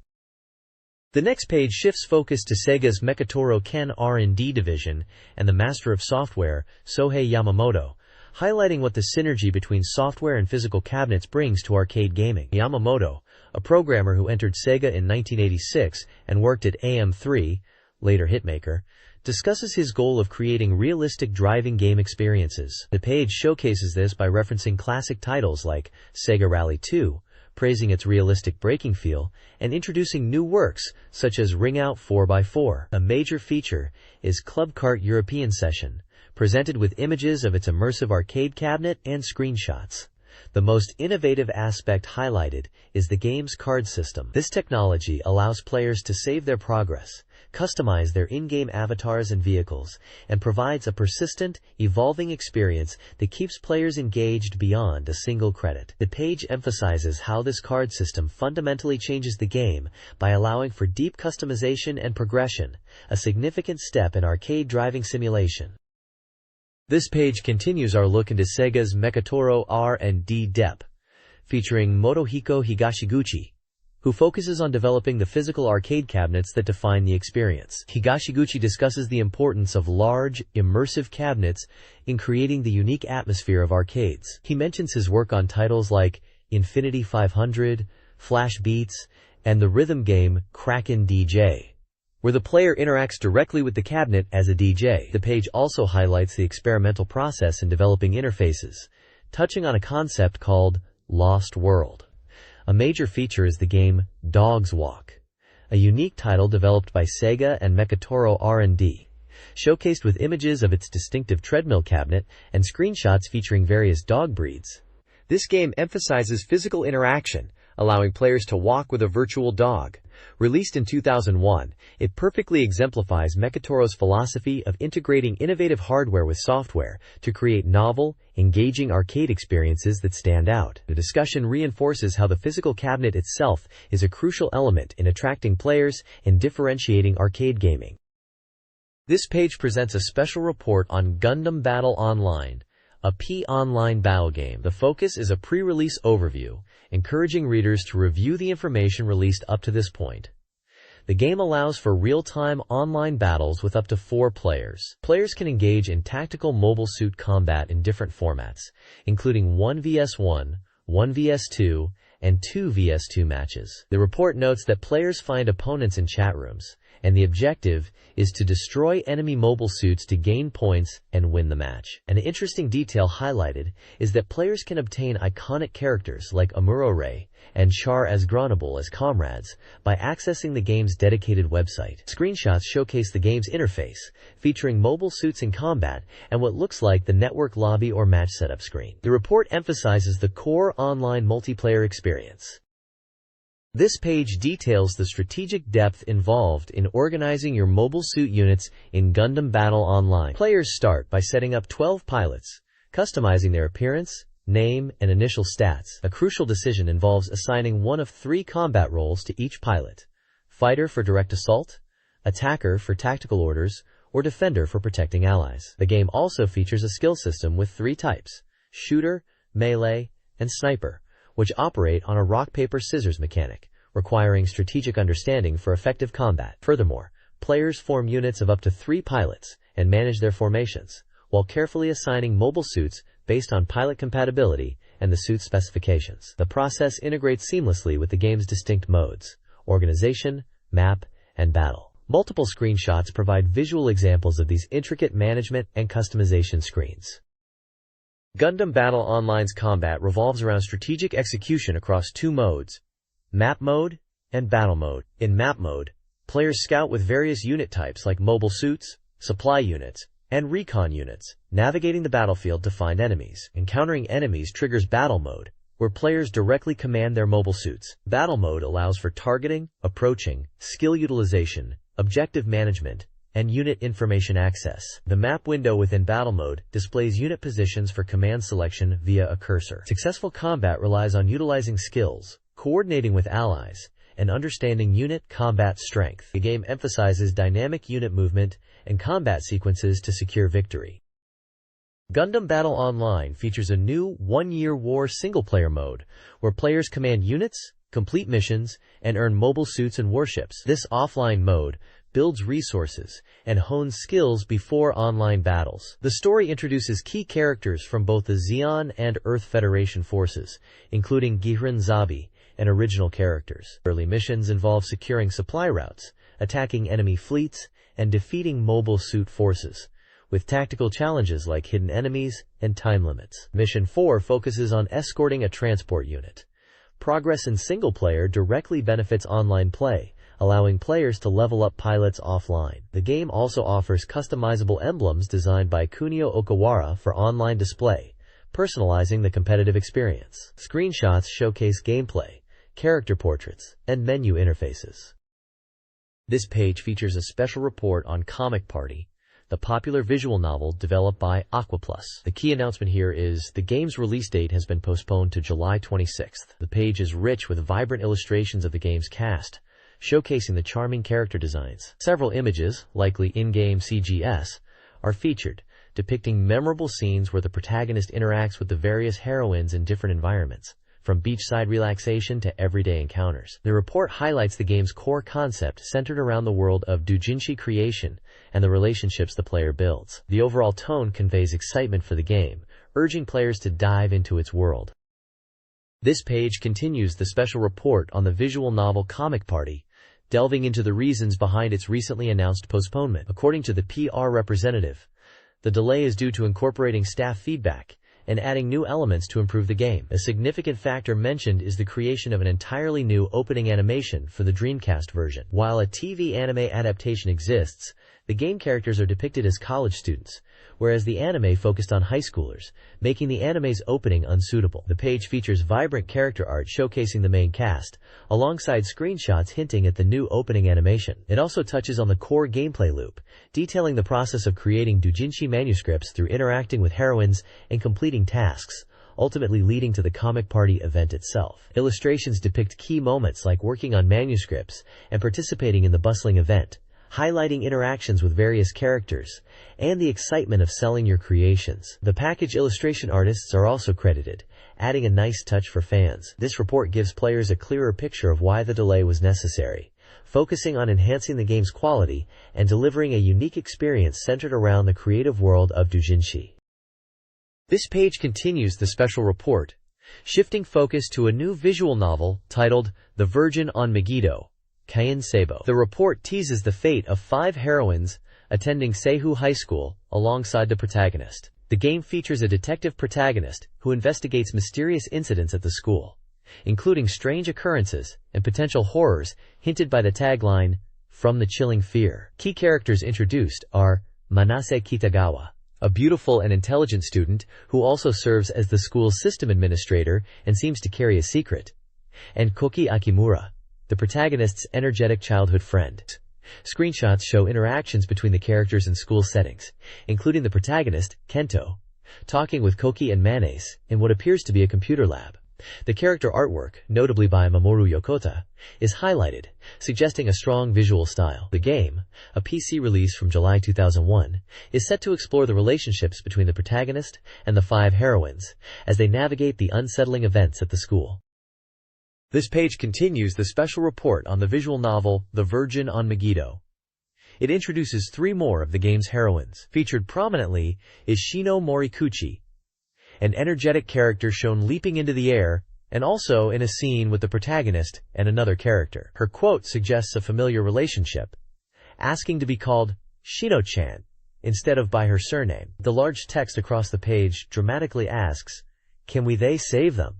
A: The next page shifts focus to Sega's Mekatoro Ken R&D division and the master of software, Sohei Yamamoto, highlighting what the synergy between software and physical cabinets brings to arcade gaming. Yamamoto, a programmer who entered Sega in 1986 and worked at AM3, later Hitmaker, discusses his goal of creating realistic driving game experiences. The page showcases this by referencing classic titles like Sega Rally 2, praising its realistic braking feel and introducing new works such as Ring Out 4x4. A major feature is Club Kart European Session, presented with images of its immersive arcade cabinet and screenshots. The most innovative aspect highlighted is the game's card system. This technology allows players to save their progress, customize their in-game avatars and vehicles, and provides a persistent, evolving experience that keeps players engaged beyond a single credit. The page emphasizes how this card system fundamentally changes the game by allowing for deep customization and progression, a significant step in arcade driving simulation. This page continues our look into Sega's Mechatoro R&D Dep, featuring Motohiko Higashiguchi, who focuses on developing the physical arcade cabinets that define the experience. Higashiguchi discusses the importance of large, immersive cabinets in creating the unique atmosphere of arcades. He mentions his work on titles like Infinity 500, Flash Beats, and the rhythm game Kraken DJ, where the player interacts directly with the cabinet as a DJ. The page also highlights the experimental process in developing interfaces, touching on a concept called Lost World. A major feature is the game Dog's Walk, a unique title developed by Sega and Mechatoro R&D, showcased with images of its distinctive treadmill cabinet and screenshots featuring various dog breeds. This game emphasizes physical interaction, allowing players to walk with a virtual dog. Released in 2001, it perfectly exemplifies Mechatoro's philosophy of integrating innovative hardware with software to create novel, engaging arcade experiences that stand out. The discussion reinforces how the physical cabinet itself is a crucial element in attracting players and differentiating arcade gaming. This page presents a special report on Gundam Battle Online, a P-Online battle game. The focus is a pre-release overview, encouraging readers to review the information released up to this point. The game allows for real-time online battles with up to 4 players. Players can engage in tactical mobile suit combat in different formats, including 1vs1, 1vs2, and 2vs2 matches. The report notes that players find opponents in chat rooms, and the objective is to destroy enemy mobile suits to gain points and win the match. An interesting detail highlighted is that players can obtain iconic characters like Amuro and Char Asgronable as comrades by accessing the game's dedicated website. Screenshots showcase the game's interface, featuring mobile suits in combat and what looks like the network lobby or match setup screen. The report emphasizes the core online multiplayer experience. This page details the strategic depth involved in organizing your mobile suit units in Gundam Battle Online. Players start by setting up 12 pilots, customizing their appearance, name, and initial stats. A crucial decision involves assigning one of 3 combat roles to each pilot: fighter for direct assault, attacker for tactical orders, or defender for protecting allies. The game also features a skill system with 3 types: shooter, melee, and sniper, which operate on a rock-paper-scissors mechanic, requiring strategic understanding for effective combat. Furthermore, players form units of up to 3 pilots and manage their formations, while carefully assigning mobile suits based on pilot compatibility and the suit specifications. The process integrates seamlessly with the game's distinct modes: organization, map, and battle. Multiple screenshots provide visual examples of these intricate management and customization screens. Gundam Battle Online's combat revolves around strategic execution across 2 modes: map mode and battle mode. In map mode, players scout with various unit types like mobile suits, supply units, and recon units, navigating the battlefield to find enemies. Encountering enemies triggers battle mode, where players directly command their mobile suits. Battle mode allows for targeting, approaching, skill utilization, objective management, and unit information access. The map window within battle mode displays unit positions for command selection via a cursor. Successful combat relies on utilizing skills, coordinating with allies, and understanding unit combat strength. The game emphasizes dynamic unit movement and combat sequences to secure victory. Gundam Battle Online features a new one-year war single-player mode, where players command units, complete missions, and earn mobile suits and warships. This offline mode builds resources and hones skills before online battles. The story introduces key characters from both the Zeon and Earth Federation forces, including Gihrin Zabi and original characters. Early missions involve securing supply routes, attacking enemy fleets, and defeating mobile suit forces, with tactical challenges like hidden enemies and time limits. Mission 4 focuses on escorting a transport unit. Progress in single-player directly benefits online play, allowing players to level up pilots offline. The game also offers customizable emblems designed by Kunio Okawara for online display, personalizing the competitive experience. Screenshots showcase gameplay, character portraits, and menu interfaces. This page features a special report on Comic Party, the popular visual novel developed by Aquaplus. The key announcement here is the game's release date has been postponed to July 26th. The page is rich with vibrant illustrations of the game's cast, showcasing the charming character designs. Several images, likely in-game CGS, are featured, depicting memorable scenes where the protagonist interacts with the various heroines in different environments, from beachside relaxation to everyday encounters. The report highlights the game's core concept centered around the world of doujinshi creation and the relationships the player builds. The overall tone conveys excitement for the game, urging players to dive into its world. This page continues the special report on the visual novel Comic Party, delving into the reasons behind its recently announced postponement. According to the PR representative, the delay is due to incorporating staff feedback and adding new elements to improve the game. A significant factor mentioned is the creation of an entirely new opening animation for the Dreamcast version. While a TV anime adaptation exists, the game characters are depicted as college students, whereas the anime focused on high schoolers, making the anime's opening unsuitable. The page features vibrant character art showcasing the main cast, alongside screenshots hinting at the new opening animation. It also touches on the core gameplay loop, detailing the process of creating doujinshi manuscripts through interacting with heroines and completing tasks, ultimately leading to the Comic Party event itself. Illustrations depict key moments like working on manuscripts and participating in the bustling event, highlighting interactions with various characters, and the excitement of selling your creations. The package illustration artists are also credited, adding a nice touch for fans. This report gives players a clearer picture of why the delay was necessary, focusing on enhancing the game's quality and delivering a unique experience centered around the creative world of doujinshi. This page continues the special report, shifting focus to a new visual novel titled The Virgin on Megiddo, Kain Seibo. The report teases the fate of 5 heroines attending Seihu High School alongside the protagonist. The game features a detective protagonist who investigates mysterious incidents at the school, including strange occurrences and potential horrors hinted by the tagline, "From the Chilling Fear." Key characters introduced are Manase Kitagawa, a beautiful and intelligent student who also serves as the school's system administrator and seems to carry a secret, and Koki Akimura, the protagonist's energetic childhood friend. Screenshots show interactions between the characters in school settings, including the protagonist, Kento, talking with Koki and Manase in what appears to be a computer lab. The character artwork, notably by Mamoru Yokota, is highlighted, suggesting a strong visual style. The game, a PC release from July 2001, is set to explore the relationships between the protagonist and the 5 heroines as they navigate the unsettling events at the school. This page continues the special report on the visual novel The Virgin on Megiddo. It introduces 3 more of the game's heroines. Featured prominently is Shino Morikuchi, an energetic character shown leaping into the air and also in a scene with the protagonist and another character. Her quote suggests a familiar relationship, asking to be called Shino-chan instead of by her surname. The large text across the page dramatically asks, "Can they save them?"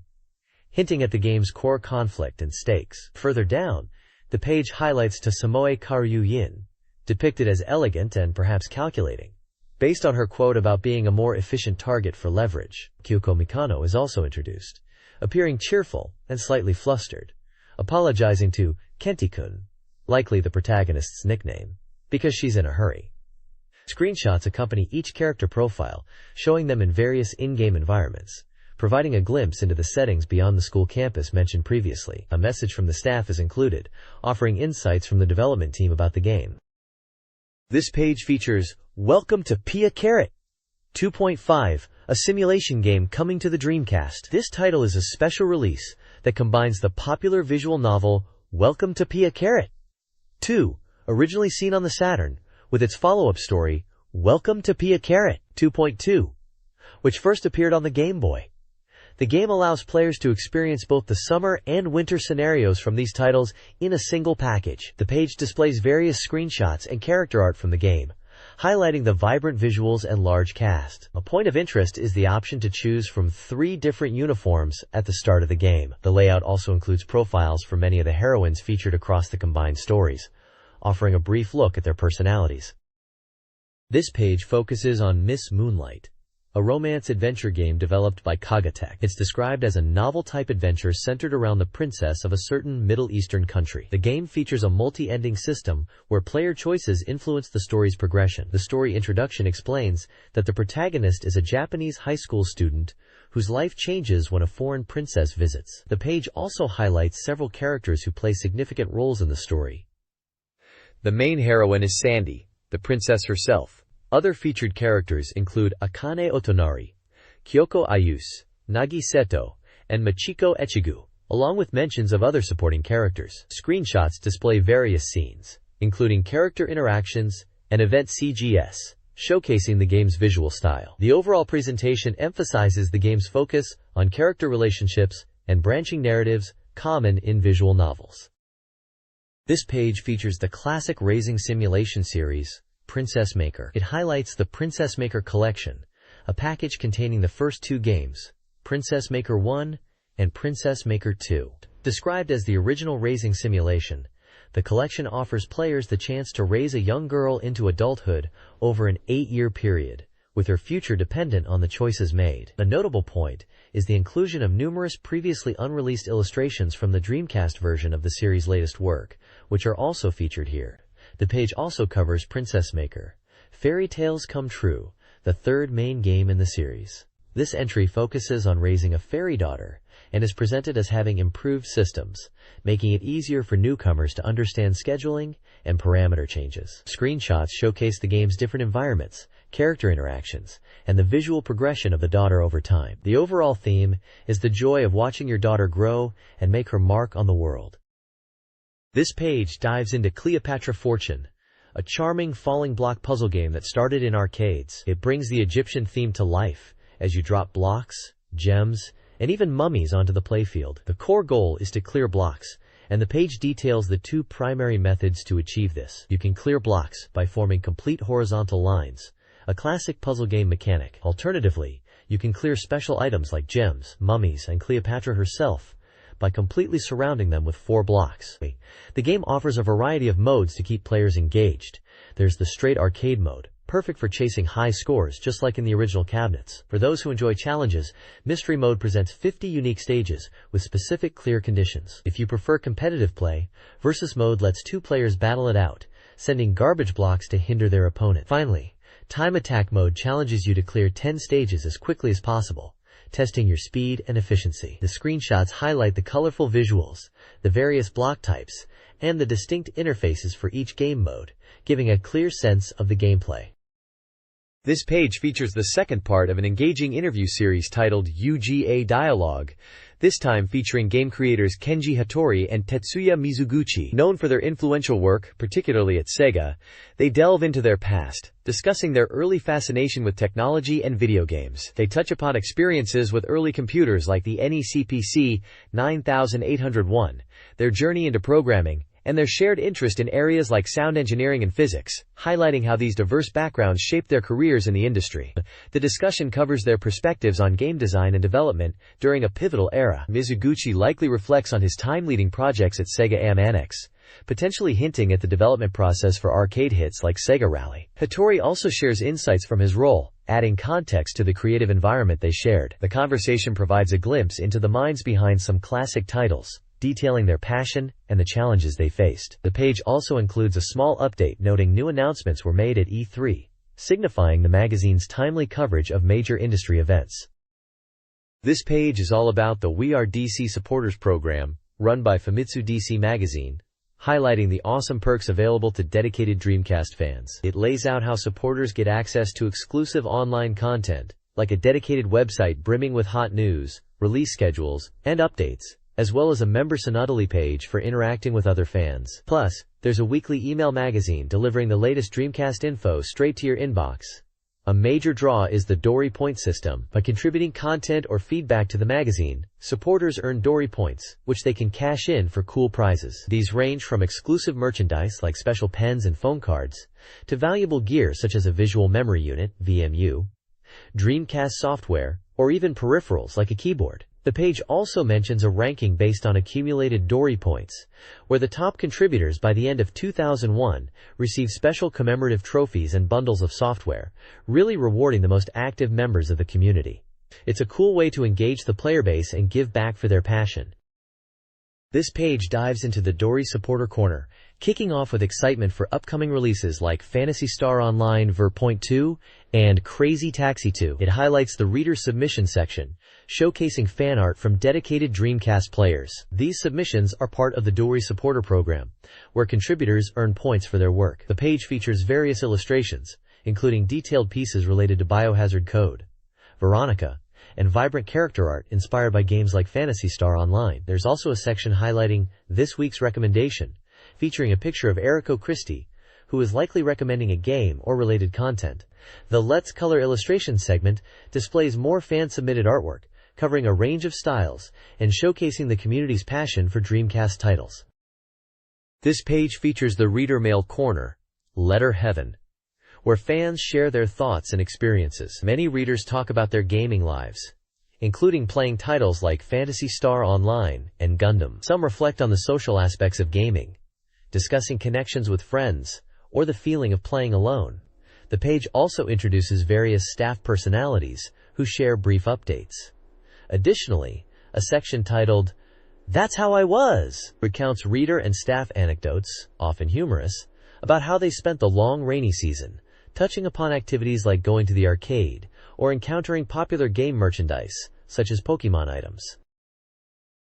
A: hinting at the game's core conflict and stakes. Further down, the page highlights Tosamoe Karyu-yin, depicted as elegant and perhaps calculating, based on her quote about being a more efficient target for leverage. Kyoko Mikano is also introduced, appearing cheerful and slightly flustered, apologizing to Kenti-kun, likely the protagonist's nickname, because she's in a hurry. Screenshots accompany each character profile, showing them in various in-game environments, providing a glimpse into the settings beyond the school campus mentioned previously. A message from the staff is included, offering insights from the development team about the game. This page features Welcome to Pia Carrot 2.5, a simulation game coming to the Dreamcast. This title is a special release that combines the popular visual novel Welcome to Pia Carrot 2, originally seen on the Saturn, with its follow-up story Welcome to Pia Carrot 2.2, which first appeared on the Game Boy. The game allows players to experience both the summer and winter scenarios from these titles in a single package. The page displays various screenshots and character art from the game, highlighting the vibrant visuals and large cast. A point of interest is the option to choose from 3 different uniforms at the start of the game. The layout also includes profiles for many of the heroines featured across the combined stories, offering a brief look at their personalities. This page focuses on Miss Moonlight, a romance-adventure game developed by Kagatech. It's described as a novel-type adventure centered around the princess of a certain Middle Eastern country. The game features a multi-ending system where player choices influence the story's progression. The story introduction explains that the protagonist is a Japanese high school student whose life changes when a foreign princess visits. The page also highlights several characters who play significant roles in the story. The main heroine is Sandy, the princess herself. Other featured characters include Akane Otonari, Kyoko Ayuse, Nagi Seto, and Machiko Echigu, along with mentions of other supporting characters. Screenshots display various scenes, including character interactions and event CGS, showcasing the game's visual style. The overall presentation emphasizes the game's focus on character relationships and branching narratives common in visual novels. This page features the classic racing simulation series, Princess Maker. It highlights the Princess Maker Collection, a package containing the first 2 games, Princess Maker 1 and Princess Maker 2. Described as the original racing simulation, the collection offers players the chance to raise a young girl into adulthood over an 8-year period, with her future dependent on the choices made. A notable point is the inclusion of numerous previously unreleased illustrations from the Dreamcast version of the series' latest work, which are also featured here. The page also covers Princess Maker, Fairy Tales Come True, the 3rd main game in the series. This entry focuses on raising a fairy daughter and is presented as having improved systems, making it easier for newcomers to understand scheduling and parameter changes. Screenshots showcase the game's different environments, character interactions, and the visual progression of the daughter over time. The overall theme is the joy of watching your daughter grow and make her mark on the world. This page dives into Cleopatra Fortune, a charming falling block puzzle game that started in arcades. It brings the Egyptian theme to life as you drop blocks, gems, and even mummies onto the playfield. The core goal is to clear blocks, and the page details the 2 primary methods to achieve this. You can clear blocks by forming complete horizontal lines, a classic puzzle game mechanic. Alternatively, you can clear special items like gems, mummies, and Cleopatra herself by completely surrounding them with 4 blocks. The game offers a variety of modes to keep players engaged. There's the straight arcade mode, perfect for chasing high scores just like in the original cabinets. For those who enjoy challenges, Mystery Mode presents 50 unique stages with specific clear conditions. If you prefer competitive play, Versus Mode lets 2 players battle it out, sending garbage blocks to hinder their opponent. Finally, Time Attack Mode challenges you to clear 10 stages as quickly as possible, testing your speed and efficiency. The screenshots highlight the colorful visuals, the various block types, and the distinct interfaces for each game mode, giving a clear sense of the gameplay. This page features the second part of an engaging interview series titled UGA Dialogue, this time featuring game creators Kenji Hattori and Tetsuya Mizuguchi. Known for their influential work, particularly at Sega, they delve into their past, discussing their early fascination with technology and video games. They touch upon experiences with early computers like the NEC-PC 9801, their journey into programming, and their shared interest in areas like sound engineering and physics, highlighting how these diverse backgrounds shaped their careers in the industry. The discussion covers their perspectives on game design and development during a pivotal era. Mizuguchi likely reflects on his time leading projects at Sega Annex, potentially hinting at the development process for arcade hits like Sega Rally. Hattori also shares insights from his role, adding context to the creative environment they shared. The conversation provides a glimpse into the minds behind some classic titles, detailing their passion and the challenges they faced. The page also includes a small update noting new announcements were made at E3, signifying the magazine's timely coverage of major industry events. This page is all about the We Are DC Supporters program, run by Famitsu DC Magazine, highlighting the awesome perks available to dedicated Dreamcast fans. It lays out how supporters get access to exclusive online content, like a dedicated website brimming with hot news, release schedules, and updates, as well as a member Sonodally page for interacting with other fans. Plus, there's a weekly email magazine delivering the latest Dreamcast info straight to your inbox, A major draw is the Dory Point system. By contributing content or feedback to the magazine, supporters earn Dory Points, which they can cash in for cool prizes. These range from exclusive merchandise like special pens and phone cards, to valuable gear such as a visual memory unit, VMU, Dreamcast software, or even peripherals like a keyboard. The page also mentions a ranking based on accumulated Dory Points, where the top contributors by the end of 2001 receive special commemorative trophies and bundles of software, really rewarding the most active members of the community. It's a cool way to engage the player base and give back for their passion. This page dives into the Dory Supporter Corner, kicking off with excitement for upcoming releases like Phantasy Star Online Ver. 2 and Crazy Taxi 2. It highlights the reader submission section, showcasing fan art from dedicated Dreamcast players. These submissions are part of the Dory Supporter Program, where contributors earn points for their work. The page features various illustrations, including detailed pieces related to Biohazard Code, Veronica, and vibrant character art inspired by games like Phantasy Star Online. There's also a section highlighting this week's recommendation, featuring a picture of Eriko Christie, who is likely recommending a game or related content. The Let's Color Illustrations segment displays more fan-submitted artwork, covering a range of styles and showcasing the community's passion for Dreamcast titles. This page features the Reader Mail Corner, Letter Heaven, where fans share their thoughts and experiences. Many readers talk about their gaming lives, including playing titles like Phantasy Star Online and Gundam. Some reflect on the social aspects of gaming, discussing connections with friends, or the feeling of playing alone. The page also introduces various staff personalities who share brief updates. Additionally, a section titled, That's How I Was, recounts reader and staff anecdotes, often humorous, about how they spent the long rainy season, touching upon activities like going to the arcade or encountering popular game merchandise, such as Pokemon items.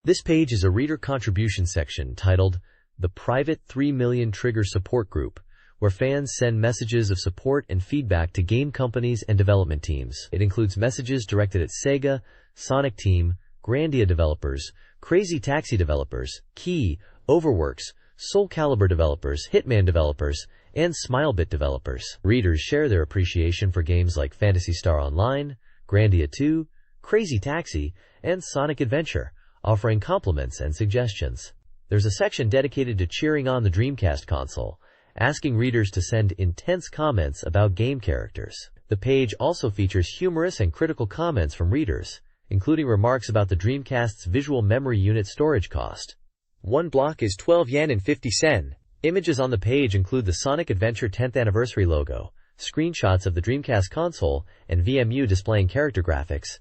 A: This page is a reader contribution section titled, The Private 3 Million Trigger Support Group, where fans send messages of support and feedback to game companies and development teams. It includes messages directed at Sega, Sonic Team, Grandia developers, Crazy Taxi developers, Key, Overworks, Soul Calibur developers, Hitman developers, and Smilebit developers. Readers share their appreciation for games like Phantasy Star Online, Grandia 2, Crazy Taxi, and Sonic Adventure, offering compliments and suggestions. There's a section dedicated to cheering on the Dreamcast console, asking readers to send intense comments about game characters. The page also features humorous and critical comments from readers, including remarks about the Dreamcast's visual memory unit storage cost. One block is 12 yen and 50 sen. Images on the page include the Sonic Adventure 10th anniversary logo, screenshots of the Dreamcast console and VMU displaying character graphics,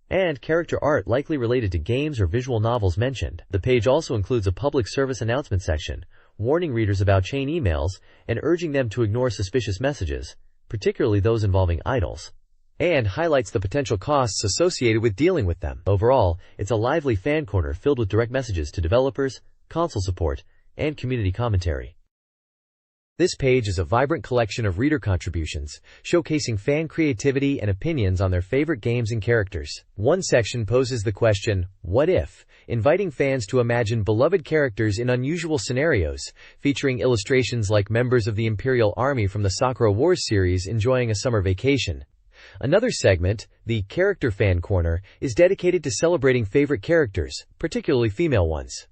A: and character art likely related to games or visual novels mentioned. The page also includes a public service announcement section, warning readers about chain emails and urging them to ignore suspicious messages, particularly those involving idols, and highlights the potential costs associated with dealing with them. Overall, it's a lively fan corner filled with direct messages to developers, console support, and community commentary. This page is a vibrant collection of reader contributions, showcasing fan creativity and opinions on their favorite games and characters. One section poses the question, What if?, inviting fans to imagine beloved characters in unusual scenarios, featuring illustrations like members of the Imperial Army from the Sakura Wars series enjoying a summer vacation. Another segment, the Character Fan Corner, is dedicated to celebrating favorite characters, particularly female ones.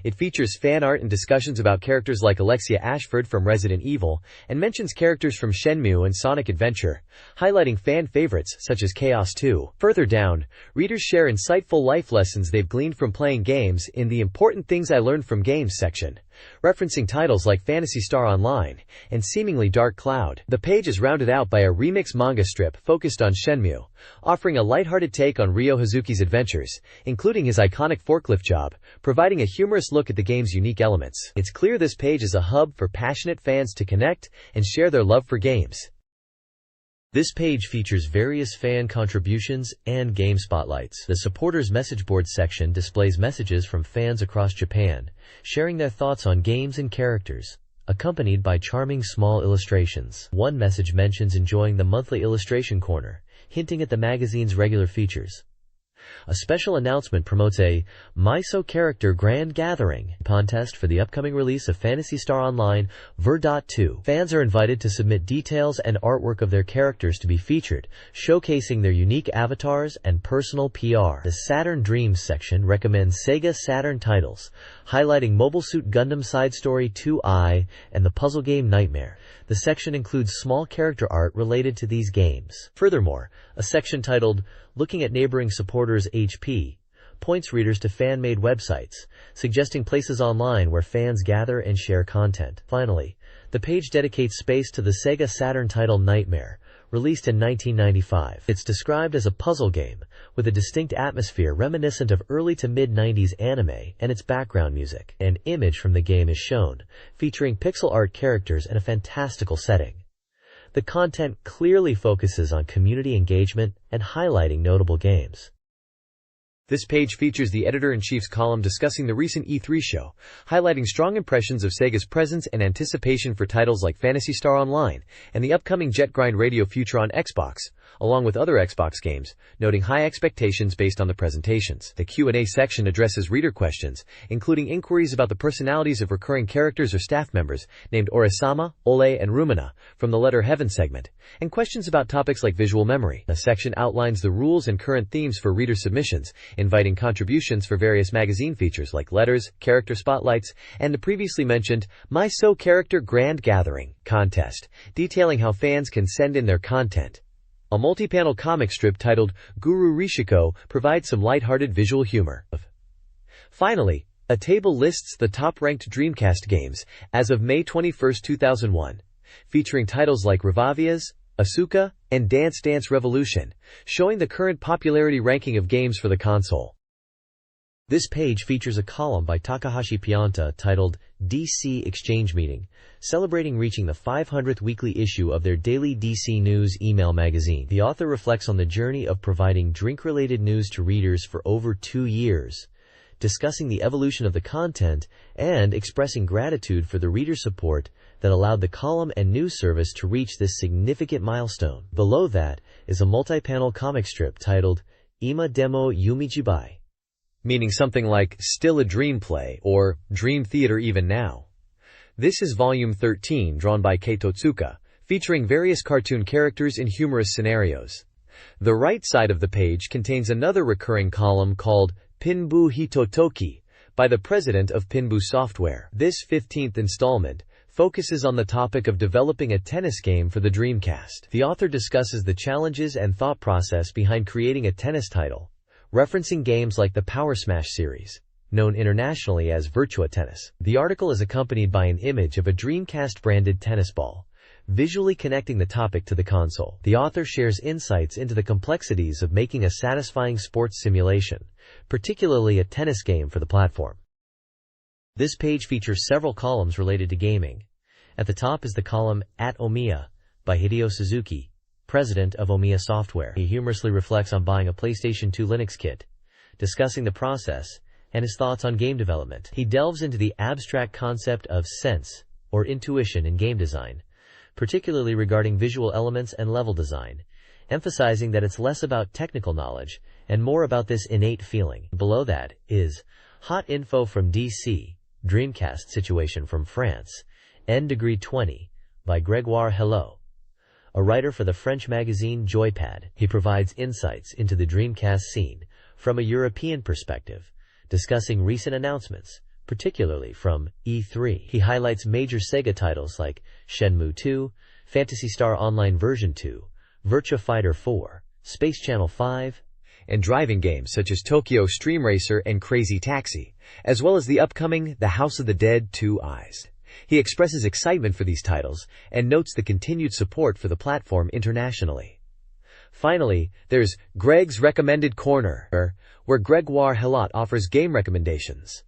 A: It features fan art and discussions about characters like Alexia Ashford from Resident Evil, and mentions characters from Shenmue and Sonic Adventure, highlighting fan favorites such as Chaos 2. Further down, readers share insightful life lessons they've gleaned from playing games in the Important Things I Learned from Games section, referencing titles like Phantasy Star Online and Seemingly Dark Cloud. The page is rounded out by a remix manga strip focused on Shenmue, offering a lighthearted take on Ryo Hazuki's adventures, including his iconic forklift job, providing a humorous look at the game's unique elements. It's clear this page is a hub for passionate fans to connect and share their love for games. This page features various fan contributions and game spotlights. The supporters message board section displays messages from fans across Japan, sharing their thoughts on games and characters, accompanied by charming small illustrations. One message mentions enjoying the monthly illustration corner, hinting at the magazine's regular features. A special announcement promotes a MISO character grand gathering contest for the upcoming release of Phantasy Star Online Ver.2. Fans are invited to submit details and artwork of their characters to be featured, showcasing their unique avatars and personal PR. The Saturn Dreams section recommends Sega Saturn titles, highlighting Mobile Suit Gundam Side Story 2i and the puzzle game Nightmare. The section includes small character art related to these games. Furthermore, a section titled Looking at Neighboring Supporters HP points readers to fan-made websites, suggesting places online where fans gather and share content. Finally, the page dedicates space to the Sega Saturn title Nightmare, released in 1995. It's described as a puzzle game, with a distinct atmosphere reminiscent of early to mid-90s anime and its background music. An image from the game is shown, featuring pixel art characters in a fantastical setting. The content clearly focuses on community engagement and highlighting notable games.
B: This page features the editor-in-chief's column discussing the recent E3 show, highlighting strong impressions of Sega's presence and anticipation for titles like Phantasy Star Online and the upcoming Jet Grind Radio Future on Xbox, along with other Xbox games, noting high expectations based on the presentations. The Q&A section addresses reader questions, including inquiries about the personalities of recurring characters or staff members named Orisama, Ole, and Rumina from the Letter Heaven segment, and questions about topics like visual memory. The section outlines the rules and current themes for reader submissions, inviting contributions for various magazine features like letters, character spotlights, and the previously mentioned MISO Character Grand Gathering contest, detailing how fans can send in their content. A multi-panel comic strip titled Guru Rishiko provides some lighthearted visual humor. Finally, a table lists the top-ranked Dreamcast games as of May 21, 2001, featuring titles like Revavias, Asuka, and Dance Dance Revolution, showing the current popularity ranking of games for the console.
A: This page features a column by Takahashi Pianta titled DC Exchange Meeting, celebrating reaching the 500th weekly issue of their daily DC News email magazine. The author reflects on the journey of providing drink-related news to readers for over 2 years, discussing the evolution of the content and expressing gratitude for the reader support that allowed the column and news service to reach this significant milestone. Below that is a multi-panel comic strip titled Ima Demo Yumijibai,
B: meaning something like Still a Dream Play or Dream Theater Even Now. This is volume 13, drawn by Kei Totsuka, featuring various cartoon characters in humorous scenarios. The right side of the page contains another recurring column called Pinbu Hitotoki by the president of Pinbu Software. This 15th installment focuses on the topic of developing a tennis game for the Dreamcast. The author discusses the challenges and thought process behind creating a tennis title, referencing games like the Power Smash series, known internationally as Virtua Tennis. The article is accompanied by an image of a Dreamcast-branded tennis ball, visually connecting the topic to the console. The author shares insights into the complexities of making a satisfying sports simulation, particularly a tennis game for the platform. This page features several columns related to gaming. At the top is the column At Omiya by Hideo Suzuki, president of Omiya Software. He humorously reflects on buying a PlayStation 2 Linux kit, discussing the process and his thoughts on game development. He delves into the abstract concept of sense or intuition in game design, particularly regarding visual elements and level design, emphasizing that it's less about technical knowledge and more about this innate feeling. Below that is Hot Info from DC, Dreamcast Situation from France, N Degree 20, by Grégoire Hello, a writer for the French magazine Joypad. He provides insights into the Dreamcast scene from a European perspective, discussing recent announcements, particularly from E3. He highlights major Sega titles like Shenmue 2, Phantasy Star Online Version 2, Virtua Fighter 4, Space Channel 5, and driving games such as Tokyo Stream Racer and Crazy Taxi, as well as the upcoming The House of the Dead 2 Eyes. He expresses excitement for these titles and notes the continued support for the platform internationally. Finally, there's Greg's Recommended Corner, where Grégoire Helot offers game recommendations.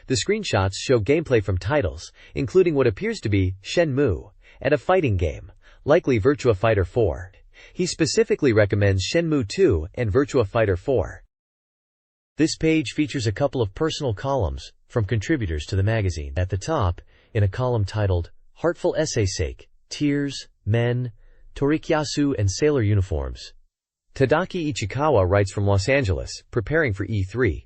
B: The screenshots show gameplay from titles, including what appears to be Shenmue, and a fighting game, likely Virtua Fighter 4. He specifically recommends Shenmue 2 and Virtua Fighter 4.
A: This page features a couple of personal columns from contributors to the magazine. At the top, in a column titled Heartful Essay Sake, Tears, Men, Torikyasu and Sailor Uniforms,
B: Tadaki Ichikawa writes from Los Angeles, preparing for E3.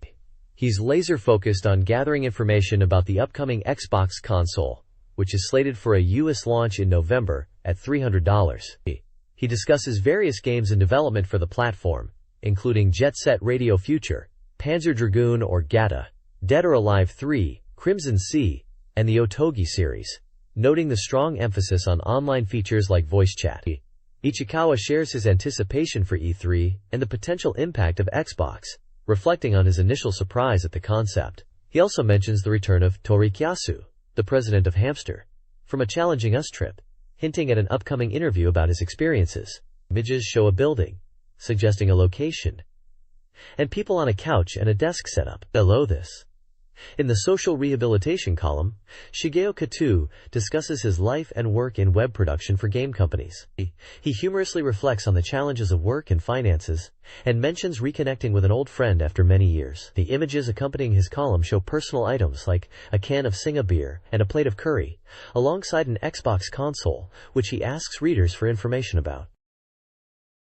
A: He's laser-focused on gathering information about the upcoming Xbox console, which is slated for a US launch in November at $300. He discusses various games in development for the platform, including Jet Set Radio Future, Panzer Dragoon or Gata, Dead or Alive 3, Crimson Sea, and the Otogi series, noting the strong emphasis on online features like voice chat. Ichikawa shares his anticipation for E3 and the potential impact of Xbox, reflecting on his initial surprise at the concept. He also mentions the return of Torikyasu, the president of Hamster, from a Challenging Us trip, hinting at an upcoming interview about his experiences. Images show a building, suggesting a location, and people on a couch and a desk setup below this. In the social rehabilitation column, Shigeo Kato discusses his life and work in web production for game companies. He humorously reflects on the challenges of work and finances, and mentions reconnecting with an old friend after many years. The images accompanying his column show personal items like a can of Singa beer and a plate of curry, alongside an Xbox console, which he asks readers for information about.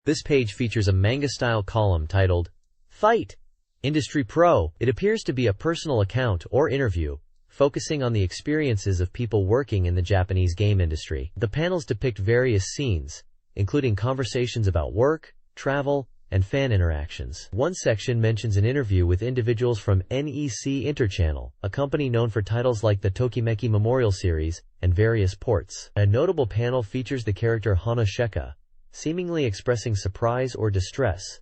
A: This page features a manga-style column titled, Fight! Industry Pro. It appears to be a personal account or interview, focusing on the experiences of people working in the Japanese game industry. The panels depict various scenes, including conversations about work, travel, and fan interactions. One section mentions an interview with individuals from NEC Interchannel, a company known for titles like the Tokimeki Memorial series and various ports. A notable panel features the character Hana Sheka, seemingly expressing surprise or distress,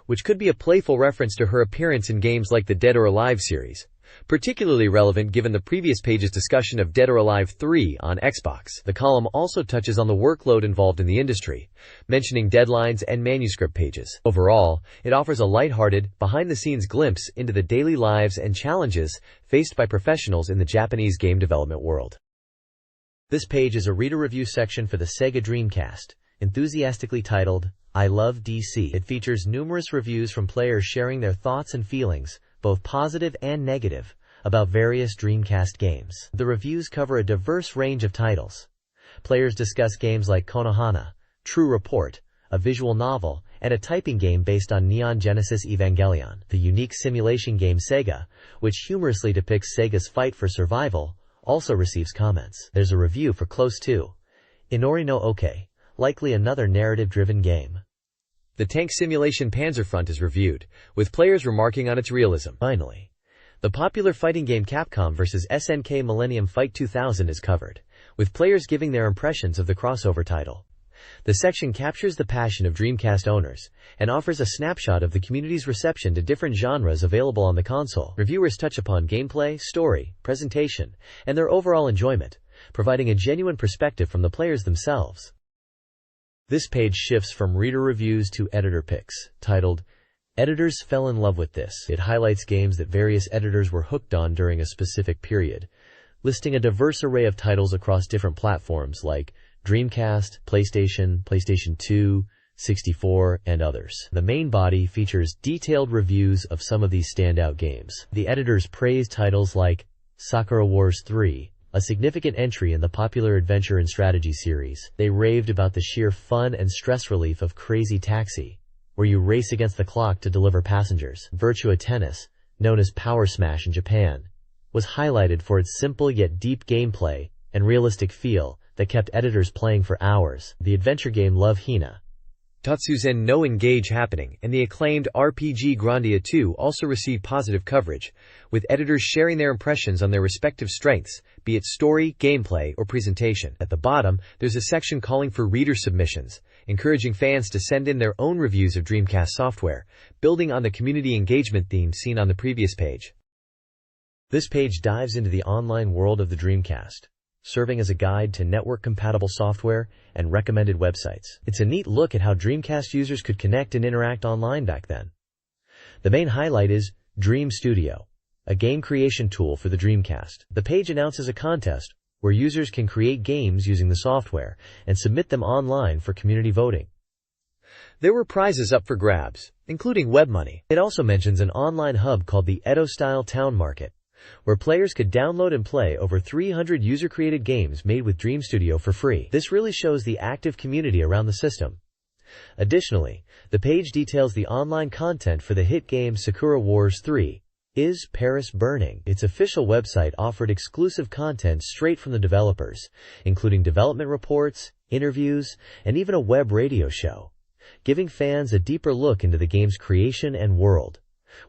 B: which could be a playful reference to her appearance in games like the Dead or Alive series, particularly relevant given the previous page's discussion of Dead or Alive 3 on Xbox. The column also touches on the workload involved in the industry, mentioning deadlines and manuscript pages. Overall, it offers a lighthearted, behind-the-scenes glimpse into the daily lives and challenges faced by professionals in the Japanese game development world.
A: This page is a reader review section for the Sega Dreamcast, enthusiastically titled, I Love DC. It features numerous reviews from players sharing their thoughts and feelings, both positive and negative, about various Dreamcast games. The reviews cover a diverse range of titles. Players discuss games like Konohana, True Report, a visual novel, and a typing game based on Neon Genesis Evangelion. The unique simulation game Sega, which humorously depicts Sega's fight for survival, also receives comments. There's a review for Close 2, Inori no Oke, likely another narrative-driven game.
B: The tank simulation Panzerfront is reviewed, with players remarking on its realism.
A: Finally, the popular fighting game Capcom vs. SNK Millennium Fight 2000 is covered, with players giving their impressions of the crossover title. The section captures the passion of Dreamcast owners, and offers a snapshot of the community's reception to different genres available on the console. Reviewers touch upon gameplay, story, presentation, and their overall enjoyment, providing a genuine perspective from the players themselves. This page shifts from reader reviews to editor picks, titled, Editors Fell in Love with This. It highlights games that various editors were hooked on during a specific period, listing a diverse array of titles across different platforms like Dreamcast, PlayStation 2, 64, and others. The main body features detailed reviews of some of these standout games. The editors praise titles like Sakura Wars 3, a significant entry in the popular adventure and strategy series. They raved about the sheer fun and stress relief of Crazy Taxi, where you race against the clock to deliver passengers. Virtua Tennis, known as Power Smash in Japan, was highlighted for its simple yet deep gameplay and realistic feel that kept editors playing for hours. The adventure game Love Hina,
B: Tatsuzen no Engage Happening, and the acclaimed RPG Grandia 2 also received positive coverage, with editors sharing their impressions on their respective strengths, be it story, gameplay, or presentation. At the bottom, there's a section calling for reader submissions, encouraging fans to send in their own reviews of Dreamcast software, building on the community engagement theme seen on the previous page.
A: This page dives into the online world of the Dreamcast, serving as a guide to network-compatible software and recommended websites. It's a neat look at how Dreamcast users could connect and interact online back then. The main highlight is Dream Studio, a game creation tool for the Dreamcast. The page announces a contest where users can create games using the software and submit them online for community voting.
B: There were prizes up for grabs, including web money.
A: It also mentions an online hub called the Edo-style Town Market, where players could download and play over 300 user-created games made with Dream Studio for free. This really shows the active community around the system. Additionally, The page details the online content for the hit game Sakura Wars 3. Is Paris Burning? Its official website offered exclusive content straight from the developers, including development reports, interviews, and even a web radio show, giving fans a deeper look into the game's creation and world,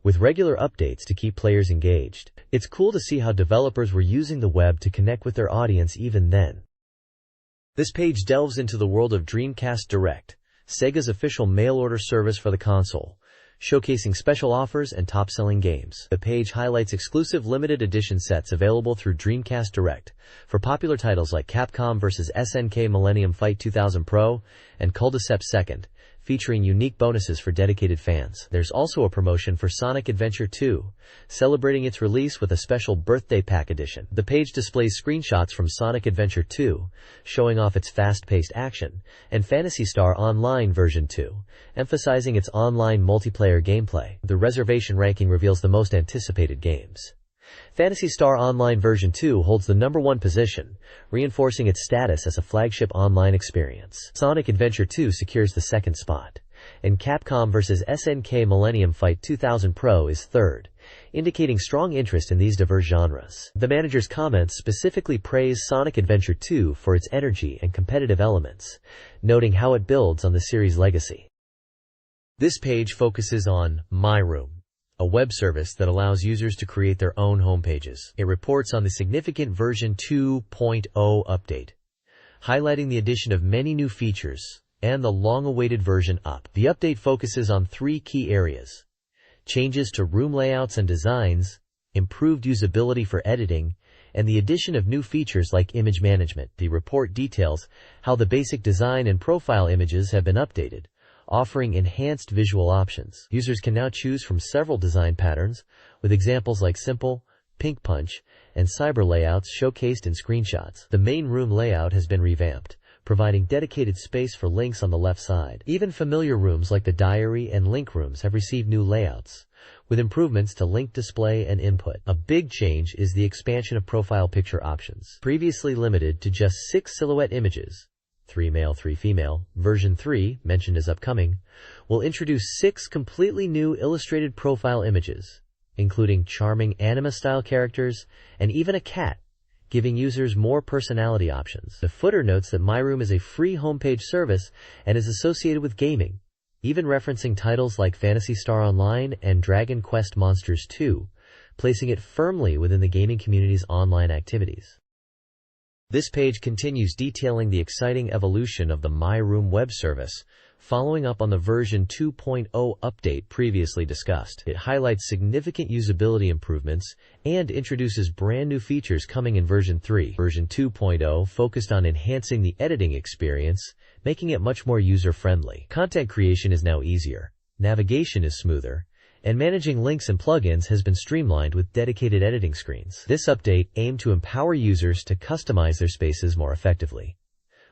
A: with regular updates to keep players engaged. It's cool to see how developers were using the web to connect with their audience even then. This page delves into the world of Dreamcast Direct, Sega's official mail-order service for the console, showcasing special offers and top-selling games. The page highlights exclusive limited edition sets available through Dreamcast Direct for popular titles like Capcom vs. SNK Millennium Fight 2000 Pro and Cul-de-Sac Second, featuring unique bonuses for dedicated fans. There's also a promotion for Sonic Adventure 2, celebrating its release with a special birthday pack edition. The page displays screenshots from Sonic Adventure 2, showing off its fast-paced action, and Phantasy Star Online version 2, emphasizing its online multiplayer gameplay. The reservation ranking reveals the most anticipated games. Phantasy Star Online version 2 holds the #1 position, reinforcing its status as a flagship online experience. Sonic Adventure 2 secures the second spot, and Capcom vs. SNK Millennium Fight 2000 Pro is third, indicating strong interest in these diverse genres. The manager's comments specifically praise Sonic Adventure 2 for its energy and competitive elements, noting how it builds on the series' legacy. This page focuses on My Room, a web service that allows users to create their own homepages. It reports on the significant version 2.0 update, highlighting the addition of many new features and the long-awaited version up. The update focuses on 3 key areas: changes to room layouts and designs, improved usability for editing, and the addition of new features like image management. The report details how the basic design and profile images have been updated, offering enhanced visual options. Users can now choose from several design patterns, with examples like simple, pink punch, and cyber layouts showcased in screenshots. The main room layout has been revamped, providing dedicated space for links on the left side. Even familiar rooms like the diary and link rooms have received new layouts, with improvements to link display and input. A big change is the expansion of profile picture options. Previously limited to just 6 silhouette images, 3 male, 3 female, version 3, mentioned as upcoming, will introduce 6 completely new illustrated profile images, including charming anime-style characters and even a cat, giving users more personality options. The footer notes that My Room is a free homepage service and is associated with gaming, even referencing titles like Phantasy Star Online and Dragon Quest Monsters 2, placing it firmly within the gaming community's online activities. This page continues detailing the exciting evolution of the My Room web service, following up on the version 2.0 update previously discussed. It highlights significant usability improvements and introduces brand new features coming in version 3. Version 2.0 focused on enhancing the editing experience, making it much more user-friendly. Content creation is now easier, navigation is smoother, and managing links and plugins has been streamlined with dedicated editing screens. This update aimed to empower users to customize their spaces more effectively.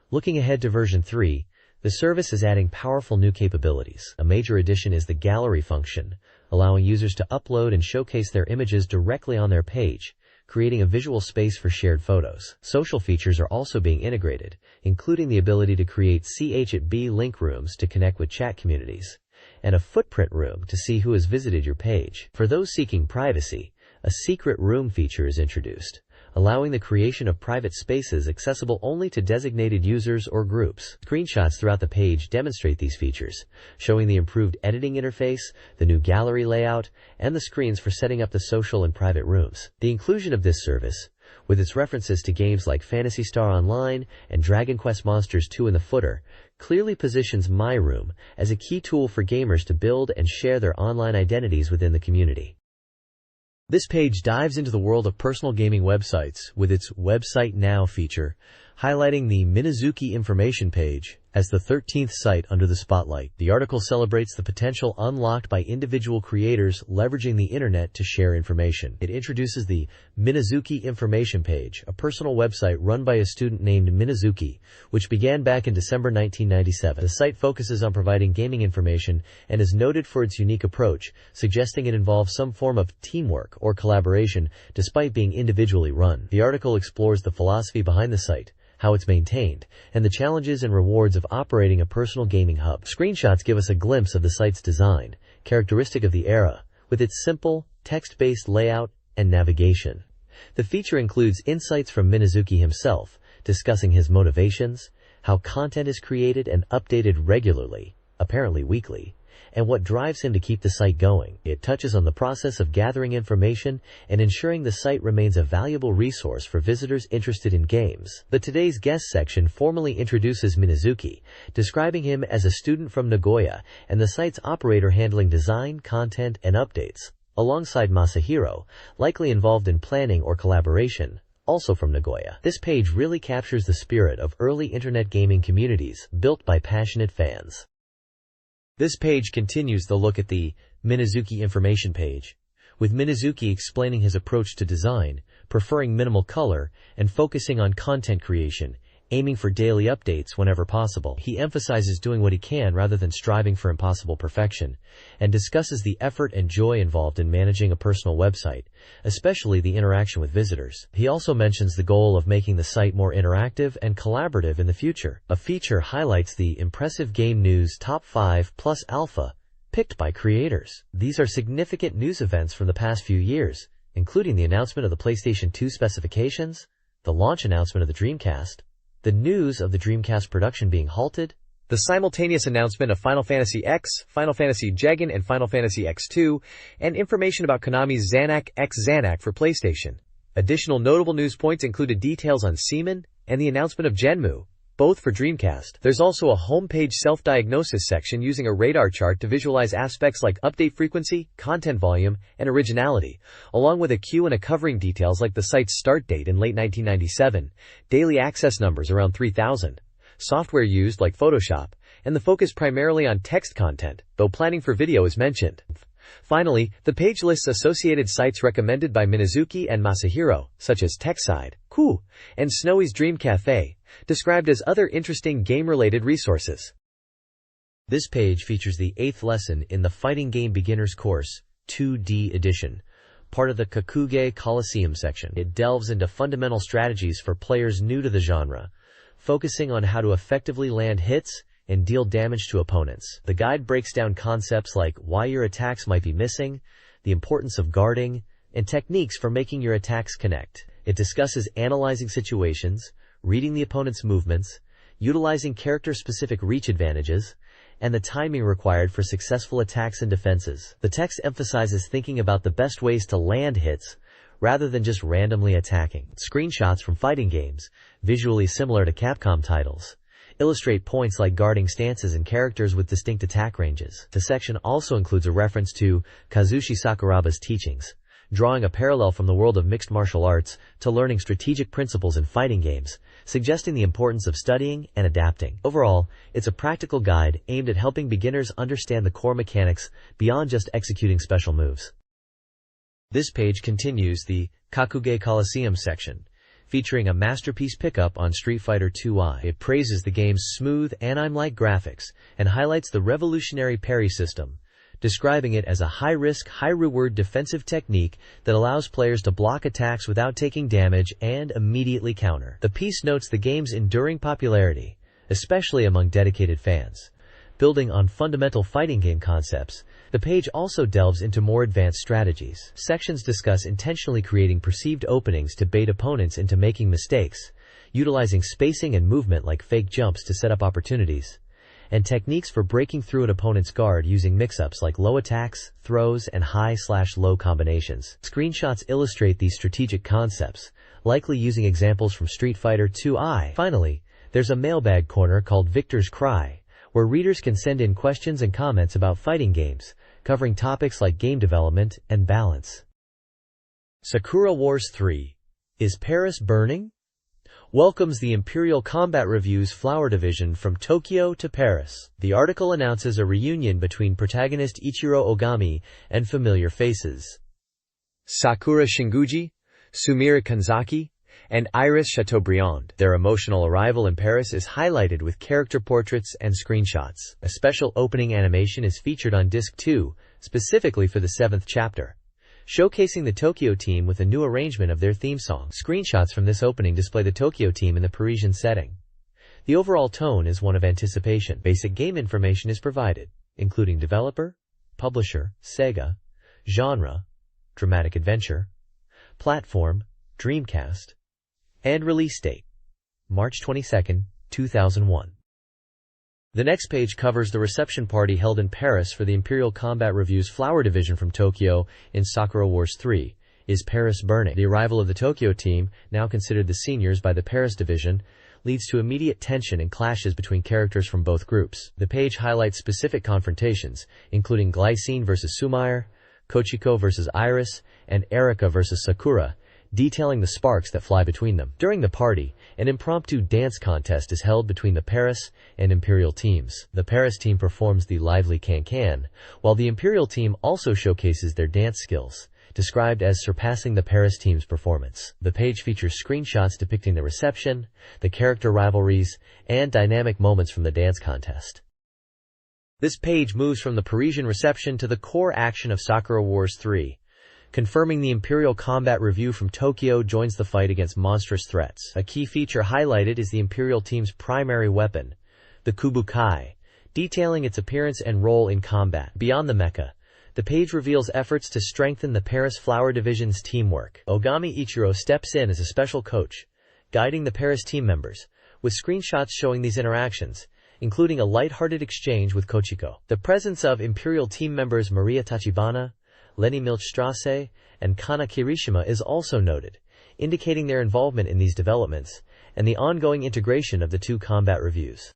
A: Looking ahead to version 3, the service is adding powerful new capabilities. A major addition is the gallery function, allowing users to upload and showcase their images directly on their page, creating a visual space for shared photos. Social features are also being integrated, including the ability to create CH@B link rooms to connect with chat communities, and a footprint room to see who has visited your page. For those seeking privacy, a secret room feature is introduced, allowing the creation of private spaces accessible only to designated users or groups. Screenshots throughout the page demonstrate these features, showing the improved editing interface, the new gallery layout, and the screens for setting up the social and private rooms. The inclusion of this service, with its references to games like Phantasy Star Online and Dragon Quest Monsters 2 in the footer, clearly positions My Room as a key tool for gamers to build and share their online identities within the community. This page dives into the world of personal gaming websites with its Website Now feature, highlighting the Minazuki information page as the 13th site under the spotlight. The article celebrates the potential unlocked by individual creators leveraging the internet to share information. It introduces the Minazuki information page, a personal website run by a student named Minazuki, which began back in December 1997. The site focuses on providing gaming information and is noted for its unique approach, suggesting it involves some form of teamwork or collaboration despite being individually run. The article explores the philosophy behind the site, how it's maintained, and the challenges and rewards of operating a personal gaming hub. Screenshots give us a glimpse of the site's design, characteristic of the era, with its simple, text-based layout and navigation. The feature includes insights from Minazuki himself, discussing his motivations, how content is created and updated regularly, apparently weekly, and what drives him to keep the site going. It touches on the process of gathering information and ensuring the site remains a valuable resource for visitors interested in games. The Today's Guest section formally introduces Minazuki, describing him as a student from Nagoya and the site's operator handling design, content, and updates, alongside Masahiro, likely involved in planning or collaboration, also from Nagoya. This page really captures the spirit of early internet gaming communities built by passionate fans. This page continues the look at the Minazuki information page, with Minazuki explaining his approach to design, preferring minimal color, and focusing on content creation, aiming for daily updates whenever possible. He emphasizes doing what he can rather than striving for impossible perfection, and discusses the effort and joy involved in managing a personal website, especially the interaction with visitors. He also mentions the goal of making the site more interactive and collaborative in the future. A feature highlights the impressive Game News Top 5 Plus Alpha, picked by creators. These are significant news events from the past few years, including the announcement of the PlayStation 2 specifications, the launch announcement of the Dreamcast, the news of the Dreamcast production being halted, the simultaneous announcement of Final Fantasy X, Final Fantasy Jagan and Final Fantasy X2, and information about Konami's Xanac X Xanac for PlayStation. Additional notable news points included details on Seaman and the announcement of Genmu, both for Dreamcast. There's also a homepage self-diagnosis section using a radar chart to visualize aspects like update frequency, content volume, and originality, along with a queue and a covering details like the site's start date in late 1997, daily access numbers around 3,000, software used like Photoshop, and the focus primarily on text content, though planning for video is mentioned. Finally, the page lists associated sites recommended by Minazuki and Masahiro, such as TechSide, Ku, and Snowy's Dream Cafe, described as other interesting game-related resources. This page features the 8th lesson in the Fighting Game Beginners course, 2D edition, part of the Kakuge Coliseum section. It delves into fundamental strategies for players new to the genre, focusing on how to effectively land hits and deal damage to opponents. The guide breaks down concepts like why your attacks might be missing, the importance of guarding, and techniques for making your attacks connect. It discusses analyzing situations, reading the opponent's movements, utilizing character-specific reach advantages, and the timing required for successful attacks and defenses. The text emphasizes thinking about the best ways to land hits, rather than just randomly attacking. Screenshots from fighting games, visually similar to Capcom titles, illustrate points like guarding stances and characters with distinct attack ranges. The section also includes a reference to Kazushi Sakuraba's teachings, drawing a parallel from the world of mixed martial arts to learning strategic principles in fighting games, suggesting the importance of studying and adapting. Overall, it's a practical guide aimed at helping beginners understand the core mechanics beyond just executing special moves. This page continues the Kakuge Coliseum section, featuring a masterpiece pickup on Street Fighter II-I. It praises the game's smooth, anime-like graphics and highlights the revolutionary parry system, describing it as a high-risk, high-reward defensive technique that allows players to block attacks without taking damage and immediately counter. The piece notes the game's enduring popularity, especially among dedicated fans. Building on fundamental fighting game concepts, the page also delves into more advanced strategies. Sections discuss intentionally creating perceived openings to bait opponents into making mistakes, utilizing spacing and movement like fake jumps to set up opportunities, and techniques for breaking through an opponent's guard using mix-ups like low attacks, throws, and high/low combinations. Screenshots illustrate these strategic concepts, likely using examples from Street Fighter II-I. Finally, there's a mailbag corner called Victor's Cry, where readers can send in questions and comments about fighting games, covering topics like game development and balance. Sakura Wars 3. Is Paris Burning? Welcomes the Imperial Combat Review's Flower Division from Tokyo to Paris. The article announces a reunion between protagonist Ichiro Ogami and familiar faces. Sakura Shinguji, Sumire Kanzaki, and Iris Chateaubriand. Their emotional arrival in Paris is highlighted with character portraits and screenshots. A special opening animation is featured on Disc 2, specifically for the 7th chapter, showcasing the Tokyo team with a new arrangement of their theme song. Screenshots from this opening display the Tokyo team in the Parisian setting. The overall tone is one of anticipation. Basic game information is provided, including developer, publisher, Sega, genre, dramatic adventure, platform, Dreamcast, and release date, March 22, 2001. The next page covers the reception party held in Paris for the Imperial Combat Review's Flower Division from Tokyo in Sakura Wars 3, Is Paris Burning? The arrival of the Tokyo team, now considered the seniors by the Paris Division, leads to immediate tension and clashes between characters from both groups. The page highlights specific confrontations, including Glycine vs. Sumire, Kochiko vs. Iris, and Erika vs. Sakura, detailing the sparks that fly between them. During the party, an impromptu dance contest is held between the Paris and Imperial teams. The Paris team performs the lively can-can, while the Imperial team also showcases their dance skills, described as surpassing the Paris team's performance. The page features screenshots depicting the reception, the character rivalries, and dynamic moments from the dance contest. This page moves from the Parisian reception to the core action of Sakura Wars 3. Confirming the Imperial Combat Review from Tokyo joins the fight against monstrous threats. A key feature highlighted is the Imperial team's primary weapon, the Kubukai, detailing its appearance and role in combat. Beyond the mecha, the page reveals efforts to strengthen the Paris Flower Division's teamwork. Ogami Ichiro steps in as a special coach, guiding the Paris team members, with screenshots showing these interactions, including a light-hearted exchange with Kochiko. The presence of Imperial team members Maria Tachibana, Lenny Milchstrasse, and Kana Kirishima is also noted, indicating their involvement in these developments and the ongoing integration of the two combat reviews.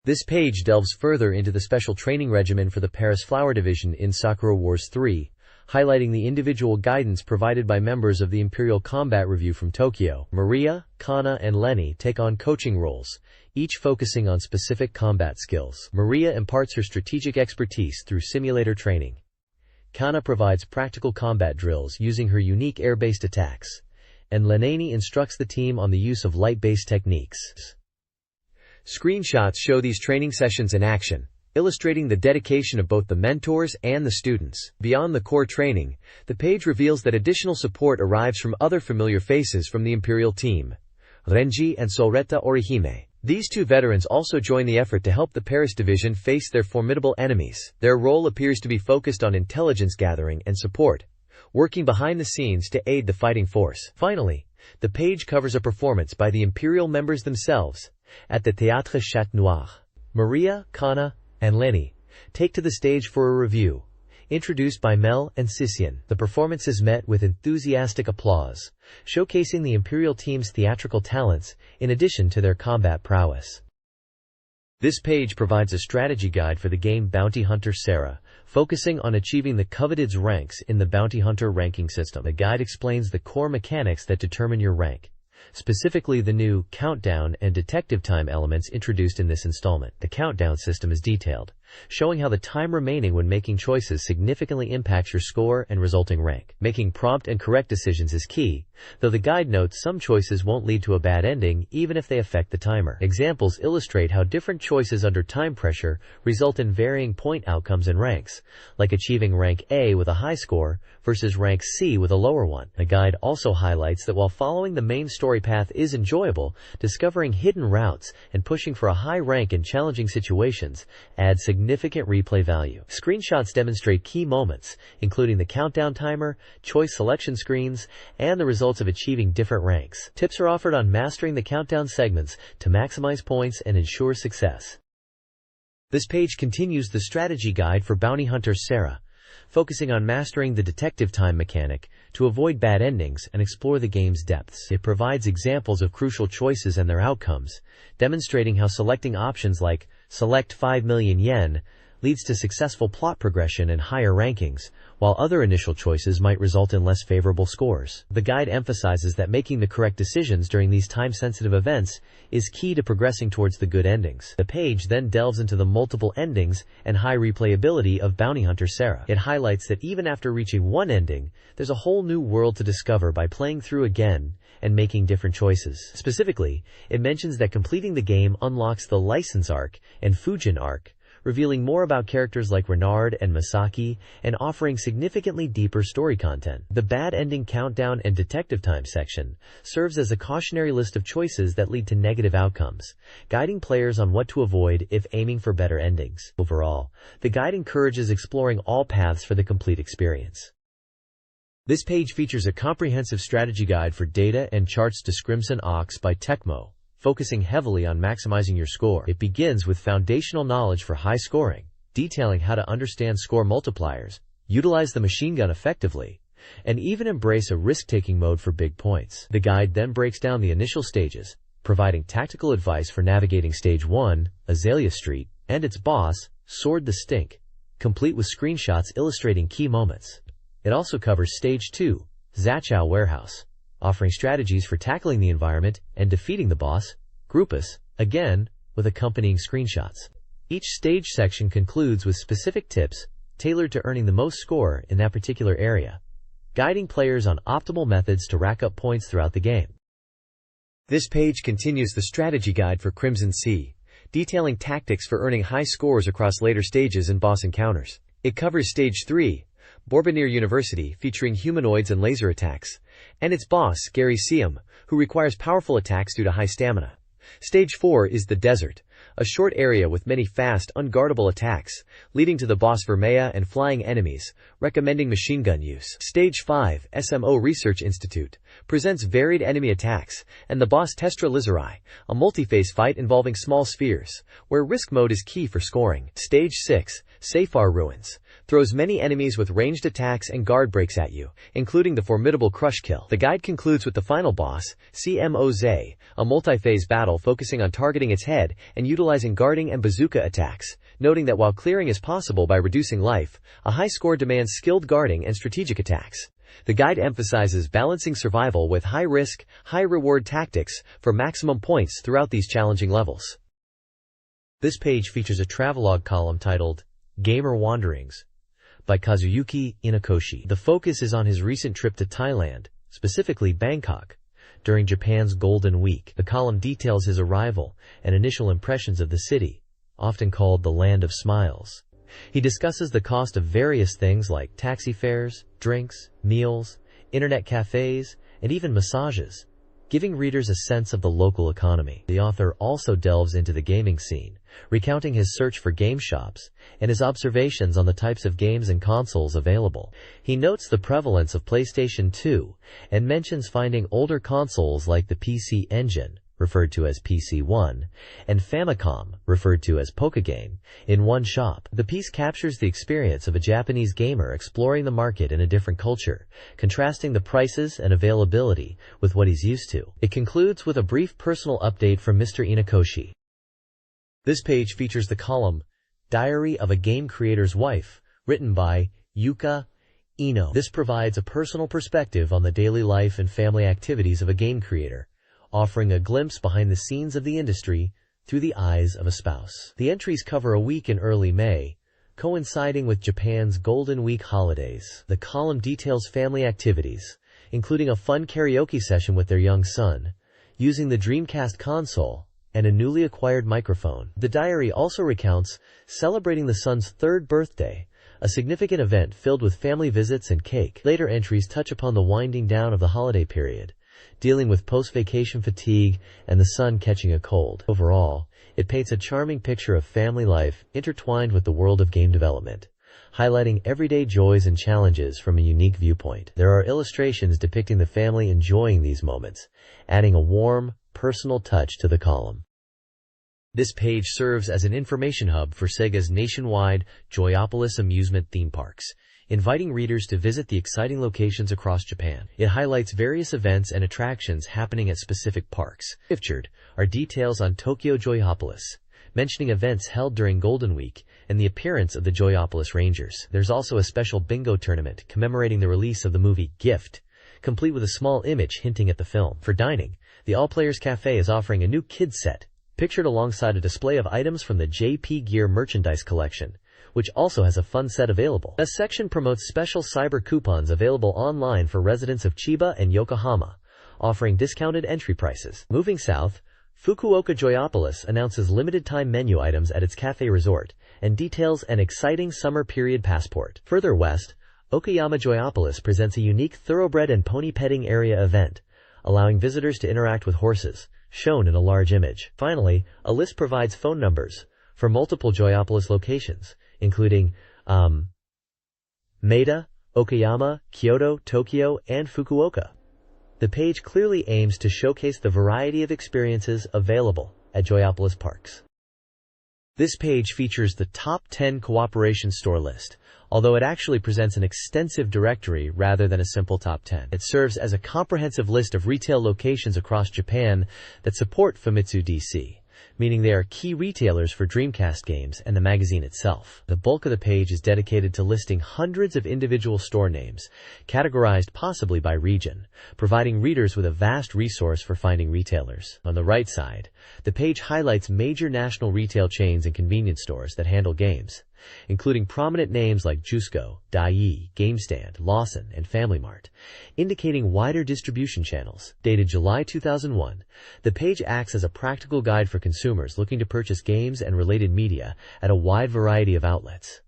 A: This page delves further into the special training regimen for the Paris Flower Division in Sakura Wars 3, highlighting the individual guidance provided by members of the Imperial Combat Review from Tokyo. Maria, Kana, and Lenny take on coaching roles, each focusing on specific combat skills. Maria imparts her strategic expertise through simulator training. Kana provides practical combat drills using her unique air-based attacks, and Lenny instructs the team on the use of light-based techniques. Screenshots show these training sessions in action, illustrating the dedication of both the mentors and the students. Beyond the core training, the page reveals that additional support arrives from other familiar faces from the Imperial team, Renji and Soreta Orihime. These two veterans also join the effort to help the Paris division face their formidable enemies. Their role appears to be focused on intelligence gathering and support, working behind the scenes to aid the fighting force. Finally, the page covers a performance by the Imperial members themselves at the Théâtre Chat Noir. Maria, Kana, and Lenny take to the stage for a review, introduced by Mel and Sissien. The performance is met with enthusiastic applause, showcasing the Imperial team's theatrical talents in addition to their combat prowess. This page provides a strategy guide for the game Bounty Hunter Sarah, focusing on achieving the coveted's ranks in the Bounty Hunter ranking system. The guide explains the core mechanics that determine your rank, specifically the new countdown and detective time elements introduced in this installment. The countdown system is detailed, showing how the time remaining when making choices significantly impacts your score and resulting rank. Making prompt and correct decisions is key, though the guide notes some choices won't lead to a bad ending even if they affect the timer. Examples illustrate how different choices under time pressure result in varying point outcomes and ranks, like achieving rank A with a high score versus rank C with a lower one. The guide also highlights that while following the main story path is enjoyable, discovering hidden routes and pushing for a high rank in challenging situations adds significant replay value. Screenshots demonstrate key moments, including the countdown timer, choice selection screens, and the results of achieving different ranks. Tips are offered on mastering the countdown segments to maximize points and ensure success. This page continues the strategy guide for Bounty Hunter Sarah, focusing on mastering the detective time mechanic to avoid bad endings and explore the game's depths. It provides examples of crucial choices and their outcomes, demonstrating how selecting options like select 5 million yen leads to successful plot progression and higher rankings, while other initial choices might result in less favorable scores. The guide emphasizes that making the correct decisions during these time-sensitive events is key to progressing towards the good endings. The page then delves into the multiple endings and high replayability of Bounty Hunter Sarah. It highlights that even after reaching one ending, there's a whole new world to discover by playing through again and making different choices. Specifically, it mentions that completing the game unlocks the License arc and Fujin arc, revealing more about characters like Renard and Masaki, and offering significantly deeper story content. The Bad Ending Countdown and Detective Time section serves as a cautionary list of choices that lead to negative outcomes, guiding players on what to avoid if aiming for better endings. Overall, the guide encourages exploring all paths for the complete experience. This page features a comprehensive strategy guide for data and charts to Crimson Ox by Tecmo, focusing heavily on maximizing your score. It begins with foundational knowledge for high scoring, detailing how to understand score multipliers, utilize the machine gun effectively, and even embrace a risk-taking mode for big points. The guide then breaks down the initial stages, providing tactical advice for navigating Stage 1, Azalea Street, and its boss, Sword the Stink, complete with screenshots illustrating key moments. It also covers Stage 2, Zachau Warehouse, offering strategies for tackling the environment and defeating the boss, Grupus, again, with accompanying screenshots. Each stage section concludes with specific tips tailored to earning the most score in that particular area, guiding players on optimal methods to rack up points throughout the game.
B: This page continues the strategy guide for Crimson Sea, detailing tactics for earning high scores across later stages and boss encounters. It covers Stage 3, Bourbonnier University, featuring humanoids and laser attacks, and its boss, Gary Siam, who requires powerful attacks due to high stamina. Stage 4 is the Desert, a short area with many fast, unguardable attacks, leading to the boss Vermea and flying enemies, recommending machine gun use. Stage 5, SMO Research Institute, presents varied enemy attacks, and the boss Testra Lizerai, a multi-phase fight involving small spheres, where risk mode is key for scoring. Stage 6, Safar Ruins, throws many enemies with ranged attacks and guard breaks at you, including the formidable Crush Kill. The guide concludes with the final boss, CMOZ, a multi-phase battle focusing on targeting its head and utilizing guarding and bazooka attacks, noting that while clearing is possible by reducing life, a high score demands skilled guarding and strategic attacks. The guide emphasizes balancing survival with high-risk, high-reward tactics for maximum points throughout these challenging levels.
A: This page features a travelogue column titled Gamer Wanderings by Kazuyuki Inakoshi. The focus is on his recent trip to Thailand, specifically Bangkok, during Japan's Golden Week. The column details his arrival and initial impressions of the city, often called the Land of Smiles. He discusses the cost of various things like taxi fares, drinks, meals, internet cafes, and even massages, giving readers a sense of the local economy. The author also delves into the gaming scene, recounting his search for game shops and his observations on the types of games and consoles available. He notes the prevalence of PlayStation 2 and mentions finding older consoles like the PC Engine, referred to as PC1, and Famicom, referred to as Pokegame, in one shop. The piece captures the experience of a Japanese gamer exploring the market in a different culture, contrasting the prices and availability with what he's used to. It concludes with a brief personal update from Mr. Inakoshi. This page features the column Diary of a Game Creator's Wife, written by Yuka Ino. This provides a personal perspective on the daily life and family activities of a game creator, offering a glimpse behind the scenes of the industry through the eyes of a spouse. The entries cover a week in early May, coinciding with Japan's Golden Week holidays. The column details family activities, including a fun karaoke session with their young son, using the Dreamcast console and a newly acquired microphone. The diary also recounts celebrating the son's third birthday, a significant event filled with family visits and cake. Later entries touch upon the winding down of the holiday period, dealing with post-vacation fatigue and the son catching a cold. Overall, it paints a charming picture of family life intertwined with the world of game development, highlighting everyday joys and challenges from a unique viewpoint. There are illustrations depicting the family enjoying these moments, adding a warm, personal touch to the column. This page serves as an information hub for Sega's nationwide Joyopolis amusement theme parks, inviting readers to visit the exciting locations across Japan. It highlights various events and attractions happening at specific parks. Featured are details on Tokyo Joyopolis, mentioning events held during Golden Week and the appearance of the Joyopolis Rangers. There's also a special bingo tournament commemorating the release of the movie Gift, complete with a small image hinting at the film. For dining, the All Players Cafe is offering a new kids set, pictured alongside a display of items from the JP Gear merchandise collection, which also has a fun set available. A section promotes special cyber coupons available online for residents of Chiba and Yokohama, offering discounted entry prices. Moving south, Fukuoka Joyopolis announces limited-time menu items at its cafe resort and details an exciting summer period passport. Further west, Okayama Joyopolis presents a unique thoroughbred and pony petting area event, allowing visitors to interact with horses, shown in a large image. Finally, a list provides phone numbers for multiple Joyopolis locations, including Maeda, Okayama, Kyoto, Tokyo, and Fukuoka. The page clearly aims to showcase the variety of experiences available at Joyopolis parks. This page features the top 10 cooperation store list, although it actually presents an extensive directory rather than a simple top 10. It serves as a comprehensive list of retail locations across Japan that support Famitsu DC, meaning they are key retailers for Dreamcast games and the magazine itself. The bulk of the page is dedicated to listing hundreds of individual store names, categorized possibly by region, providing readers with a vast resource for finding retailers. On the right side, the page highlights major national retail chains and convenience stores that handle games, including prominent names like Jusco, Dai, GameStand, Lawson, and Family Mart, indicating wider distribution channels. Dated July 2001, the page acts as a practical guide for consumers looking to purchase games and related media at a wide variety of outlets.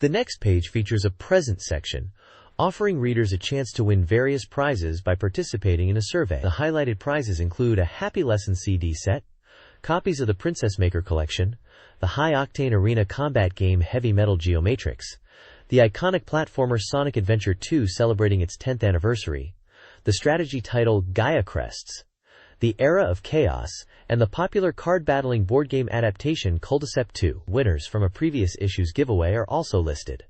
A: The next page features a present section, offering readers a chance to win various prizes by participating in a survey. The highlighted prizes include a Happy Lesson CD set, copies of the Princess Maker collection, the high-octane arena combat game Heavy Metal Geomatrix, the iconic platformer Sonic Adventure 2 celebrating its 10th anniversary, the strategy title Gaia Crests, the Era of Chaos, and the popular card-battling board game adaptation Culdicept 2. Winners from a previous issue's giveaway are also listed.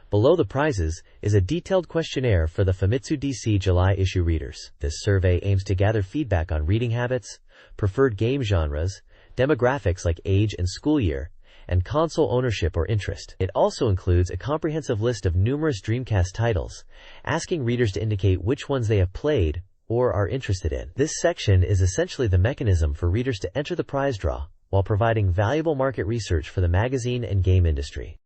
A: Below the prizes is a detailed questionnaire for the Famitsu DC July issue readers. This survey aims to gather feedback on reading habits, preferred game genres, demographics like age and school year, and console ownership or interest. It also includes a comprehensive list of numerous Dreamcast titles, asking readers to indicate which ones they have played or are interested in. This section is essentially the mechanism for readers to enter the prize draw, while providing valuable market research for the magazine and game industry.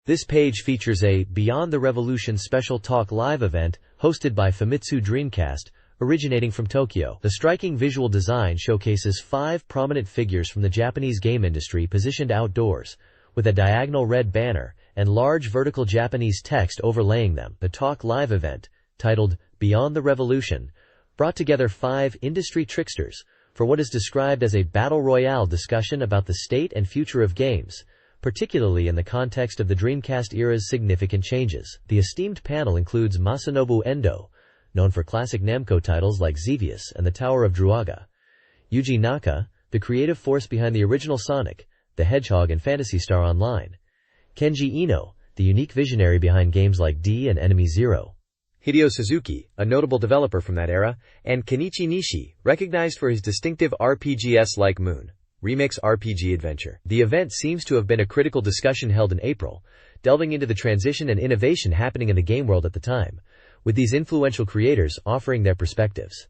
A: This page features a Beyond the Revolution special talk live event hosted by Famitsu Dreamcast, originating from Tokyo. The striking visual design showcases 5 prominent figures from the Japanese game industry positioned outdoors, with a diagonal red banner and large vertical Japanese text overlaying them. The talk live event, titled Beyond the Revolution, brought together 5 industry tricksters for what is described as a battle royale discussion about the state and future of games, particularly in the context of the Dreamcast era's significant changes. The esteemed panel includes Masanobu Endo, known for classic Namco titles like Xevious and the Tower of Druaga; Yuji Naka, the creative force behind the original Sonic, the Hedgehog and Phantasy Star Online; Kenji Ino, the unique visionary behind games like D and Enemy Zero; Hideo Suzuki, a notable developer from that era; and Kenichi Nishi, recognized for his distinctive RPGs-like Moon Remix RPG adventure. The event seems to have been a critical discussion held in April, delving into the transition and innovation happening in the game world at the time, with these influential creators offering their perspectives.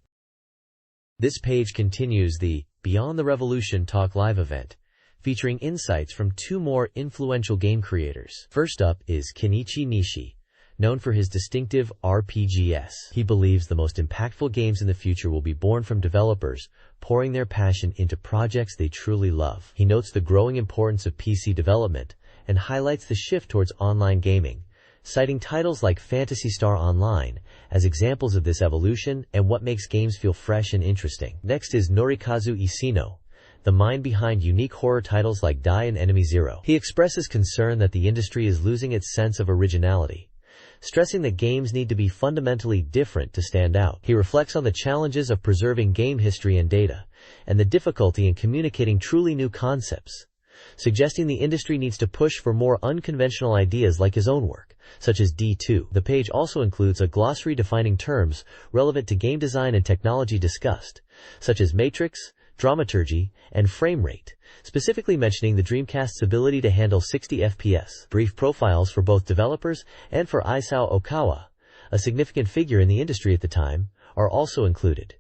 A: This page continues the Beyond the Revolution Talk Live event, featuring insights from 2 more influential game creators. First up is Kenichi Nishi, known for his distinctive RPGs. He believes the most impactful games in the future will be born from developers pouring their passion into projects they truly love. He notes the growing importance of PC development and highlights the shift towards online gaming, citing titles like Phantasy Star Online as examples of this evolution and what makes games feel fresh and interesting. Next is Norikazu Isino, the mind behind unique horror titles like Dai and Enemy Zero. He expresses concern that the industry is losing its sense of originality, stressing that games need to be fundamentally different to stand out. He reflects on the challenges of preserving game history and data, and the difficulty in communicating truly new concepts, suggesting the industry needs to push for more unconventional ideas like his own work, such as D2. The page also includes a glossary defining terms relevant to game design and technology discussed, such as matrix, dramaturgy, and frame rate, specifically mentioning the Dreamcast's ability to handle 60 FPS. Brief profiles for both developers and for Isao Okawa, a significant figure in the industry at the time, are also included.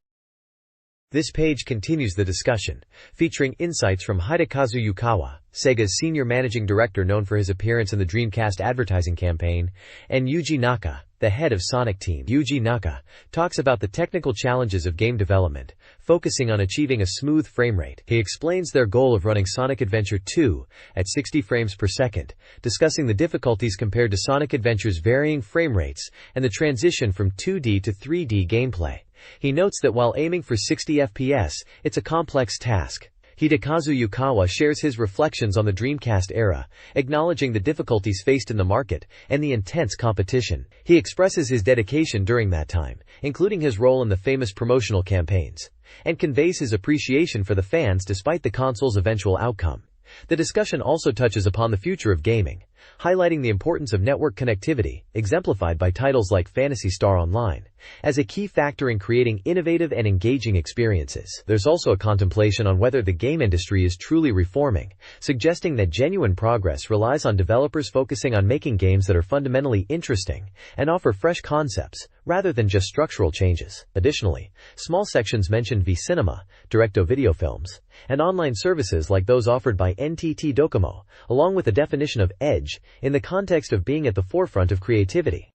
B: This page continues the discussion, featuring insights from Hidekazu Yukawa, Sega's senior managing director known for his appearance in the Dreamcast advertising campaign, and Yuji Naka, the head of Sonic Team. Yuji Naka talks about the technical challenges of game development, focusing on achieving a smooth frame rate. He explains their goal of running Sonic Adventure 2 at 60 frames per second, discussing the difficulties compared to Sonic Adventure's varying frame rates and the transition from 2D to 3D gameplay. He notes that while aiming for 60 FPS, it's a complex task. Hidekazu Yukawa shares his reflections on the Dreamcast era, acknowledging the difficulties faced in the market and the intense competition. He expresses his dedication during that time, including his role in the famous promotional campaigns, and conveys his appreciation for the fans despite the console's eventual outcome. The discussion also touches upon the future of gaming, highlighting the importance of network connectivity, exemplified by titles like Phantasy Star Online, as a key factor in creating innovative and engaging experiences. There's also a contemplation on whether the game industry is truly reforming, suggesting that genuine progress relies on developers focusing on making games that are fundamentally interesting and offer fresh concepts, rather than just structural changes. Additionally, small sections mention V-Cinema, direct-to-video films, and online services like those offered by NTT Docomo, along with the definition of edge in the context of being at the forefront of creativity.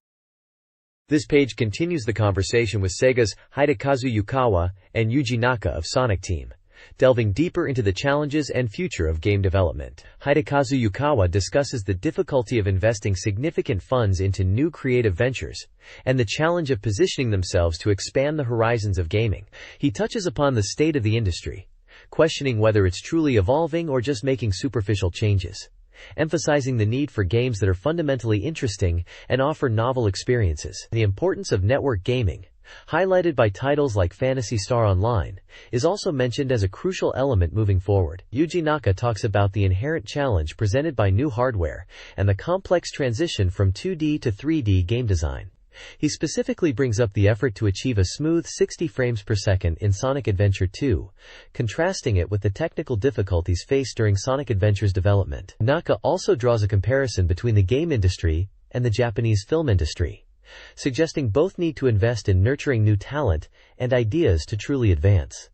B: This page continues the conversation with Sega's Hidekazu Yukawa and Yuji Naka of Sonic Team, delving deeper into the challenges and future of game development. Hidekazu Yukawa discusses the difficulty of investing significant funds into new creative ventures, and the challenge of positioning themselves to expand the horizons of gaming. He touches upon the state of the industry, questioning whether it's truly evolving or just making superficial changes, emphasizing the need for games that are fundamentally interesting and offer novel experiences. The importance of network gaming, highlighted by titles like Phantasy Star Online, is also mentioned as a crucial element moving forward. Yuji Naka talks about the inherent challenge presented by new hardware and the complex transition from 2D to 3D game design. He specifically brings up the effort to achieve a smooth 60 frames per second in Sonic Adventure 2, contrasting it with the technical difficulties faced during Sonic Adventure's development. Naka also draws a comparison between the game industry and the Japanese film industry, suggesting both need to invest in nurturing new talent and ideas to truly advance.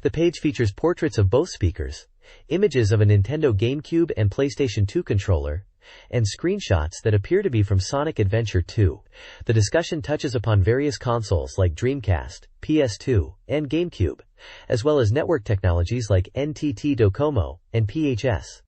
B: The page features portraits of both speakers, images of a Nintendo GameCube and PlayStation 2 controller, and screenshots that appear to be from Sonic Adventure 2. The discussion touches upon various consoles like Dreamcast, PS2, and GameCube, as well as network technologies like NTT Docomo and PHS.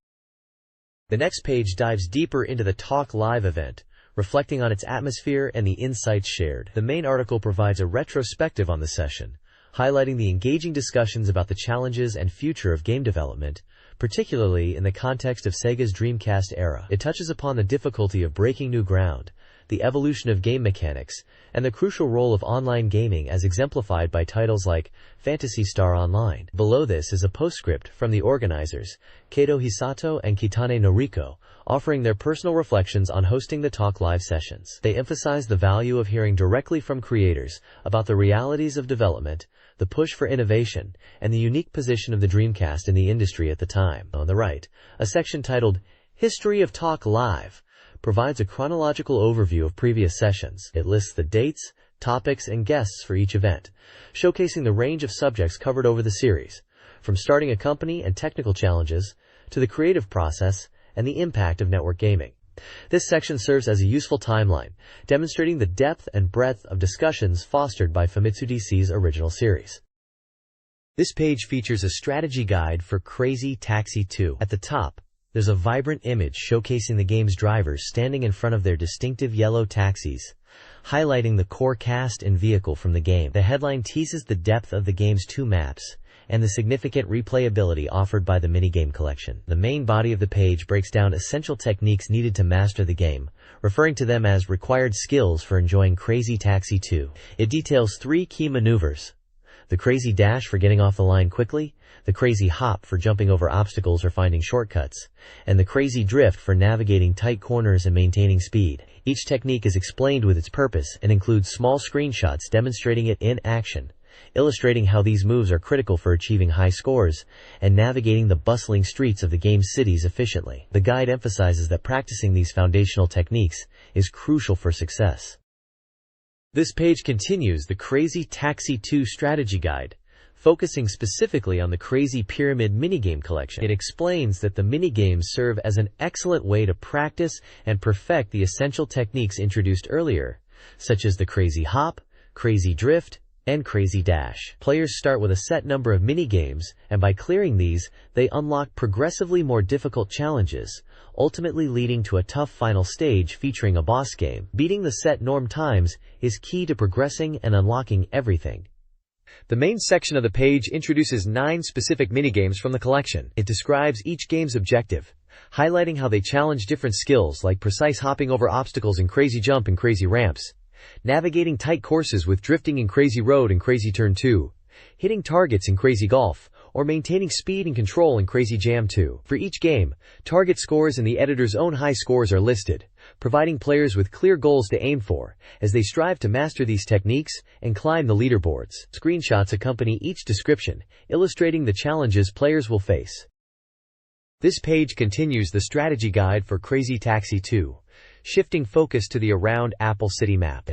B: The next page dives deeper into the Talk Live event, reflecting on its atmosphere and the insights shared. The main article provides a retrospective on the session, highlighting the engaging discussions about the challenges and future of game development, particularly in the context of Sega's Dreamcast era. It touches upon the difficulty of breaking new ground, the evolution of game mechanics, and the crucial role of online gaming as exemplified by titles like Phantasy Star Online. Below this is a postscript from the organizers, Kato Hisato and Kitane Noriko, offering their personal reflections on hosting the Talk Live sessions. They emphasize the value of hearing directly from creators about the realities of development, the push for innovation, and the unique position of the Dreamcast in the industry at the time. On the right, a section titled History of Talk Live provides a chronological overview of previous sessions. It lists the dates, topics, and guests for each event, showcasing the range of subjects covered over the series, from starting a company and technical challenges, to the creative process and the impact of network gaming. This section serves as a useful timeline, demonstrating the depth and breadth of discussions fostered by Famitsu DC's original series. This page features a strategy guide for Crazy Taxi 2. At the top, there's a vibrant image showcasing the game's drivers standing in front of their distinctive yellow taxis, highlighting the core cast and vehicle from the game. The headline teases the depth of the game's 2 maps and the significant replayability offered by the minigame collection. The main body of the page breaks down essential techniques needed to master the game, referring to them as required skills for enjoying Crazy Taxi 2. It details 3 key maneuvers: the Crazy Dash for getting off the line quickly, the Crazy Hop for jumping over obstacles or finding shortcuts, and the Crazy Drift for navigating tight corners and maintaining speed. Each technique is explained with its purpose and includes small screenshots demonstrating it in action, illustrating how these moves are critical for achieving high scores and navigating the bustling streets of the game's cities efficiently. The guide emphasizes that practicing these foundational techniques is crucial for success. This page continues the Crazy Taxi 2 strategy guide,
A: focusing specifically on the Crazy Pyramid minigame collection. It explains that the minigames serve as an excellent way to practice and perfect the essential techniques introduced earlier, such as the Crazy Hop, Crazy Drift, and Crazy Dash. Players start with a set number of minigames, and by clearing these, they unlock progressively more difficult challenges, ultimately leading to a tough final stage featuring a boss game. Beating the set norm times is key to progressing and unlocking everything.
B: The main section of the page introduces 9 specific minigames from the collection. It describes each game's objective, highlighting how they challenge different skills like precise hopping over obstacles in Crazy Jump and Crazy Ramps, navigating tight courses with drifting in Crazy Road and Crazy Turn 2, hitting targets in Crazy Golf, or maintaining speed and control in Crazy Jam 2. For each game, target scores and the editor's own high scores are listed, providing players with clear goals to aim for as they strive to master these techniques and climb the leaderboards. Screenshots accompany each description, illustrating the challenges players will face. This page continues the strategy guide for Crazy Taxi 2, shifting focus to the Around Apple City map.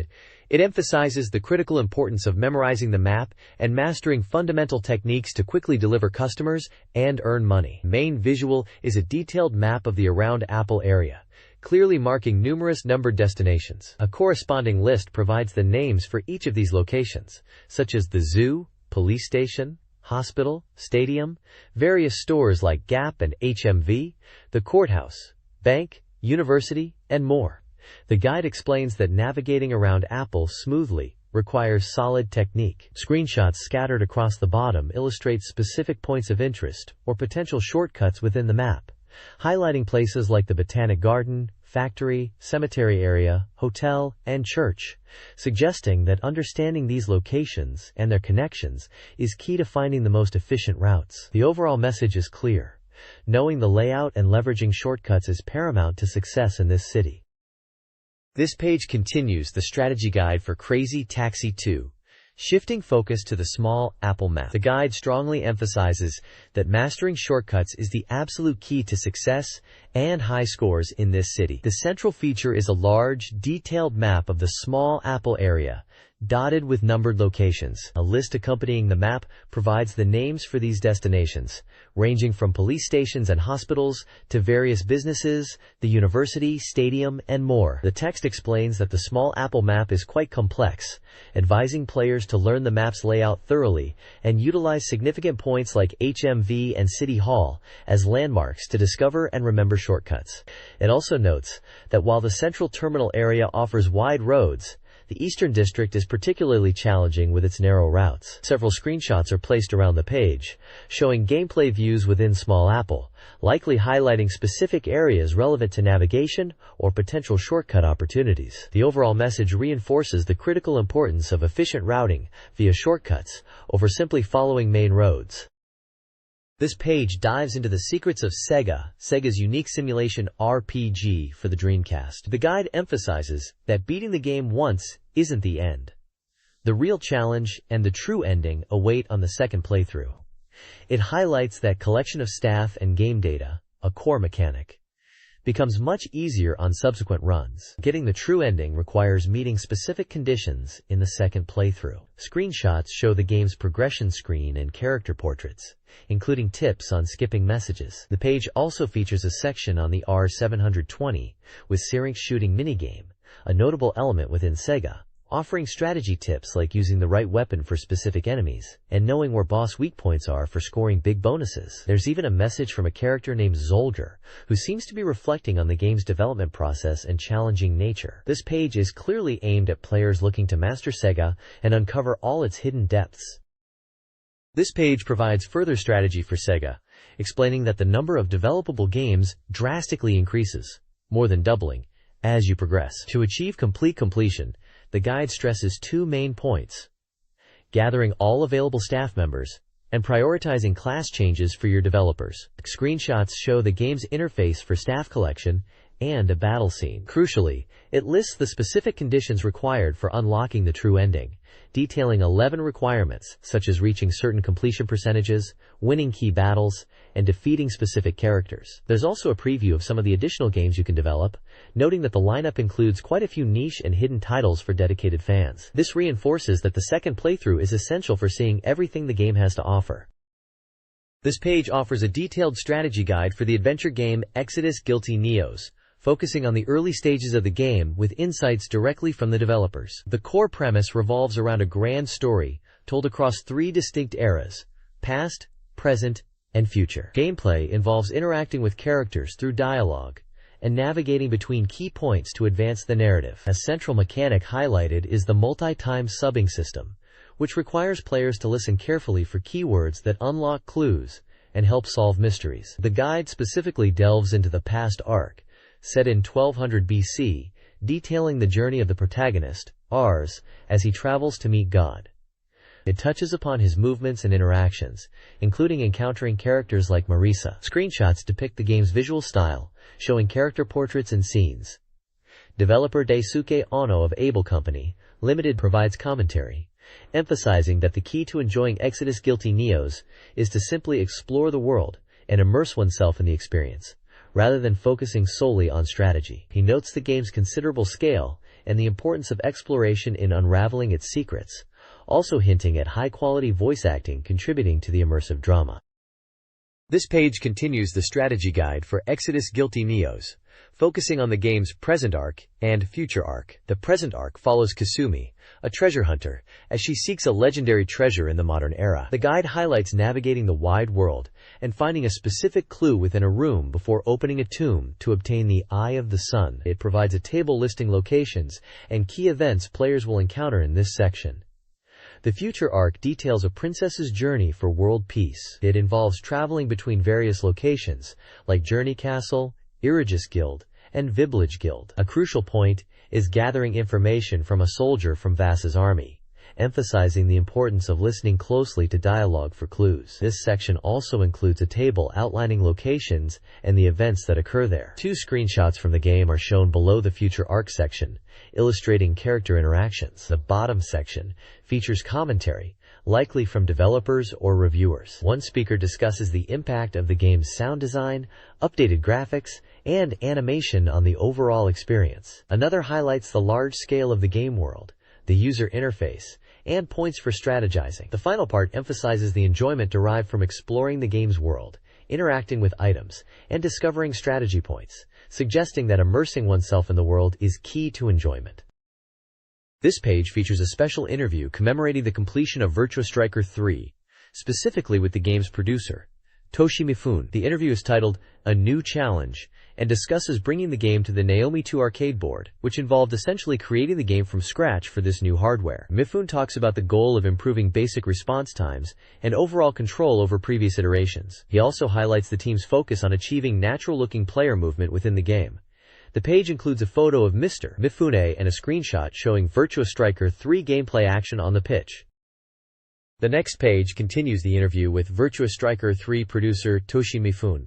B: It emphasizes the critical importance of memorizing the map and mastering fundamental techniques to quickly deliver customers and earn money. Main visual is a detailed map of the Around Apple area, clearly marking numerous numbered destinations. A corresponding list provides the names for each of these locations, such as the zoo, police station, hospital, stadium, various stores like Gap and HMV, the courthouse, bank, university, and more. The guide explains that navigating around Apple smoothly requires solid technique. Screenshots scattered across the bottom illustrate specific points of interest or potential shortcuts within the map, highlighting places like the Botanic Garden, factory, cemetery area, hotel, and church, suggesting that understanding these locations and their connections is key to finding the most efficient routes. The overall message is clear. Knowing the layout and leveraging shortcuts is paramount to success in this city. This page continues the strategy guide for Crazy Taxi 2, shifting focus to the small Apple map. The guide strongly emphasizes that mastering shortcuts is the absolute key to success and high scores in this city. The central feature is a large, detailed map of the small Apple area, dotted with numbered locations. A list accompanying the map provides the names for these destinations, ranging from police stations and hospitals to various businesses, the university, stadium, and more. The text explains that the small Apple map is quite complex, advising players to learn the map's layout thoroughly and utilize significant points like HMV and City Hall as landmarks to discover and remember shortcuts. It also notes that while the central terminal area offers wide roads, the Eastern District is particularly challenging with its narrow routes. Several screenshots are placed around the page, showing gameplay views within Small Apple, likely highlighting specific areas relevant to navigation or potential shortcut opportunities. The overall message reinforces the critical importance of efficient routing via shortcuts over simply following main roads. This page dives into the secrets of Sega's unique simulation RPG for the Dreamcast. The guide emphasizes that beating the game once isn't the end. The real challenge and the true ending await on the second playthrough. It highlights that collection of staff and game data, a core mechanic, becomes much easier on subsequent runs. Getting the true ending requires meeting specific conditions in the second playthrough. Screenshots show the game's progression screen and character portraits, including tips on skipping messages. The page also features a section on the R720 with Syrinx shooting minigame, a notable element within Sega, offering strategy tips like using the right weapon for specific enemies and knowing where boss weak points are for scoring big bonuses. There's even a message from a character named Zolger, who seems to be reflecting on the game's development process and challenging nature. This page is clearly aimed at players looking to master Sega and uncover all its hidden depths. This page provides further strategy for Sega, explaining that the number of developable games drastically increases, more than doubling, as you progress. To achieve complete completion, the guide stresses two main points: gathering all available staff members and prioritizing class changes for your developers. Screenshots show the game's interface for staff collection
A: and a battle scene. Crucially, it lists the specific conditions required for unlocking the true ending, detailing 11 requirements, such as reaching certain completion percentages, winning key battles, and defeating specific characters. There's also a preview of some of the additional games you can develop, noting that the lineup includes quite a few niche and hidden titles for dedicated fans. This reinforces that the second playthrough is essential for seeing everything the game has to offer. This page offers a detailed strategy guide for the adventure game Exodus: Guilty Neos, focusing on the early stages of the game with insights directly from the developers. The core premise revolves around a grand story told across 3 distinct eras: past, present, and future. Gameplay involves interacting with characters through dialogue and navigating between key points to advance the narrative. A central mechanic highlighted is the multi-time subbing system, which requires players to listen carefully for keywords that unlock clues and help solve mysteries. The guide specifically delves into the past arc, set in 1200 BC, detailing the journey of the protagonist, Ars, as he travels to meet God. It touches upon his movements and interactions, including encountering characters like Marisa. Screenshots depict the game's visual style, showing character portraits and scenes. Developer Daisuke Ono of Able Company Limited provides commentary, emphasizing that the key to enjoying Exodus: Guilty Neos is to simply explore the world and immerse oneself in the experience, rather than focusing solely on strategy. He notes the game's considerable scale and the importance of exploration in unraveling its secrets, also hinting at high-quality voice acting contributing to the immersive drama. This page continues the strategy guide for Exodus: Guilty Neos, focusing on the game's present arc and future arc. The present arc follows Kasumi, a treasure hunter, as she seeks a legendary treasure in the modern era. The guide highlights navigating the wide world and finding a specific clue within a room before opening a tomb to obtain the Eye of the Sun. It provides a table listing locations and key events players will encounter in this section. The future arc details a princess's journey for world peace. It involves traveling between various locations, like Journey Castle, Irigis Guild, and Viblage Guild. A crucial point is gathering information from a soldier from Vass's army, emphasizing the importance of listening closely to dialogue for clues. This section also includes a table outlining locations and the events that occur there. 2 screenshots from the game are shown below the future arc section, illustrating character interactions. The bottom section features commentary, likely from developers or reviewers. One speaker discusses the impact of the game's sound design, updated graphics, and animation on the overall experience. Another highlights the large scale of the game world, the user interface, and points for strategizing. The final part emphasizes the enjoyment derived from exploring the game's world, interacting with items, and discovering strategy points, suggesting that immersing oneself in the world is key to enjoyment. This page features a special interview commemorating the completion of Virtua Striker 3, specifically with the game's producer, Toshi Mifune. The interview is titled A New Challenge and discusses bringing the game to the Naomi 2 arcade board, which involved essentially creating the game from scratch for this new hardware. Mifune talks about the goal of improving basic response times and overall control over previous iterations. He also highlights the team's focus on achieving natural-looking player movement within the game. The page includes a photo of Mr. Mifune and a screenshot showing Virtua Striker 3 gameplay action on the pitch. The next page continues the interview with Virtua Striker 3 producer Toshi Mifune,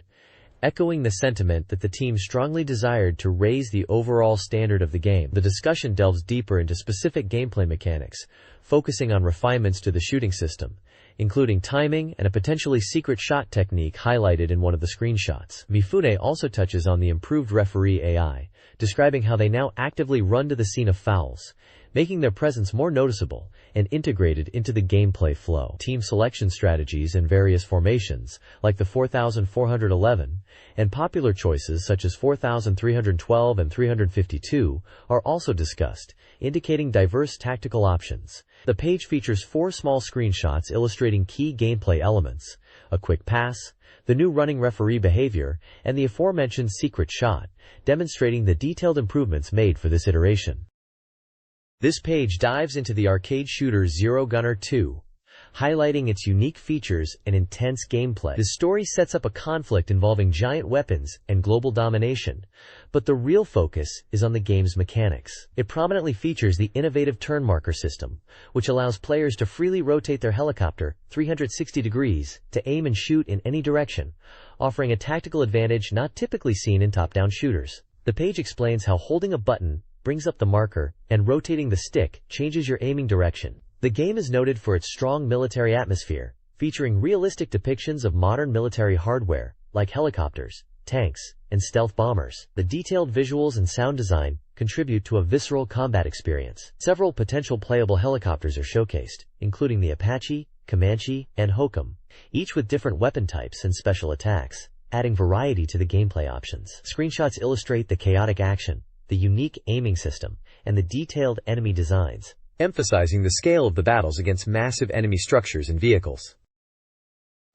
A: echoing the sentiment that the team strongly desired to raise the overall standard of the game. The discussion delves deeper into specific gameplay mechanics, focusing on refinements to the shooting system, including timing and a potentially secret shot technique highlighted in one of the screenshots. Mifune also touches on the improved referee AI, describing how they now actively run to the scene of fouls, making their presence more noticeable and integrated into the gameplay flow. Team selection strategies and various formations, like the 4411, and popular choices such as 4312 and 352, are also discussed, indicating diverse tactical options. The page features 4 small screenshots illustrating key gameplay elements: a quick pass, the new running referee behavior, and the aforementioned secret shot, demonstrating the detailed improvements made for this iteration. This page dives into the arcade shooter Zero Gunner 2, highlighting its unique features and intense gameplay. The story sets up a conflict involving giant weapons and global domination, but the real focus is on the game's mechanics. It prominently features the innovative turn marker system, which allows players to freely rotate their helicopter 360 degrees to aim and shoot in any direction, offering a tactical advantage not typically seen in top-down shooters. The page explains how holding a button brings up the marker, and rotating the stick changes your aiming direction. The game is noted for its strong military atmosphere, featuring realistic depictions of modern military hardware, like helicopters, tanks, and stealth bombers. The detailed visuals and sound design contribute to a visceral combat experience. Several potential playable helicopters are showcased, including the Apache, Comanche, and Hokum, each with different weapon types and special attacks, adding variety to the gameplay options. Screenshots illustrate the chaotic action, the unique aiming system, and the detailed enemy designs,
B: emphasizing the scale of the battles against massive enemy structures and vehicles.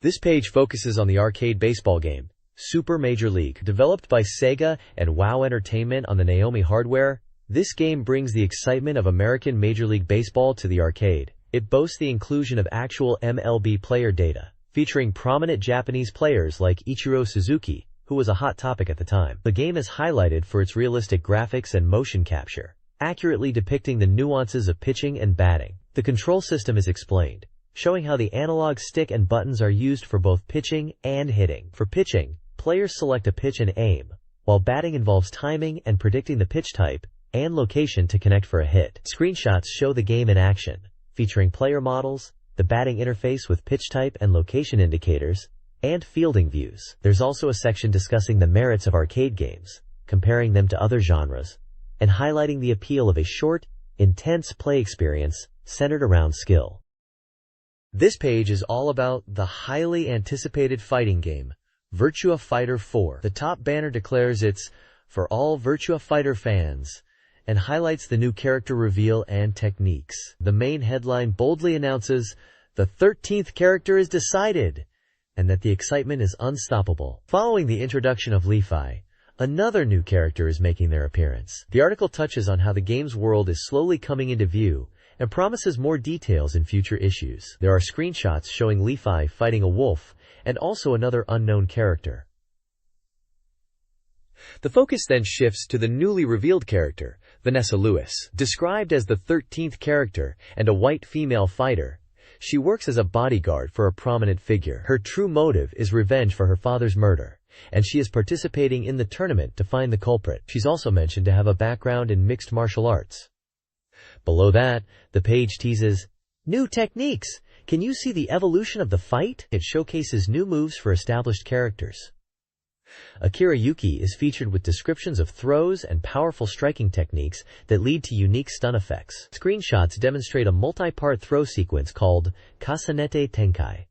A: This page focuses on the arcade baseball game, Super Major League. Developed by Sega and WoW Entertainment on the Naomi hardware, this game brings the excitement of American Major League Baseball to the arcade. It boasts the inclusion of actual MLB player data, featuring prominent Japanese players like Ichiro Suzuki, who was a hot topic at the time. The game is highlighted for its realistic graphics and motion capture, accurately depicting the nuances of pitching and batting. The control system is explained, showing how the analog stick and buttons are used for both pitching and hitting. For pitching, players select a pitch and aim, while batting involves timing and predicting the pitch type and location to connect for a hit. Screenshots show the game in action, featuring player models, the batting interface with pitch type and location indicators, and fielding views. There's also a section discussing the merits of arcade games, comparing them to other genres, and highlighting the appeal of a short, intense play experience centered around skill. This page is all about the highly anticipated fighting game, Virtua Fighter 4. The top banner declares it's for all Virtua Fighter fans and highlights the new character reveal and techniques. The main headline boldly announces the 13th character is decided and that the excitement is unstoppable. Following the introduction of Li-Fi, another new character is making their appearance. The article touches on how the game's world is slowly coming into view and promises more details in future issues. There are screenshots showing Li-Fi fighting a wolf and also another unknown character.
B: The focus then shifts to the newly revealed character, Vanessa Lewis. Described as the 13th character and a white female fighter, she works as a bodyguard for a prominent figure. Her true motive is revenge for her father's murder, and she is participating in the tournament to find the culprit. She's also mentioned to have a background in mixed martial arts. Below that, the page teases, "New techniques! Can you see the evolution of the fight?" It showcases new moves for established characters. Akira Yuki is featured with descriptions of throws and powerful striking techniques that lead to unique stun effects. Screenshots demonstrate a multi-part throw sequence called Kasanete Tenkai.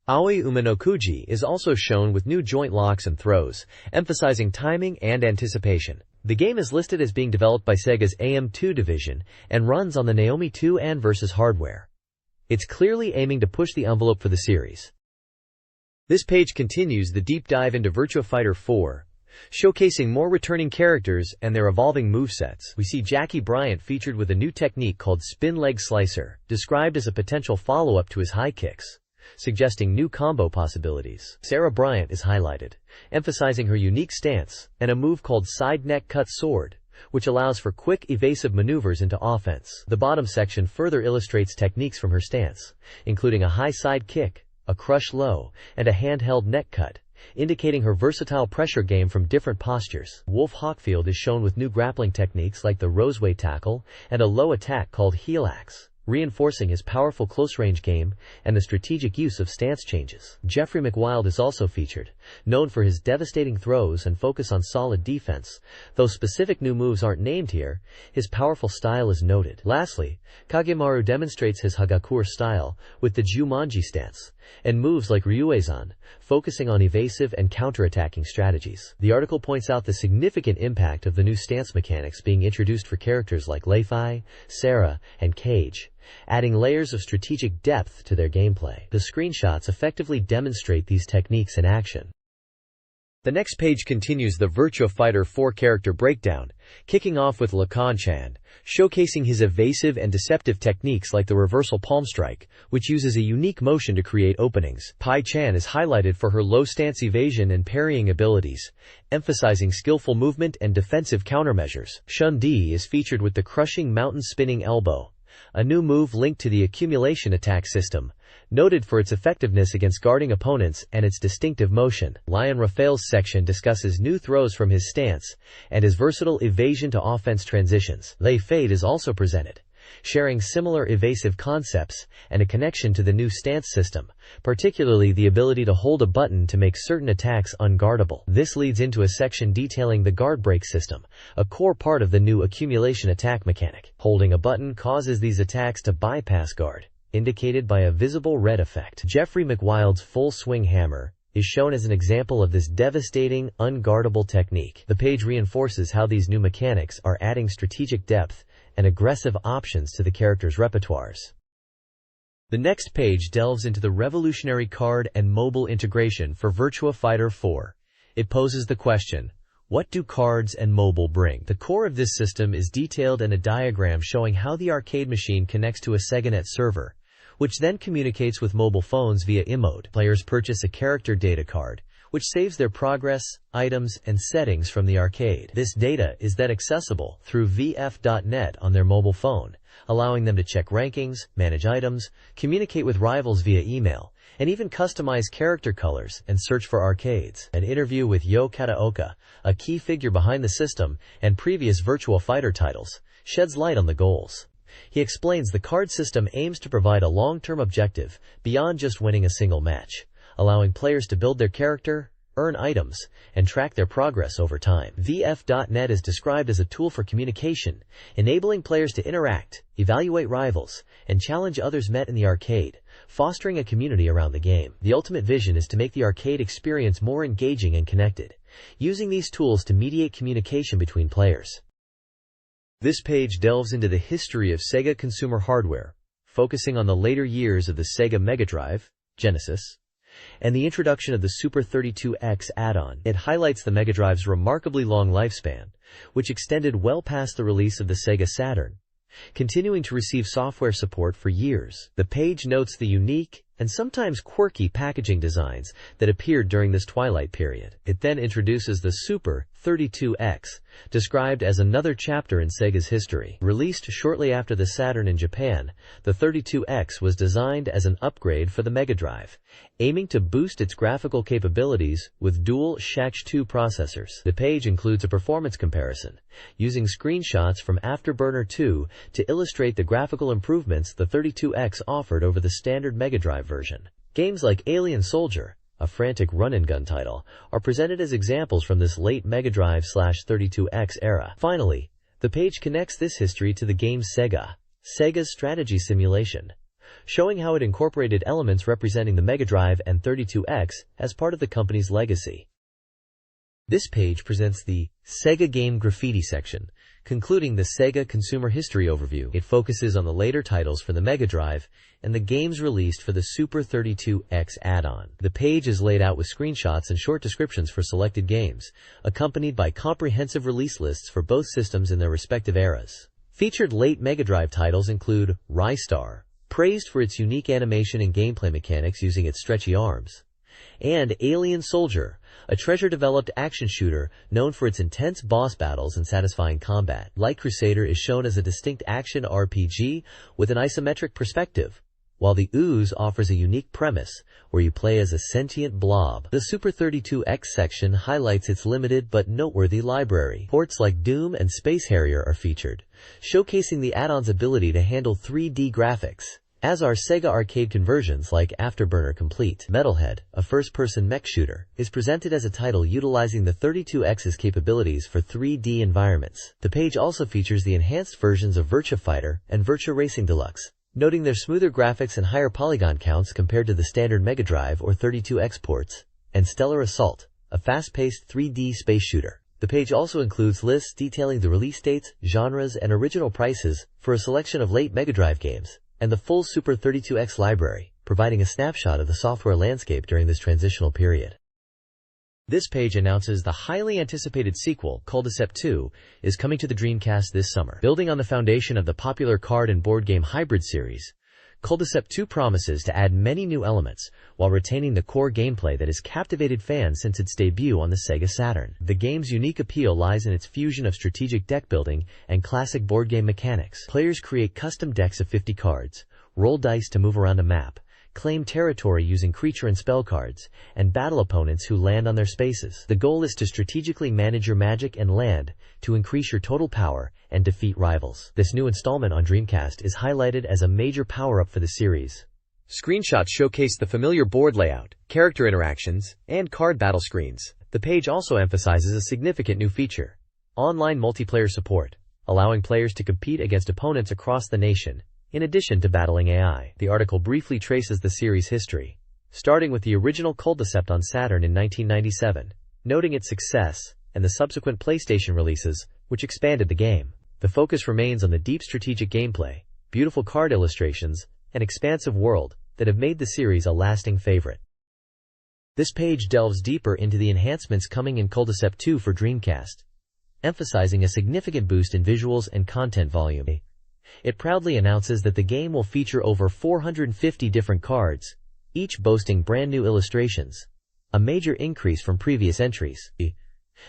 B: Aoi Umenokuji is also shown with new joint locks and throws, emphasizing timing and anticipation.
A: The game is listed as being developed by Sega's AM2 division and runs on the Naomi 2 and Versus hardware. It's clearly aiming to push the envelope for the series.
B: This page continues the deep dive into Virtua Fighter 4, showcasing more returning characters and their evolving movesets.
A: We see Jackie Bryant featured with a new technique called Spin Leg Slicer, described as a potential follow-up to his high kicks, suggesting new combo possibilities. Sarah Bryant is highlighted, emphasizing her unique stance, and a move called Side Neck Cut Sword, which allows for quick, evasive maneuvers into offense. The bottom section further illustrates techniques from her stance, including a high side kick, a crush low, and a handheld neck cut, indicating her versatile pressure game from different postures. Wolf Hawkfield is shown with new grappling techniques like the Roseway tackle and a low attack called heel axe, reinforcing his powerful close-range game and the strategic use of stance changes. Jeffrey McWild is also featured, known for his devastating throws and focus on solid defense. Though specific new moves aren't named here, his powerful style is noted. Lastly, Kagemaru demonstrates his Hagakure style with the Jumanji stance and moves like Ryuezan, focusing on evasive and counter-attacking strategies. The article points out the significant impact of the new stance mechanics being introduced for characters like Lei-Fi, Sarah, and Cage, adding layers of strategic depth to their gameplay. The screenshots effectively demonstrate these techniques in action.
B: The next page continues the Virtua Fighter 4 character breakdown, kicking off with Lacan-chan, showcasing his evasive and deceptive techniques like the reversal palm strike, which uses a unique motion to create openings. Pai-chan is highlighted for her low stance evasion and parrying abilities, emphasizing skillful movement and defensive countermeasures. Shun-Di is featured with the crushing mountain spinning elbow, a new move linked to the accumulation attack system, noted for its effectiveness against guarding opponents and its distinctive motion. Lion Raphael's section discusses new throws from his stance and his versatile evasion to offense transitions. Lei Fade is also presented, sharing similar evasive concepts and a connection to the new stance system, particularly the ability to hold a button to make certain attacks unguardable. This leads into a section detailing the guard break system, a core part of the new accumulation attack mechanic. Holding a button causes these attacks to bypass guard, indicated by a visible red effect. Jeffrey McWild's full swing hammer is shown as an example of this devastating, unguardable technique. The page reinforces how these new mechanics are adding strategic depth and aggressive options to the characters' repertoires. The next page delves into the revolutionary card and mobile integration for Virtua Fighter 4. It poses the question, what do cards and mobile bring? The core of this system is detailed in a diagram showing how the arcade machine connects to a SegaNet server, which then communicates with mobile phones via iMode. Players purchase a character data card, which saves their progress, items, and settings from the arcade. This data is then accessible through VF.net on their mobile phone, allowing them to check rankings, manage items, communicate with rivals via email, and even customize character colors and search for arcades. An interview with Yo Kataoka, a key figure behind the system and previous Virtua Fighter titles, sheds light on the goals. He explains the card system aims to provide a long-term objective beyond just winning a single match, allowing players to build their character, earn items, and track their progress over time. VF.net is described as a tool for communication, enabling players to interact, evaluate rivals, and challenge others met in the arcade, fostering a community around the game. The ultimate vision is to make the arcade experience more engaging and connected, using these tools to mediate communication between players. This page delves into the history of Sega consumer hardware, focusing on the later years of the Sega Mega Drive, Genesis, and the introduction of the Super 32X add-on. It highlights the Mega Drive's remarkably long lifespan, which extended well past the release of the Sega Saturn, continuing to receive software support for years. The page notes the unique and sometimes quirky packaging designs that appeared during this twilight period. It then introduces the Super 32X, described as another chapter in Sega's history. Released shortly after the Saturn in Japan, the 32X was designed as an upgrade for the Mega Drive, aiming to boost its graphical capabilities with dual Shach-2 processors. The page includes a performance comparison, using screenshots from Afterburner 2 to illustrate the graphical improvements the 32X offered over the standard Mega Drive version. Games like Alien Soldier, a frantic run-and-gun title, are presented as examples from this late Mega Drive/32X era. Finally, the page connects this history to the game Sega's strategy simulation, showing how it incorporated elements representing the Mega Drive and 32X as part of the company's legacy. This page presents the Sega Game Graffiti section, concluding the Sega Consumer History Overview. It focuses on the later titles for the Mega Drive and the games released for the Super 32X add-on. The page is laid out with screenshots and short descriptions for selected games, accompanied by comprehensive release lists for both systems in their respective eras. Featured late Mega Drive titles include Rystar, praised for its unique animation and gameplay mechanics using its stretchy arms, and Alien Soldier, a treasure-developed action shooter known for its intense boss battles and satisfying combat. Light Crusader is shown as a distinct action RPG with an isometric perspective, while the Ooze offers a unique premise where you play as a sentient blob. The Super 32X section highlights its limited but noteworthy library. Ports like Doom and Space Harrier are featured, showcasing the add-on's ability to handle 3D graphics, as are Sega arcade conversions like Afterburner Complete. Metalhead, a first-person mech shooter, is presented as a title utilizing the 32X's capabilities for 3D environments. The page also features the enhanced versions of Virtua Fighter and Virtua Racing Deluxe, noting their smoother graphics and higher polygon counts compared to the standard Mega Drive or 32X ports, and Stellar Assault, a fast-paced 3D space shooter. The page also includes lists detailing the release dates, genres, and original prices for a selection of late Mega Drive games, and the full Super 32X library, providing a snapshot of the software landscape during this transitional period. This page announces the highly anticipated sequel, Cul-de-Sac 2, is coming to the Dreamcast this summer. Building on the foundation of the popular card and board game hybrid series, Cul-de-Sac 2 promises to add many new elements while retaining the core gameplay that has captivated fans since its debut on the Sega Saturn. The game's unique appeal lies in its fusion of strategic deck building and classic board game mechanics. Players create custom decks of 50 cards, roll dice to move around a map,
A: claim territory using creature and spell cards, and battle opponents who land on their spaces. The goal is to strategically manage your magic and land to increase your total power and defeat rivals. This new installment on Dreamcast is highlighted as a major power-up for the series.
B: Screenshots showcase the familiar board layout, character interactions, and card battle screens. The page also emphasizes a significant new feature: online multiplayer support, allowing players to compete against opponents across the nation, in addition to battling AI. The article briefly traces the series' history, starting with the original Culdicept on Saturn in 1997, noting its success and the subsequent PlayStation releases, which expanded the game. The focus remains on the deep strategic gameplay, beautiful card illustrations, and expansive world that have made the series a lasting favorite. This page delves deeper into the enhancements coming in Culdicept 2 for Dreamcast, emphasizing a significant boost in visuals and content volume. It proudly announces that the game will feature over 450 different cards, each boasting brand new illustrations, a major increase from previous entries.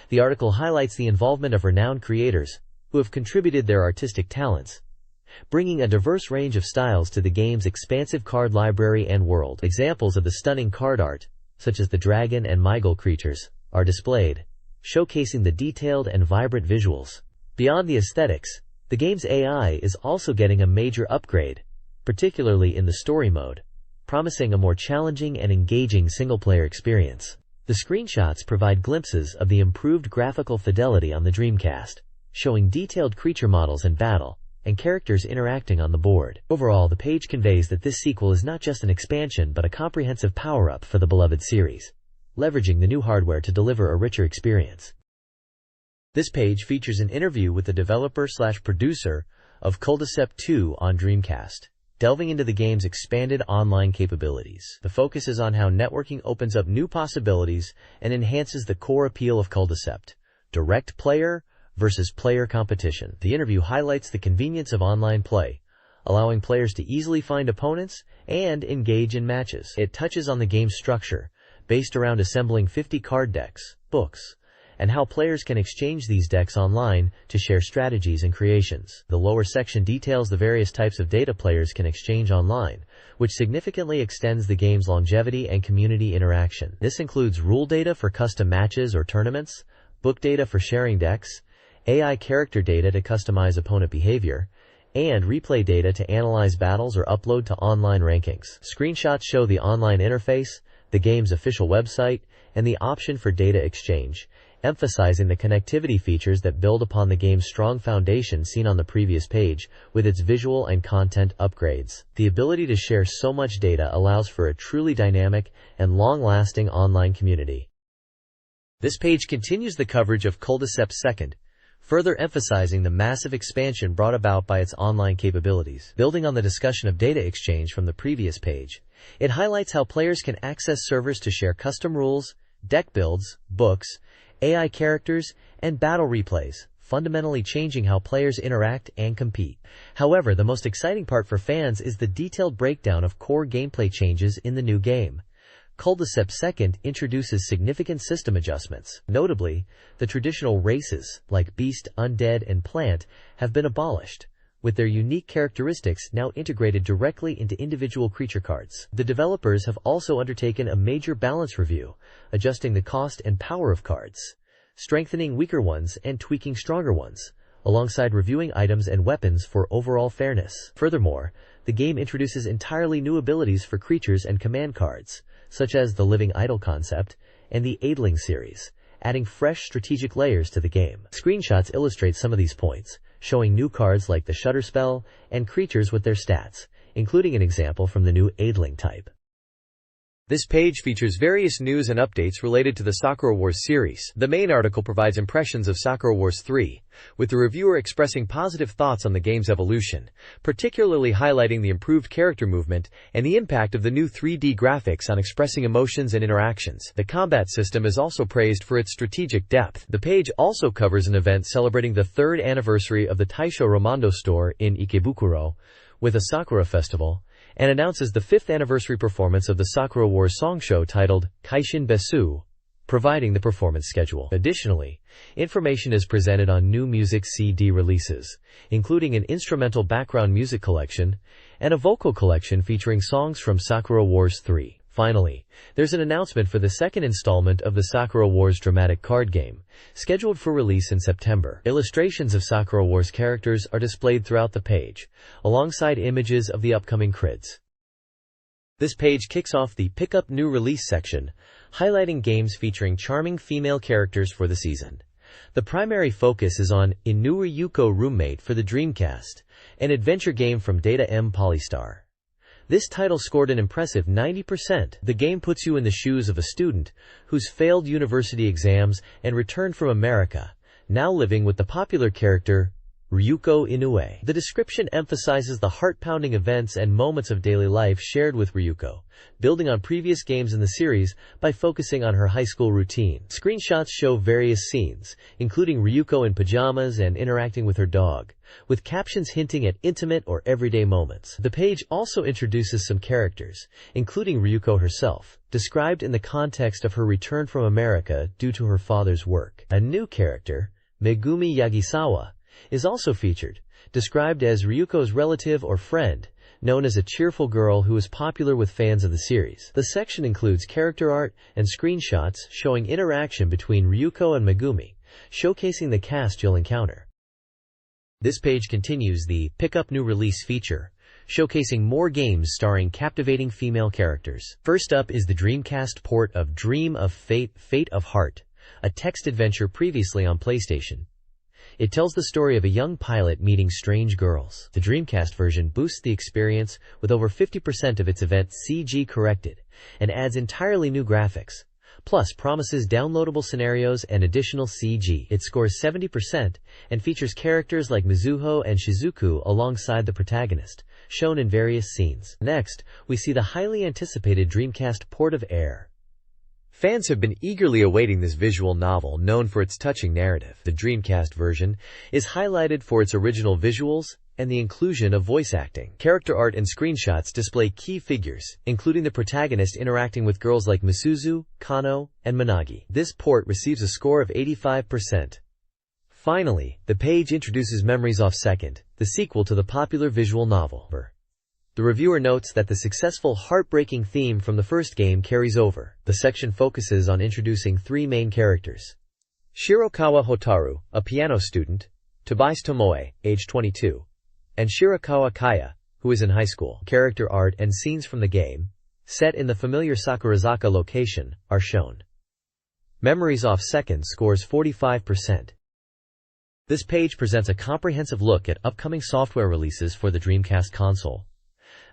B: The article highlights the involvement of renowned creators who have contributed their artistic talents, bringing a diverse range of styles to the game's expansive card library and world. Examples of the stunning card art, such as the dragon and Mygol creatures, are displayed, showcasing the detailed and vibrant visuals. Beyond the aesthetics, the game's AI is also getting a major upgrade, particularly in the story mode, promising a more challenging and engaging single-player experience. The screenshots provide glimpses of the improved graphical fidelity on the Dreamcast, showing detailed creature models in battle and characters interacting on the board. Overall, the page conveys that this sequel is not just an expansion but a comprehensive power-up for the beloved series, leveraging the new hardware to deliver a richer experience. This page features an interview with the developer/producer of Culdicept 2 on Dreamcast, delving into the game's expanded online capabilities. The focus is on how networking opens up new possibilities and enhances the core appeal of Culdicept: direct player versus player competition. The interview highlights the convenience of online play, allowing players to easily find opponents and engage in matches. It touches on the game's structure, based around assembling 50 card decks, books, and how players can exchange these decks online to share strategies and creations. The lower section details the various types of data players can exchange online, which significantly extends the game's longevity and community interaction. This includes rule data for custom matches or tournaments, book data for sharing decks, AI character data to customize opponent behavior, and replay data to analyze battles or upload to online rankings. Screenshots show the online interface, the game's official website, and the option for data exchange, emphasizing the connectivity features that build upon the game's strong foundation seen on the previous page, with its visual and content upgrades. The ability to share so much data allows for a truly dynamic and long-lasting online community. This page continues the coverage of Culdicept 2, further emphasizing the massive expansion brought about by its online capabilities. Building on the discussion of data exchange from the previous page, it highlights how players can access servers to share custom rules, deck builds, books, AI characters, and battle replays, fundamentally changing how players interact and compete. However, the most exciting part for fans is the detailed breakdown of core gameplay changes in the new game. Culdicept 2 introduces significant system adjustments. Notably, the traditional races, like Beast, Undead, and Plant, have been abolished, with their unique characteristics now integrated directly into individual creature cards. The developers have also undertaken a major balance review, adjusting the cost and power of cards, strengthening weaker ones and tweaking stronger ones, alongside reviewing items and weapons for overall fairness. Furthermore, the game introduces entirely new abilities for creatures and command cards, such as the Living Idol concept and the Aidling series, adding fresh strategic layers to the game. Screenshots illustrate some of these points, showing new cards like the Shutter Spell and creatures with their stats, including an example from the new Aidling type. This page features various news and updates related to the Sakura Wars series. The main article provides impressions of Sakura Wars 3, with the reviewer expressing positive thoughts on the game's evolution, particularly highlighting the improved character movement and the impact of the new 3D graphics on expressing emotions and interactions. The combat system is also praised for its strategic depth. The page also covers an event celebrating the 3rd anniversary of the Taisho Ramondo store in Ikebukuro, with a Sakura festival, and announces the 5th anniversary performance of the Sakura Wars song show titled Kaishin Besu, providing the performance schedule. Additionally, information is presented on new music CD releases, including an instrumental background music collection
A: and a vocal collection featuring songs from Sakura Wars 3. Finally, there's an announcement for the second installment of the Sakura Wars dramatic card game, scheduled for release in September. Illustrations of Sakura Wars characters are displayed throughout the page, alongside images of the upcoming crids. This page kicks off the Pick Up New Release section, highlighting games featuring charming female characters for the season. The primary focus is on Inu Ryuko Roommate for the Dreamcast, an adventure game from Data M Polystar. This title scored an impressive 90%. The game puts you in the shoes of a student who's failed university exams and returned from America, now living with the popular character Ryuko Inoue. The description emphasizes the heart-pounding events and moments of daily life shared with Ryuko, building on previous games in the series by focusing on her high school routine. Screenshots show various scenes, including Ryuko in pajamas and interacting with her dog, with captions hinting at intimate or everyday moments. The page also introduces some characters, including Ryuko herself, described in the context of her return from America due to her father's work. A new character, Megumi Yagisawa, is also featured, described as Ryuko's relative or friend, known as a cheerful girl who is popular with fans of the series. The section includes character art and screenshots showing interaction between Ryuko and Megumi, showcasing the cast you'll encounter. This page continues the Pick Up New Release feature, showcasing more games starring captivating female characters. First up is the Dreamcast port of Dream of Fate, Fate of Heart, a text adventure previously on PlayStation. It tells the story of a young pilot meeting strange girls. The Dreamcast version boosts the experience with over 50% of its event CG corrected and adds entirely new graphics, plus promises downloadable scenarios and additional CG. It scores 70% and features characters like Mizuho and Shizuku alongside the protagonist, shown in various scenes. Next, we see the highly anticipated Dreamcast port of Air. Fans have been eagerly awaiting this visual novel known for its touching narrative. The Dreamcast version is highlighted for its original visuals and the inclusion of voice acting. Character art and screenshots display key figures, including the protagonist interacting with girls like Misuzu, Kano, and Managi. This port receives a score of 85%. Finally, the page introduces Memories Off Second, the sequel to the popular visual novel. The reviewer notes that the successful heartbreaking theme from the first game carries over. The section focuses on introducing three main characters: Shirokawa Hotaru, a piano student, Tobias Tomoe, age 22, and Shirakawa Kaya, who is in high school. Character art and scenes from the game, set in the familiar Sakurazaka location, are shown. Memories Off Second scores 45%. This page presents a comprehensive look at upcoming software releases for the Dreamcast console,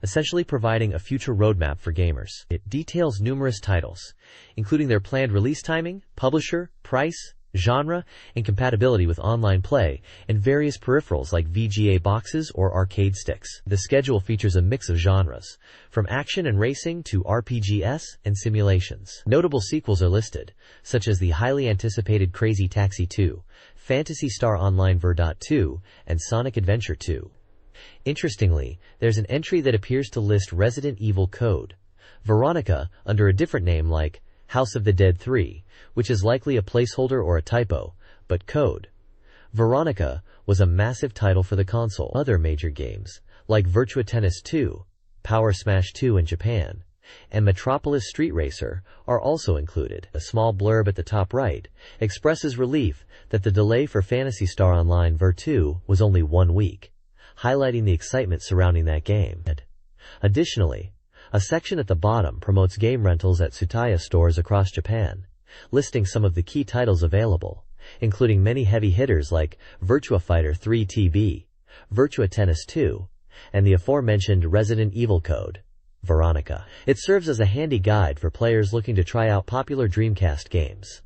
A: essentially providing a future roadmap for gamers. It details numerous titles, including their planned release timing, publisher, price, genre, and compatibility with online play, and various peripherals like VGA boxes or arcade sticks. The schedule features a mix of genres, from action and racing to RPGs and simulations. Notable sequels are listed, such as the highly anticipated Crazy Taxi 2, Phantasy Star Online Ver. 2, and Sonic Adventure 2. Interestingly, there's an entry that appears to list Resident Evil Code Veronica under a different name like House of the Dead 3, which is likely a placeholder or a typo, but Code Veronica was a massive title for the console. Other major games, like Virtua Tennis 2, Power Smash 2 in Japan, and Metropolis Street Racer, are also included. A small blurb at the top right expresses relief that the delay for Phantasy Star Online Ver. 2 was only 1 week, highlighting the excitement surrounding that game. Additionally, a section at the bottom promotes game rentals at Tsutaya stores across Japan, listing some of the key titles available, including many heavy hitters like Virtua Fighter 3 TB, Virtua Tennis 2, and the aforementioned Resident Evil Code Veronica. It serves as a handy guide for players looking to try out popular Dreamcast games.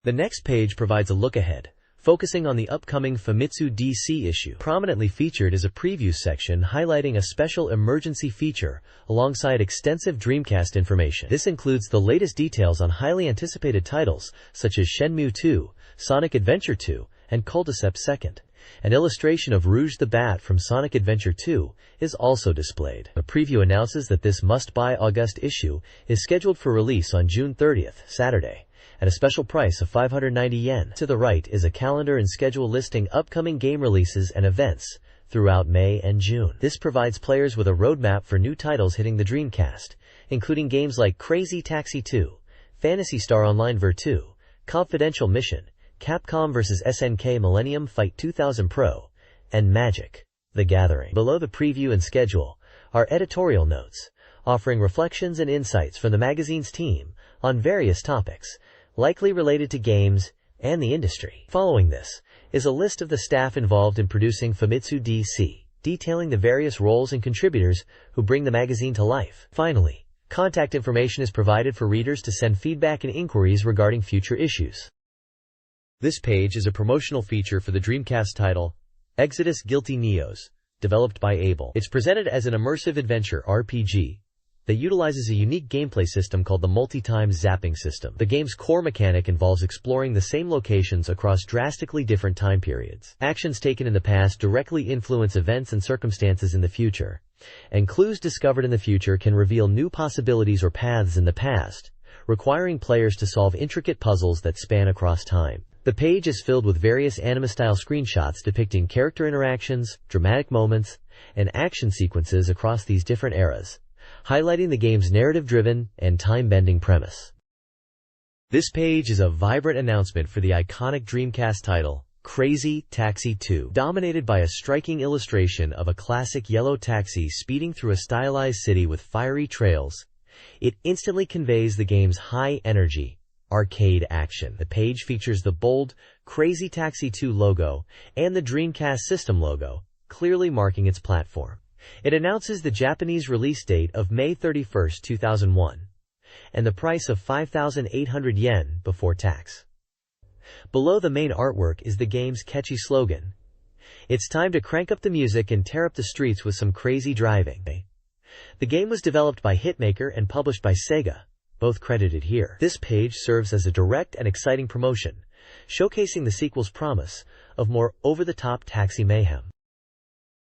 A: The next page provides a look ahead, focusing on the upcoming Famitsu DC issue. Prominently featured is a preview section highlighting a special emergency feature alongside extensive Dreamcast information. This includes the latest details on highly anticipated titles such as Shenmue 2, Sonic Adventure 2, and Culticept 2nd. An illustration of Rouge the Bat from Sonic Adventure 2 is also displayed. A preview announces that this must-buy August issue is scheduled for release on June 30th, Saturday, at a special price of 590 yen. To the right is a calendar and schedule listing upcoming game releases and events throughout May and June. This provides players with a roadmap for new titles hitting the Dreamcast, including games like Crazy Taxi 2, Phantasy Star Online Ver 2, Confidential Mission, Capcom vs SNK Millennium Fight 2000 Pro, and Magic: The Gathering. Below the preview and schedule are editorial notes, offering reflections and insights from the magazine's team on various topics, likely related to games and the industry. Following this is a list of the staff involved in producing Famitsu DC, detailing the various roles and contributors who bring the magazine to life. Finally, contact information is provided for readers to send feedback and inquiries regarding future issues.
B: This page is a promotional feature for the Dreamcast title, Exodus Guilty Neos, developed by Able. It's presented as an immersive adventure RPG that utilizes a unique gameplay system called the multi-time zapping system. The game's core mechanic involves exploring the same locations across drastically different time periods. Actions taken in the past directly influence events and circumstances in the future, and clues discovered in the future can reveal new possibilities or paths in the past, requiring players to solve intricate puzzles that span across time. The page is filled with various anime-style screenshots depicting character interactions, dramatic moments, and action sequences across these different eras, highlighting the game's narrative-driven and time-bending premise.
A: This page is a vibrant announcement for the iconic Dreamcast title, Crazy Taxi 2. Dominated by a striking illustration of a classic yellow taxi speeding through a stylized city with fiery trails, it instantly conveys the game's high-energy, arcade action. The page features the bold, Crazy Taxi 2 logo and the Dreamcast system logo, clearly marking its platform. It announces the Japanese release date of May 31, 2001, and the price of 5,800 yen before tax. Below the main artwork is the game's catchy slogan, "It's time to crank up the music and tear up the streets with some crazy driving." The game was developed by Hitmaker and published by Sega, both credited here. This page serves as a direct and exciting promotion, showcasing the sequel's promise of more over-the-top taxi mayhem.